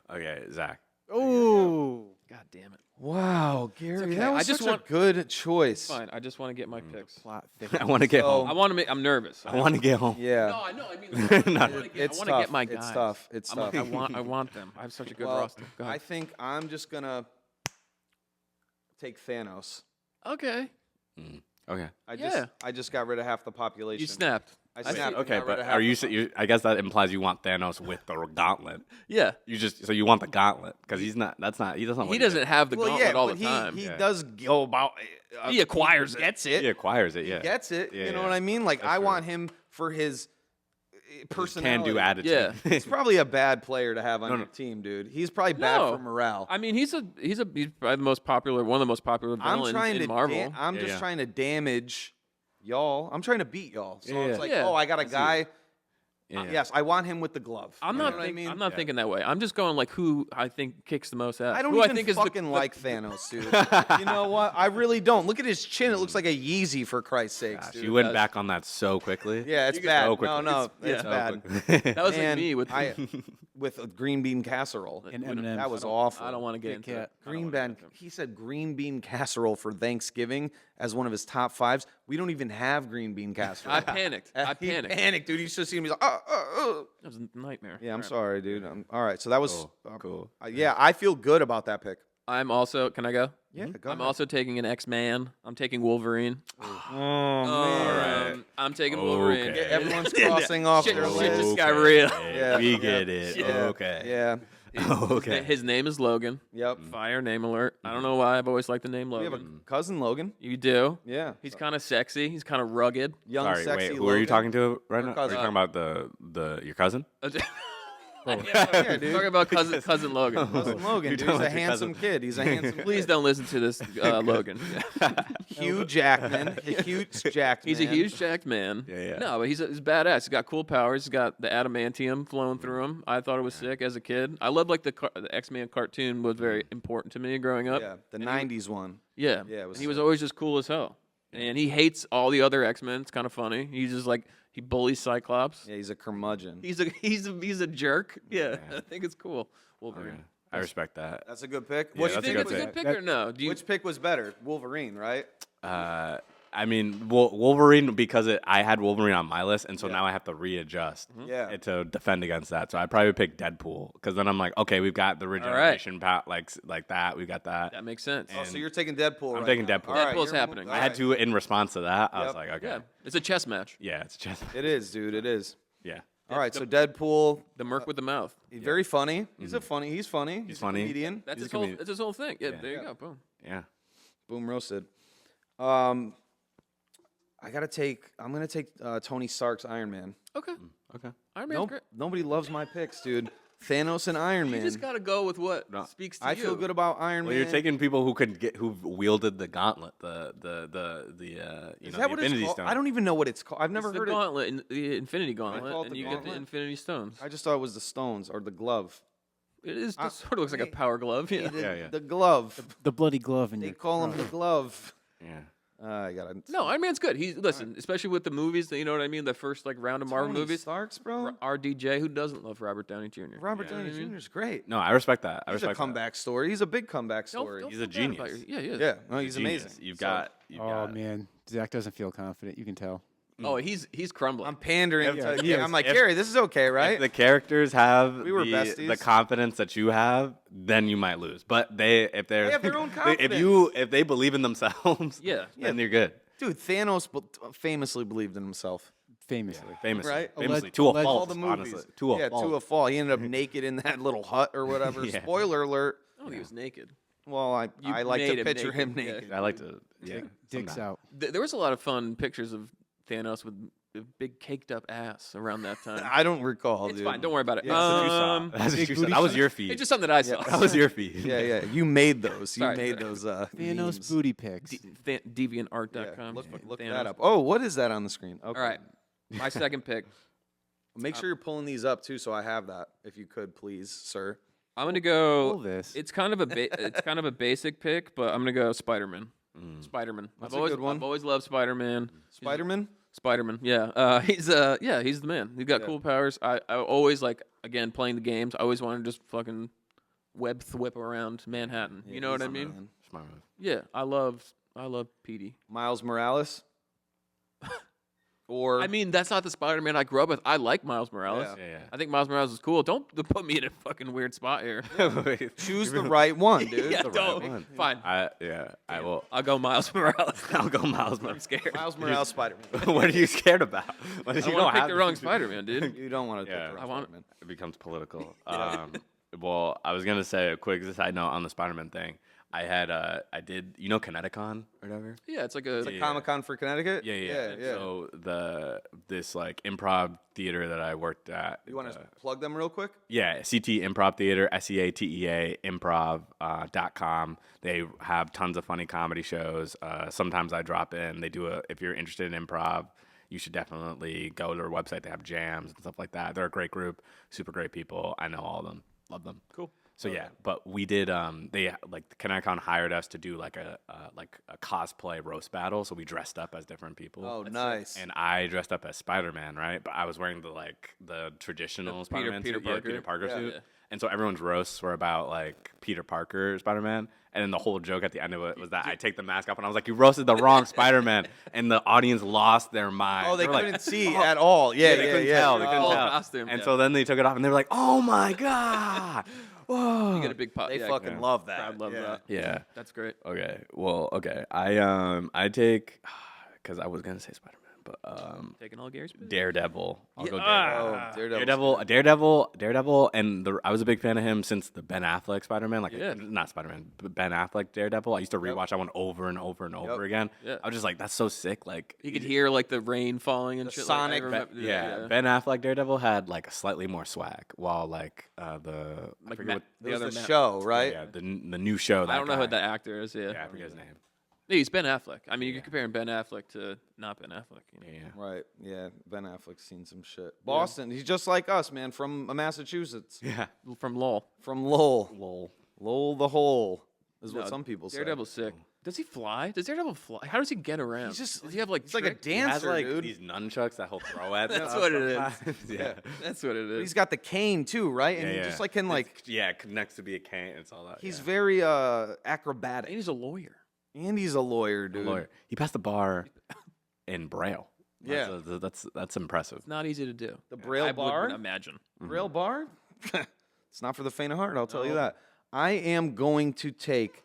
Okay, Zach. Oh. God damn it. Wow, Gary, okay. that was I just such want- a good choice. Fine. I just want to get my picks. Plot I thickens. want to get So- home. I want to make. I'm nervous. I want to get home. Yeah. No, I know. I mean, No. I want to It's get tough. my guys. It's tough. It's I'm like, tough. I want them. I have such a good Well, roster. Go I ahead. think I'm just gonna take Thanos. Okay. Okay. I just got rid of half the population. You snapped. I see. snapped. and Okay, got rid but of half are you, the- you? I guess that implies you want Thanos with the gauntlet. Yeah. You want the gauntlet because he's not. That's not. He doesn't. He doesn't have the Well, gauntlet yeah, all but the time. he Yeah. does go about. He acquires it. Gets it. He acquires it. Yeah. He gets it. Yeah, you know yeah. what I mean? Like That's I true. want him for his personality. Can do attitude. Yeah. He's probably a bad player to have on No, your no. team, dude. He's probably bad No. for morale. I mean, he's probably the most popular, one of the most popular I'm villains trying in to. Marvel. I'm Yeah, just yeah. trying to damage y'all. I'm trying to beat y'all. So Yeah, it's like, yeah. oh, I got a guy. Yeah, yeah. Yes, I want him with the glove. I'm You not. know what I mean? I'm not thinking that way. I'm just going like who I think kicks the most ass. I don't who even I think fucking is the, like Thanos, dude. You know what? I really don't. Look at his chin. It looks like a Yeezy, for Christ's sakes, Gosh, dude. you went does. back on that so quickly. Yeah, it's You get bad. so No, quickly. no, it's So bad. quickly. That was like And me with with a green bean casserole. And we don't- M&Ms. That was I don't- awful. I don't want to get Kit into Kat. it. I don't Green wanna bean. get into it. He said green bean casserole for Thanksgiving as one of his top 5s. We don't even have green bean casserole. I panicked. I He panicked. panicked, dude. You should have seen him. He's like, It was a nightmare. Yeah, I'm All right. sorry, dude. All right, so that was Cool, cool. Yeah, I feel good about that pick. I'm also. Can I go? Yeah, go I'm ahead. also taking an X-Man. I'm taking Wolverine. Oh man, right. I'm taking Wolverine. Okay. everyone's crossing off Shit, their shit list. just got real. Yeah, we yeah, get it. Yeah, Okay. Yeah. Oh, okay. His name is Logan. Yep. Fire name alert. I don't know why I've always liked the name We Logan. have a cousin Logan. You do? Yeah. He's kind of sexy. He's kind of rugged. Young, Sorry, sexy wait. Logan. Who are you talking to right now? Are you cousin. talking about the your cousin? Yeah, dude. Talking about cousin Logan. Cousin Logan, dude. talking He's a about your handsome kid. He's a handsome Please don't listen to this, Logan. Hugh Jackman. A huge jacked He's a man. huge jacked man. Yeah. No, but he's badass. He's got cool powers. He's got the adamantium flowing through him. I thought it was sick as a kid. I loved like the X-Men cartoon was very important to me growing up. Yeah, the 90s one. Yeah. Yeah, it And was he was sick. always just cool as hell. And he hates all the other X-Men. It's kind of funny. He's just like he bullies Cyclops. Yeah, he's a curmudgeon. He's a jerk. Yeah. I think it's cool. Wolverine. I respect that. That's a good pick. Yeah, Which that's Do a you think good it's a pick. good pick or no? Do you, Which pick was better? Wolverine, right? I mean, Wolverine because I had Wolverine on my list, and so now I have to readjust Yeah. to defend against that. So I probably pick Deadpool because then I'm like, okay, we've got the regeneration like that. We've got that. that makes sense. Oh, so you're taking Deadpool I'm right taking now. Deadpool. All right, Deadpool's you're- happening. all I had right. to in response to that. I was Yep. like, okay, Yeah. It's a chess match. yeah, it's just It is, dude. It is. yeah. All right, so Deadpool, The merc with the mouth. very funny. He's He's funny. He's funny. a comedian. That's He's his a whole. comedian. That's his whole thing. Yeah. There you go. Boom. Yeah. Boom roasted. I'm gonna take Tony Stark's Iron Man. Okay. Okay. Iron Man's Nope, great. nobody loves my picks, dude. Thanos and Iron Man. You just gotta go with what speaks to you. I feel good about Iron Well, Man. you're taking people who wielded the gauntlet, the Is the that what it's Infinity called? Stone. I don't even know what it's called. I've never It's the heard it. gauntlet, the Infinity call Gauntlet, it and the you get the gauntlet? Infinity Stones. I just thought it was the stones or the glove. It is just sort of looks like a power glove. Yeah. Yeah. The glove. The bloody glove in They your call him the glove. Yeah. I gotta. No, Iron Man's good. Listen, especially with the movies. You know what I mean? The first round of Marvel Tony movies. Starks, bro. RDJ, who doesn't love Robert Downey Jr. Robert Downey Jr. is great. No, I respect that. I He's a respect comeback story. He's a big comeback Don't- story. don't He's a feel bad about genius. your- Yeah, Yeah, no, he's Genius. amazing. You've So, got. Oh man, Zach doesn't feel confident. You can tell. Oh, he's crumbling. I'm pandering. Yeah, to, he is. I'm like, If- Gary, this is okay, If right? the characters have We were the besties. confidence that you have, then you might lose. But if they have their own if they believe in themselves, Yeah. then you're good. Dude, Thanos famously believed in himself. Famously. Famously, Right? famously to a Alleged- All fault. the movies. Honestly, to a fault. To a fault. He ended up naked in that little hut or whatever. Yeah. Spoiler alert. I don't think he was naked. Well, I like made to him picture him naked, yeah. naked. I like to. Yeah, Dicks sometimes. out. There was a lot of fun pictures of Thanos with a big caked up ass around that time. I don't recall, It's dude. fine. Don't worry about it. Yeah, That's what you saw. That's what big you saw. booty That was shot. your feed. It's just something that I saw. That was your feed. Yeah. You made those. You Sorry. made those. Thanos memes. booty pics. DeviantArt.com. Look Thanos. that up. Oh, what is that on the screen? Okay. All right. My second pick. Make sure you're pulling these up too, so I have that. If you could, please, sir. I'm gonna go. Pull this. It's kind of a basic pick, but I'm gonna go Spider-Man. Spider-Man. That's a good one. I've always loved Spider-Man. Spider-Man. Spider-Man. Yeah. He's the man. He's got cool powers. I always again playing the games. I always wanted to just fucking web thwip around Manhattan. You know what I mean? Smart move. Yeah. I love Petey. Miles Morales. Or I mean, that's not the Spider-Man I grew up with. I like Miles Morales. Yeah. I think Miles Morales is cool. Don't put me in a fucking weird spot here. choose the right one, dude. Yeah, the right don't. one. Fine. I will. I'll go Miles Morales. I'll go Miles I'm Morales. scared. Miles Morales, Spider-Man. What are you scared about? What did I you want don't to pick have the to wrong do? Spider-Man, dude. You don't want to Yeah. pick the I right want- Spider-Man. It becomes political. Well, I was gonna say a quick side note on the Spider-Man thing. I did, Kineticon or whatever? Yeah, it's like a. Yeah. Comic-Con for Connecticut. Yeah. yeah. So this improv theater that I worked at. You want to plug them real quick? Yeah, CT Improv Theater, SEATEA improv.com. They have tons of funny comedy shows. Sometimes I drop in. They do if you're interested in improv, you should definitely go to their website. They have jams and stuff like that. They're a great group, super great people. I know all of them. Love them. Cool. So yeah, but we did. They ConnectCon hired us to do a cosplay roast battle. So we dressed up as different people. Oh, nice. And I dressed up as Spider-Man, right? But I was wearing the traditional Spider-Man Peter suit. Yeah, Parker. Peter Parker suit. Yeah. And so everyone's roasts were about Peter Parker Spider-Man. And then the whole joke at the end of it was that I take the mask off and I was like, you roasted the wrong Spider-Man. And the audience lost their mind. Oh, they were like, couldn't see at all. Yeah, they couldn't tell. They couldn't Full tell. costume, And yeah. so then they took it off and they were like, oh my God. Whoa. You get a big pot. They yeah, fucking love that. Crowd loves that. Yeah. That's great. Okay. Well, okay. I take because I was gonna say Spider-Man, up. Taking all Gary's picks. Daredevil. I'll go Oh, Daredevil. Daredevil, and I was a big fan of him since the Ben Affleck Spider-Man. Like, not Spider-Man, but Ben Affleck Daredevil. I used to rewatch that one over and over and over again. Yeah. I was just like, that's so sick. Like, You could hear like the rain falling and The shit. sonic- like, I remember, Ben Affleck Daredevil had like a slightly more swag, while like I Like forget what It was the Matt- show, right? yeah, the new show. I don't know guy. who that actor is. Yeah, Yeah, I forget his name. Yeah, he's Ben Affleck. I mean, you're comparing Ben Affleck to not Ben Affleck. You know? Yeah. Right. Yeah. Ben Affleck's seen some shit. Boston. He's just like us, man, from Massachusetts. Yeah. From Lowell. From Lowell. Lol. Lowell the hole is what No, some people say. Daredevil's sick. Does he fly? Does Daredevil fly? How does he get around? Does he have like? He's like a tricks? He has dancer, like dude. these nunchucks that he'll throw at. That's stuff what it is. sometimes. Yeah. That's what it is. He's got the cane too, right? And Yeah, he yeah. just like can like It connects to be a cane. It's all that. he's yeah. very and acrobatic. he's a lawyer. And he's a lawyer, A dude. lawyer. He passed the bar in Braille. Yeah. That's impressive. It's not easy to do. The Braille I bar? wouldn't imagine. Braille bar? It's not for the faint of heart, I'll tell you that. I am going to take,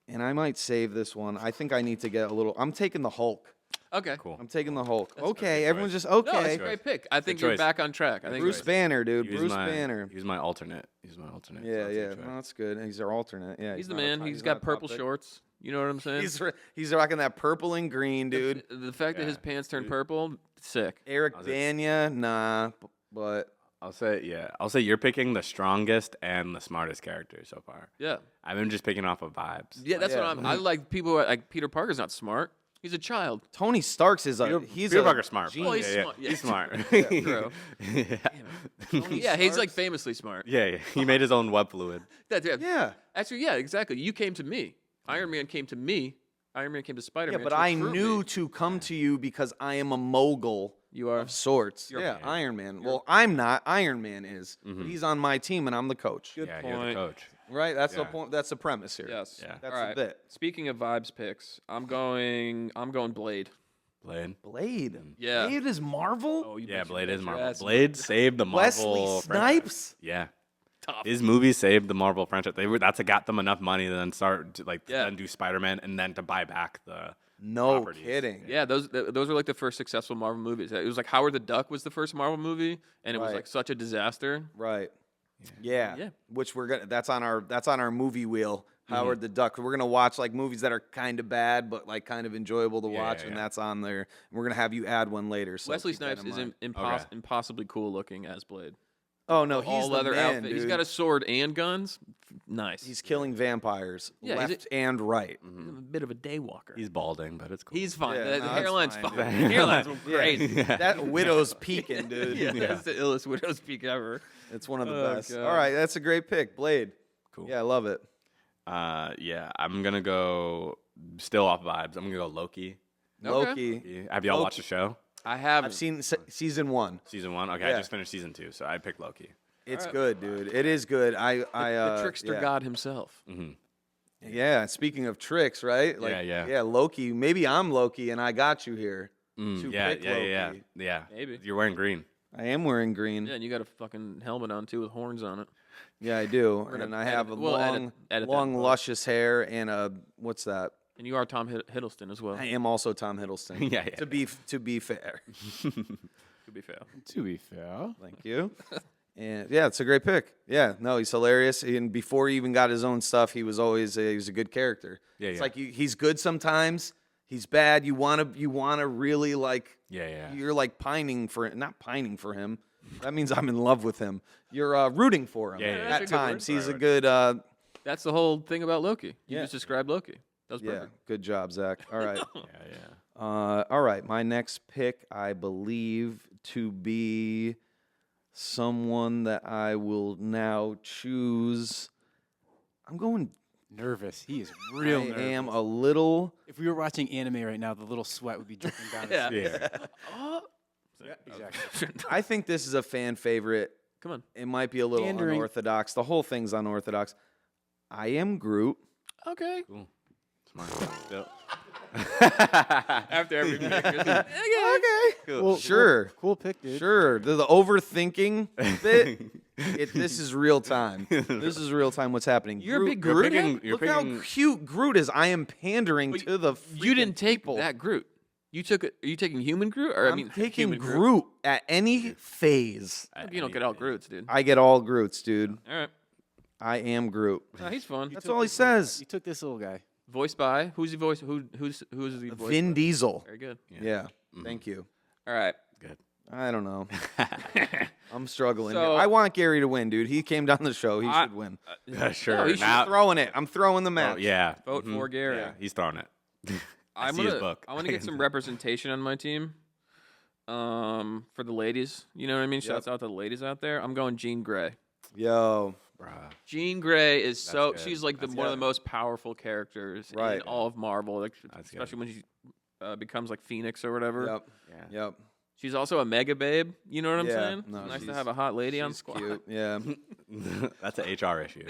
and I might save this one. I think I need to get a little. I'm taking the Hulk. Okay. Cool. I'm taking the Hulk. a Okay, good everyone's choice. just No, okay. it's a great pick. I think Good you're choice. back on track. I think Bruce Banner, dude. He was Bruce my- Banner. He was my alternate. He's my alternate. Yeah, so yeah. that's a good No, that's good. He's our alternate. Yeah, he's the not a man. top- He's not got a top purple pick. shorts. You know what I'm saying? He's rocking that purple and green, dude. The fact that his pants turned purple, sick. Eric Banya, nah, but I'll say you're picking the strongest and the smartest character so far. Yeah. I've been just picking off of vibes. Yeah, that's Yeah. what I like. People who are, like Peter Parker's not smart. He's a child. Tony Stark's is Peter Parker's smart. genius. Oh, he's yeah, smart. Yeah. He's smart. True. yeah. Yeah, he's like famously smart. Yeah, he made his own web fluid. Yeah. Actually, yeah, exactly. You came to me. Iron Man came to me. Iron Man came to Spider-Man. Yeah, but to I recruit knew me. to come to you because I am a mogul You are. of sorts. Yeah, Iron Man. Well, I'm not. Iron Man is. But he's on my team and I'm the coach. Good Yeah, point. you're the coach. Right? That's the Yeah. point. That's the premise here. Yes. Yeah. That's All right. the bit. Speaking of vibes picks, I'm going Blade. Blade. Blade. Yeah. Blade is Marvel? Oh, you Yeah, bet Blade your is Marvel. ass. Blade saved the Marvel Wesley franchise. Snipes? Yeah. Tough. His movies saved the Marvel franchise. That's what got them enough money to then start to Yeah. then do Spider-Man and then to buy back the No properties. kidding. Yeah, those were like the first successful Marvel movies. It was like Howard the Duck was the first Marvel movie, and it was Right. like such a disaster. Right. Yeah. Yeah. Which we're gonna that's on our movie wheel. Howard the Duck. We're gonna watch like movies that are kind of bad but like kind of enjoyable to watch, and that's on there. And we're gonna have you add one later. So Wesley keep that Snipes in is mind. Okay. impossibly cool looking as Blade. Oh no, he's All the leather man, outfit. dude. He's got a sword and guns. Nice. He's killing vampires Yeah, left and right. He's a bit of a daywalker. He's balding, but it's cool. He's fine. Yeah, the no, that's hairline's fine, fine. dude. The hairline's great. That widow's peeking, dude. Yeah, that's the illest widow's peak ever. It's one of the Oh, best. God. All right, that's a great pick, Blade. Cool. Yeah, I love it. Yeah, I'm gonna go still off vibes. I'm gonna go Loki. Loki. Have y'all Loki. watched the show? I haven't. I've seen season 1. Season 1? Okay, Yeah. I just finished season 2, so I picked Loki. It's good, dude. It is good. the trickster yeah. god himself. Yeah, speaking of tricks, right? Yeah. Yeah, Loki. Maybe I'm Loki and I got you here. To Yeah, pick yeah. Loki. Maybe. You're wearing green. I am wearing green. Yeah, and you got a fucking helmet on too with horns on it. Yeah, I do. gonna And I have a we'll edit that long, in post. luscious hair and a what's that? And you are Tom Hiddleston as well. I am also Tom Hiddleston. Yeah. To be fair. To be fair. To be fair. Thank you. And yeah, it's a great pick. Yeah, no, he's hilarious. And before he even got his own stuff, he was always he was a good character. Yeah, it's yeah. like he's good sometimes. He's bad. You wanna really like. Yeah. You're like not pining for him. That means I'm in love with him. You're rooting for him Yeah, yeah, that's a at good times. word. He's a good. That's the whole thing about Loki. You Yeah. just described Loki. That was Yeah, perfect. good job, Zach. All right. Yeah. All right. My next pick, I believe, to be someone that I will now choose. I'm going. Nervous. He is real I nervous. am a little. If we were watching anime right now, the little sweat would be dripping down his Yeah. face. Yeah. Yeah, exactly. I think this is a fan favorite. Come on. It might be a little Pandering. unorthodox. The whole thing's unorthodox. I am Groot. Okay. Cool. Smart. Yep. After every pick. Okay. Cool, Sure. Cool pick, dude. Sure. The overthinking bit. This is real time. This is real time. What's happening? You're a big You're Groot picking- head? you're Look how picking- cute Groot is. I am pandering to the. You didn't take people. that Groot. You took it. Are you taking human Groot? Or I'm taking human Groot at any phase. You don't get all Groots, dude. I get all Groots, dude. All right. I am Groot. No, he's fun. That's all he says. You took this little guy. Voiced by who's he voice? Who's the voice? Vin Diesel. Very good. Yeah. Thank you. All right. Good. I don't know. I'm struggling. So- I want Gary to win, dude. He came down the show. He should win. Sure. No, he should I'm throwing it. I'm throwing the match. Yeah. Vote for Gary. Yeah, he's throwing it. I'm see his gonna. book. I want to get some representation on my team. For the ladies, you know what I mean. Shouts out to the ladies out there. I'm going Jean Grey. Yo. Bruh. Jean Grey is so. good. She's like one of the most powerful characters Right. in all of Marvel. Like, That's especially when she becomes like Phoenix or whatever. Yep. Yeah. Yep. She's also a mega babe. You know what I'm Yeah, saying? no, Nice to she's- have a hot lady on She's squad. cute. Yeah. That's an HR issue.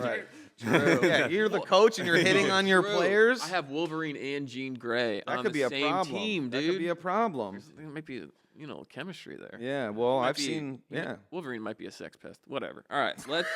Right. True. Yeah, you're the coach and you're hitting on your True. players. I have Wolverine and Jean Grey That on could the be a same problem. team, dude. That could be a problem. There might be, chemistry there. Yeah. Well, Might I've be- seen. Yeah. Wolverine might be a sex pest. Whatever. All right, let's.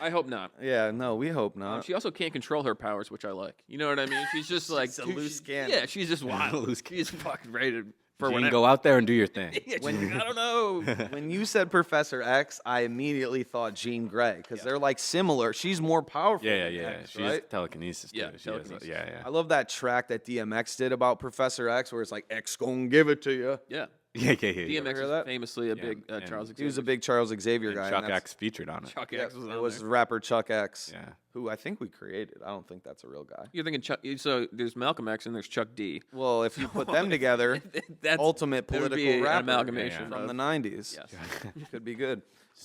I hope not. Yeah. No, we hope not. She also can't control her powers, which I like. You know what I mean? She's just like a loose cannon. Yeah, she's just wild. Loose She's fucking rated for Gene, whatever. go out there and do your thing. Yeah, I don't know. When you said Professor X, I immediately thought Jean Grey because they're like similar. She's more powerful. Yeah. than X, She's right? telekinesis. Yeah, too. She telekinesis. yeah. I love that track that DMX did about Professor X, where it's like X gonna give it to you. Yeah. Yeah. DMX hear is that? famously a Yeah, big and Charles He Xavier. was a big Charles Xavier guy. And and Chuck that's- X featured on it. Chuck Yeah, X was it on was there. rapper Chuck X, Yeah. who I think we created. I don't think that's a real guy. You're thinking Chuck. So there's Malcolm X and there's Chuck D. Well, if you put them together, That's ultimate there would political be an rapper amalgamation from of- the 90s. Yes. Could be good.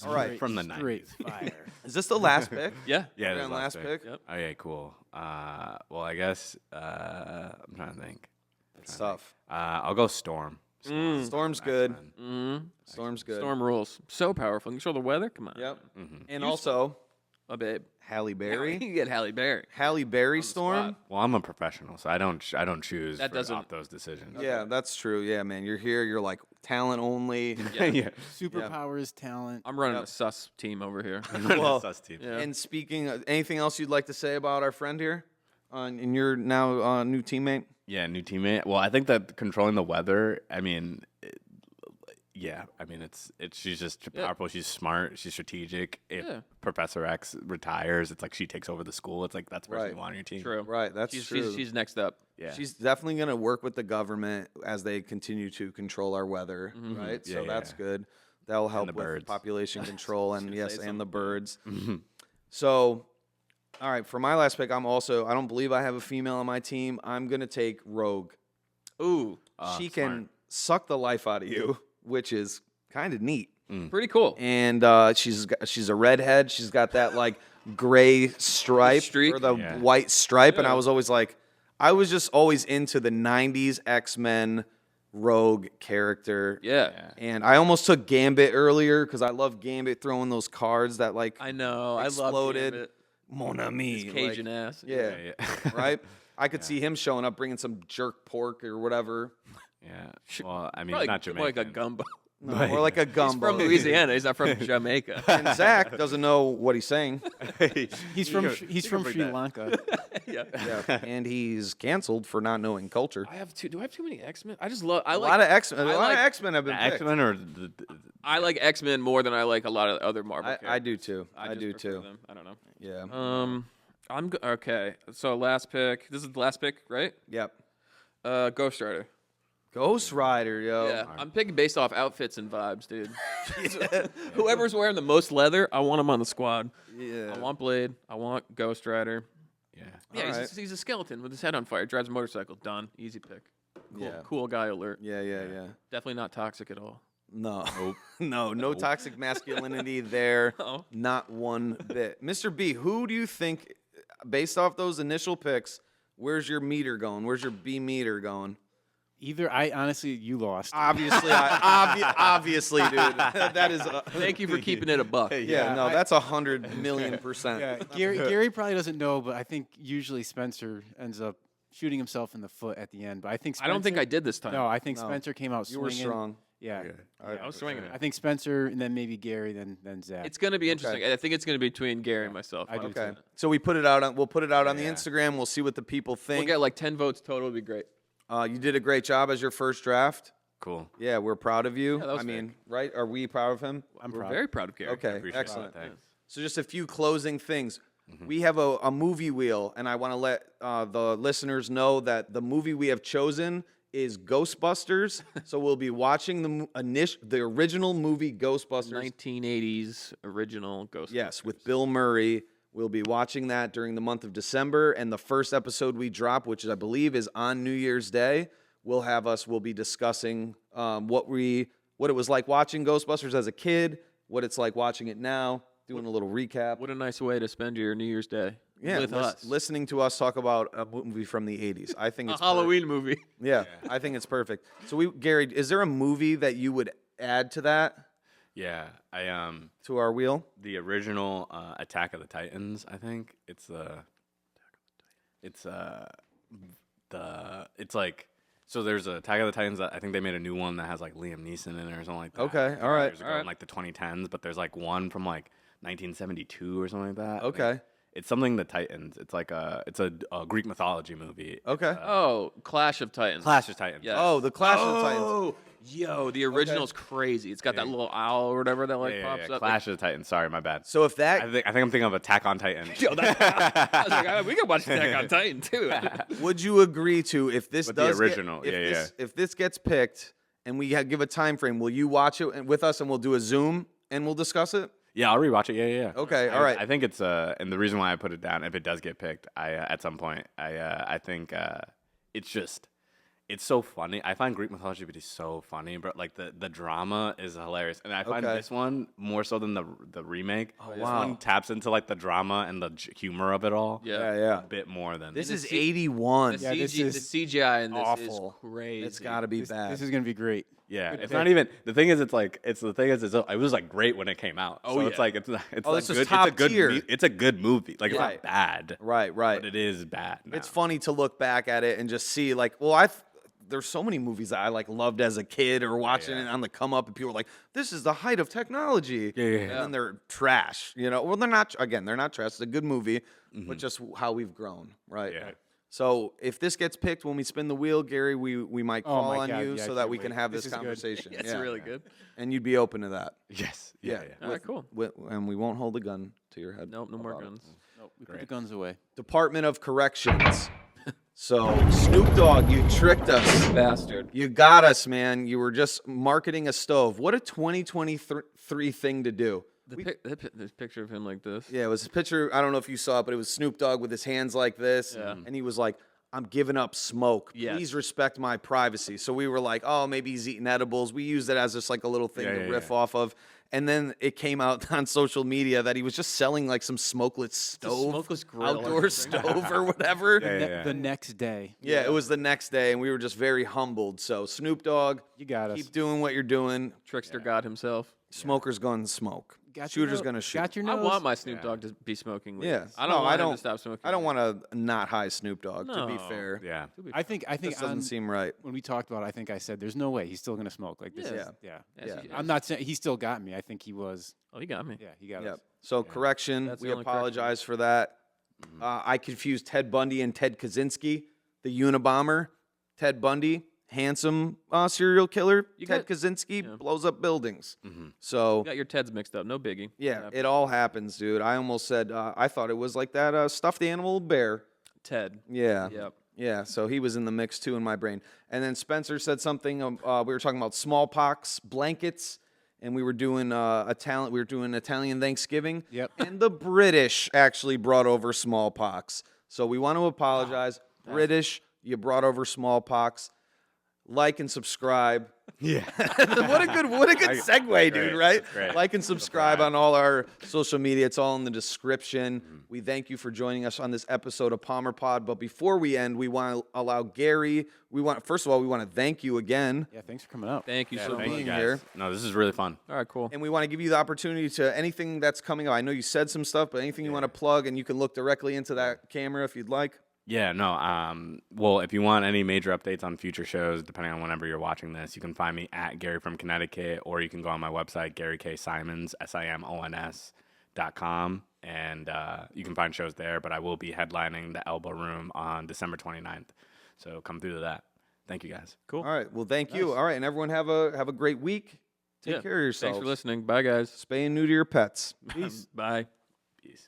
All right. From the Straight 90s. fire. Is this the last pick? Yeah. Yeah, We're this on is last pick? Yep. Okay, cool. Well, I guess I'm trying to think. It's tough. I'll go Storm. Storm's good. Mm-hmm. Storm's good. Storm rules. So powerful. Can control the weather. Come on. Yep. Mm-hmm. And also, A babe. Halle Berry. You get Halle Berry. Halle Berry spot. Storm. Well, I'm a professional, so I don't choose That doesn't- off those decisions. Yeah, that's true. Yeah, man. You're here. You're like talent only. yeah. Superpowers, talent. I'm running a sus team over here. Well, Sus team. Yeah. And speaking of anything else you'd like to say about our friend here? And your now new teammate? Yeah, new teammate. Well, I think that controlling the weather. I mean, it's she's just powerful. She's smart. She's strategic. If Yeah. Professor X retires, it's like she takes over the school. It's like that's the person Right. you want on your team. True. Right, that's she's, true. She's next up. Yeah. She's definitely going to work with the government as they continue to control our weather, right? Yeah, So yeah, that's yeah. good. That'll help the with birds. population control and gonna yes, say and the something. birds. So, all right, for my last pick, I don't believe I have a female on my team. I'm going to take Rogue. Ooh. She smart. can suck the life out of you, which is kind of neat. Pretty cool. And she's a redhead. She's got that like gray stripe Streak. or the Yeah. white stripe, and I Yeah. was always like, I was just always into the '90s X-Men Rogue character. Yeah. And I almost took Gambit earlier because I love Gambit throwing those cards that like I know. exploded. I love Mon ami, his Cajun ass. Yeah, Yeah. right. I could see him showing up, bringing some jerk pork or whatever, Yeah. Well, I mean, Probably not more Jamaican. like a gumbo. or like a He's gumbo. from Louisiana. He's not from Jamaica. And Zach doesn't know what he's saying. He's from Sri Lanka. yeah. Yeah, and he's canceled for not knowing culture. I have two. Do I have too many X-Men? I just love. A lot of X-Men. A lot like- of X-Men have been picked. X-Men or I like X-Men more than I like a lot of other Marvel characters. I do too. I just do prefer too. Them. I don't know. Yeah. Okay. So last pick. This is the last pick, right? Yep. Ghost Rider. Ghost Rider, yo. Yeah, I'm picking based off outfits and vibes, dude. Whoever's wearing the most leather, I want him on the squad. Yeah. I want Blade. I want Ghost Rider. yeah. Yeah, Alright. he's a skeleton with his head on fire. Drives a motorcycle. Done. Easy pick. Cool, Yeah. cool guy alert. Yeah. Definitely not toxic at all. No. No toxic masculinity there. No. Not one bit. Mr. B, who do you think, based off those initial picks, where's your meter going? Where's your B meter going? Honestly, you lost. Obviously, obviously, dude. That is. Thank you for keeping it a buck. Yeah, no, that's 100,000,000%. Yeah, Gary probably doesn't know, but I think usually Spencer ends up shooting himself in the foot at the end. But I think I don't think I did this time. No, I think No. Spencer came out You swinging. were strong. Yeah. I was swinging I it. think Spencer and then maybe Gary, then Zach. It's gonna be interesting. I think it's gonna be between Gary and myself. I do Okay. too. So we put it out on. We'll put it out on the Yeah. Instagram. We'll see what the people We'll think. get like 10 votes total. Would be great. You did a great job as your first draft. Cool. Yeah, we're proud of you. that was I mean, right? Are we proud of him? We're very proud of Gary. Okay, appreciate excellent. that, thanks. So just a few closing things. We have a movie wheel, and I want to let the listeners know that the movie we have chosen is Ghostbusters. So we'll be watching the original movie Ghostbusters. 1980s original Ghostbusters. Yes, with Bill Murray. We'll be watching that during the month of December, and the first episode we drop, which I believe is on New Year's Day, we'll be discussing what it was like watching Ghostbusters as a kid, what it's like watching it now, doing a little recap. What a nice way to spend your New Year's Day. Yeah, with us. listening to us talk about a movie from the 80s. I think A it's Halloween movie. Yeah, I think it's perfect. So Gary, is there a movie that you would add to that, Yeah, to our wheel? the original Attack of the Titans. I think it's like. So there's a Attack of the Titans that I think they made a new one that has like Liam Neeson in it or something like that. Okay, all right. Years ago in like the 2010s, but there's like one from like 1972 or something like that. Okay. It's something the Titans. It's like it's a Greek mythology movie. Okay. Oh, Clash of Titans. Clash of Titans. Yes. Oh, the Clash of the Titans. Oh, yo, the original's crazy. It's got that little owl or whatever that like pops up. Clash of the Titans. Sorry, my bad. So if that I think I'm thinking of Attack on Titan. Yo, I was like, we can watch Attack on Titan too. would you agree to if this With does the original, if this gets picked and we give a time frame, will you watch it with us and we'll do a Zoom and we'll discuss it? Yeah, I'll rewatch it. Yeah. Okay, all right. I think it's and the reason why I put it down, if it does get picked, at some point, I think it's so funny. I find Greek mythology to be so funny, but like the drama is hilarious, and I find Okay. this one more so than the remake. This wow. one taps into like the drama and the humor of it all. Yeah. a bit more than This the is C- 81. Yeah, this is the CGI in this awful. is crazy. It's got to be bad. This is gonna be great. Yeah, Good it's pick. not even the thing is. It was like great when it came out. Oh, so yeah. it's like it's Oh, like this is good. top it's a good. tier. It's a good movie. Like it's Right. not bad, right. but it is bad. It's now. funny to look back at it and just see there's so many movies that I like loved as a kid or watching it on the come up, and people are like, "This is the height of technology." Yeah. And then they're trash. Well, they're not. Again, they're not trash. It's a good movie, but just how we've grown, right? Yeah. So if this gets picked when we spin the wheel, Gary, we might call my on God, you yeah, I so that can't we can wait. have This this is good. conversation. It's really good. And you'd be open to that. Yes. Yeah. All right, cool. And we won't hold a gun to your head. Nope, no more about it. guns. Nope, we put the guns away. Department of Corrections. So Snoop Dogg, you tricked us. Bastard. You got us, man. You were just marketing a stove. What a 2023 thing to do. This picture of him like this. Yeah, it was a picture. I don't know if you saw it, but it was Snoop Dogg with his hands like this. Yeah. And he was like, I'm giving up smoke. Yes. Please respect my privacy. So we were like, oh, maybe he's eating edibles. We used it as just like a little thing to riff off of. And then it came out on social media that he was just selling like some smokeless stove, smokeless grill or outdoor something. stove or whatever. The next day. Yeah, it was the next day, and we were just very humbled. So Snoop Dogg, You got us. keep doing what you're doing. Trickster God himself. Smoker's gonna smoke. Got your Shooter's nose- gonna shoot. Got your I nose. want my Snoop Dogg to be smoking weed. Yeah. I don't No, want I him don't- to stop smoking. I don't want to not high Snoop Dogg. To be No. fair, Yeah. I think this doesn't on- seem right. when we talked about it, I think I said there's no way he's still gonna smoke like this. Yeah. Yeah. Yes, Yeah. he is. I'm not saying he still got me. I think he was. Oh, he got me. Yeah, he got Yep. us. So correction, That's the we only correction. apologize for that. I confused Ted Bundy and Ted Kaczynski, the Unabomber. Ted Bundy, handsome serial killer. Ted Kaczynski blows up buildings. So You got your Teds mixed up. No biggie. yeah, it all happens, dude. I almost said I thought it was like that stuffed animal bear. Ted. Yeah. Yep. Yeah, so he was in the mix too in my brain. And then Spencer said something. We were talking about smallpox blankets, and we were doing Italian Thanksgiving. Yep. And the British actually brought over smallpox. So we want to apologize, British. You brought over smallpox. Like and subscribe. Yeah. what a good segue, dude, right? That's great. Like and subscribe on all our social media. It's all in the description. We thank you for joining us on this episode of Palmer Pod. But before we end, we want to allow Gary. First of all, we want to thank you again. Yeah, thanks for coming out. Thank you so Thank much. you being guys. here. No, this is really fun. All right, cool. And we want to give you the opportunity to anything that's coming up. I know you said some stuff, but anything you want to plug, and you can look directly into that camera if you'd like. Yeah, no. Well, if you want any major updates on future shows, depending on whenever you're watching this, you can find me at Gary from Connecticut, or you can go on my website, GaryKSimons, SIMONS.com, and you can find shows there. But I will be headlining the Elbow Room on December 29th. So come through to that. Thank you guys. Cool. All right. Well, thank you. All right, and everyone have a great week. Take care of yourselves. Thanks for listening. Bye, guys. Spay and neuter your pets. Peace. Bye. Peace.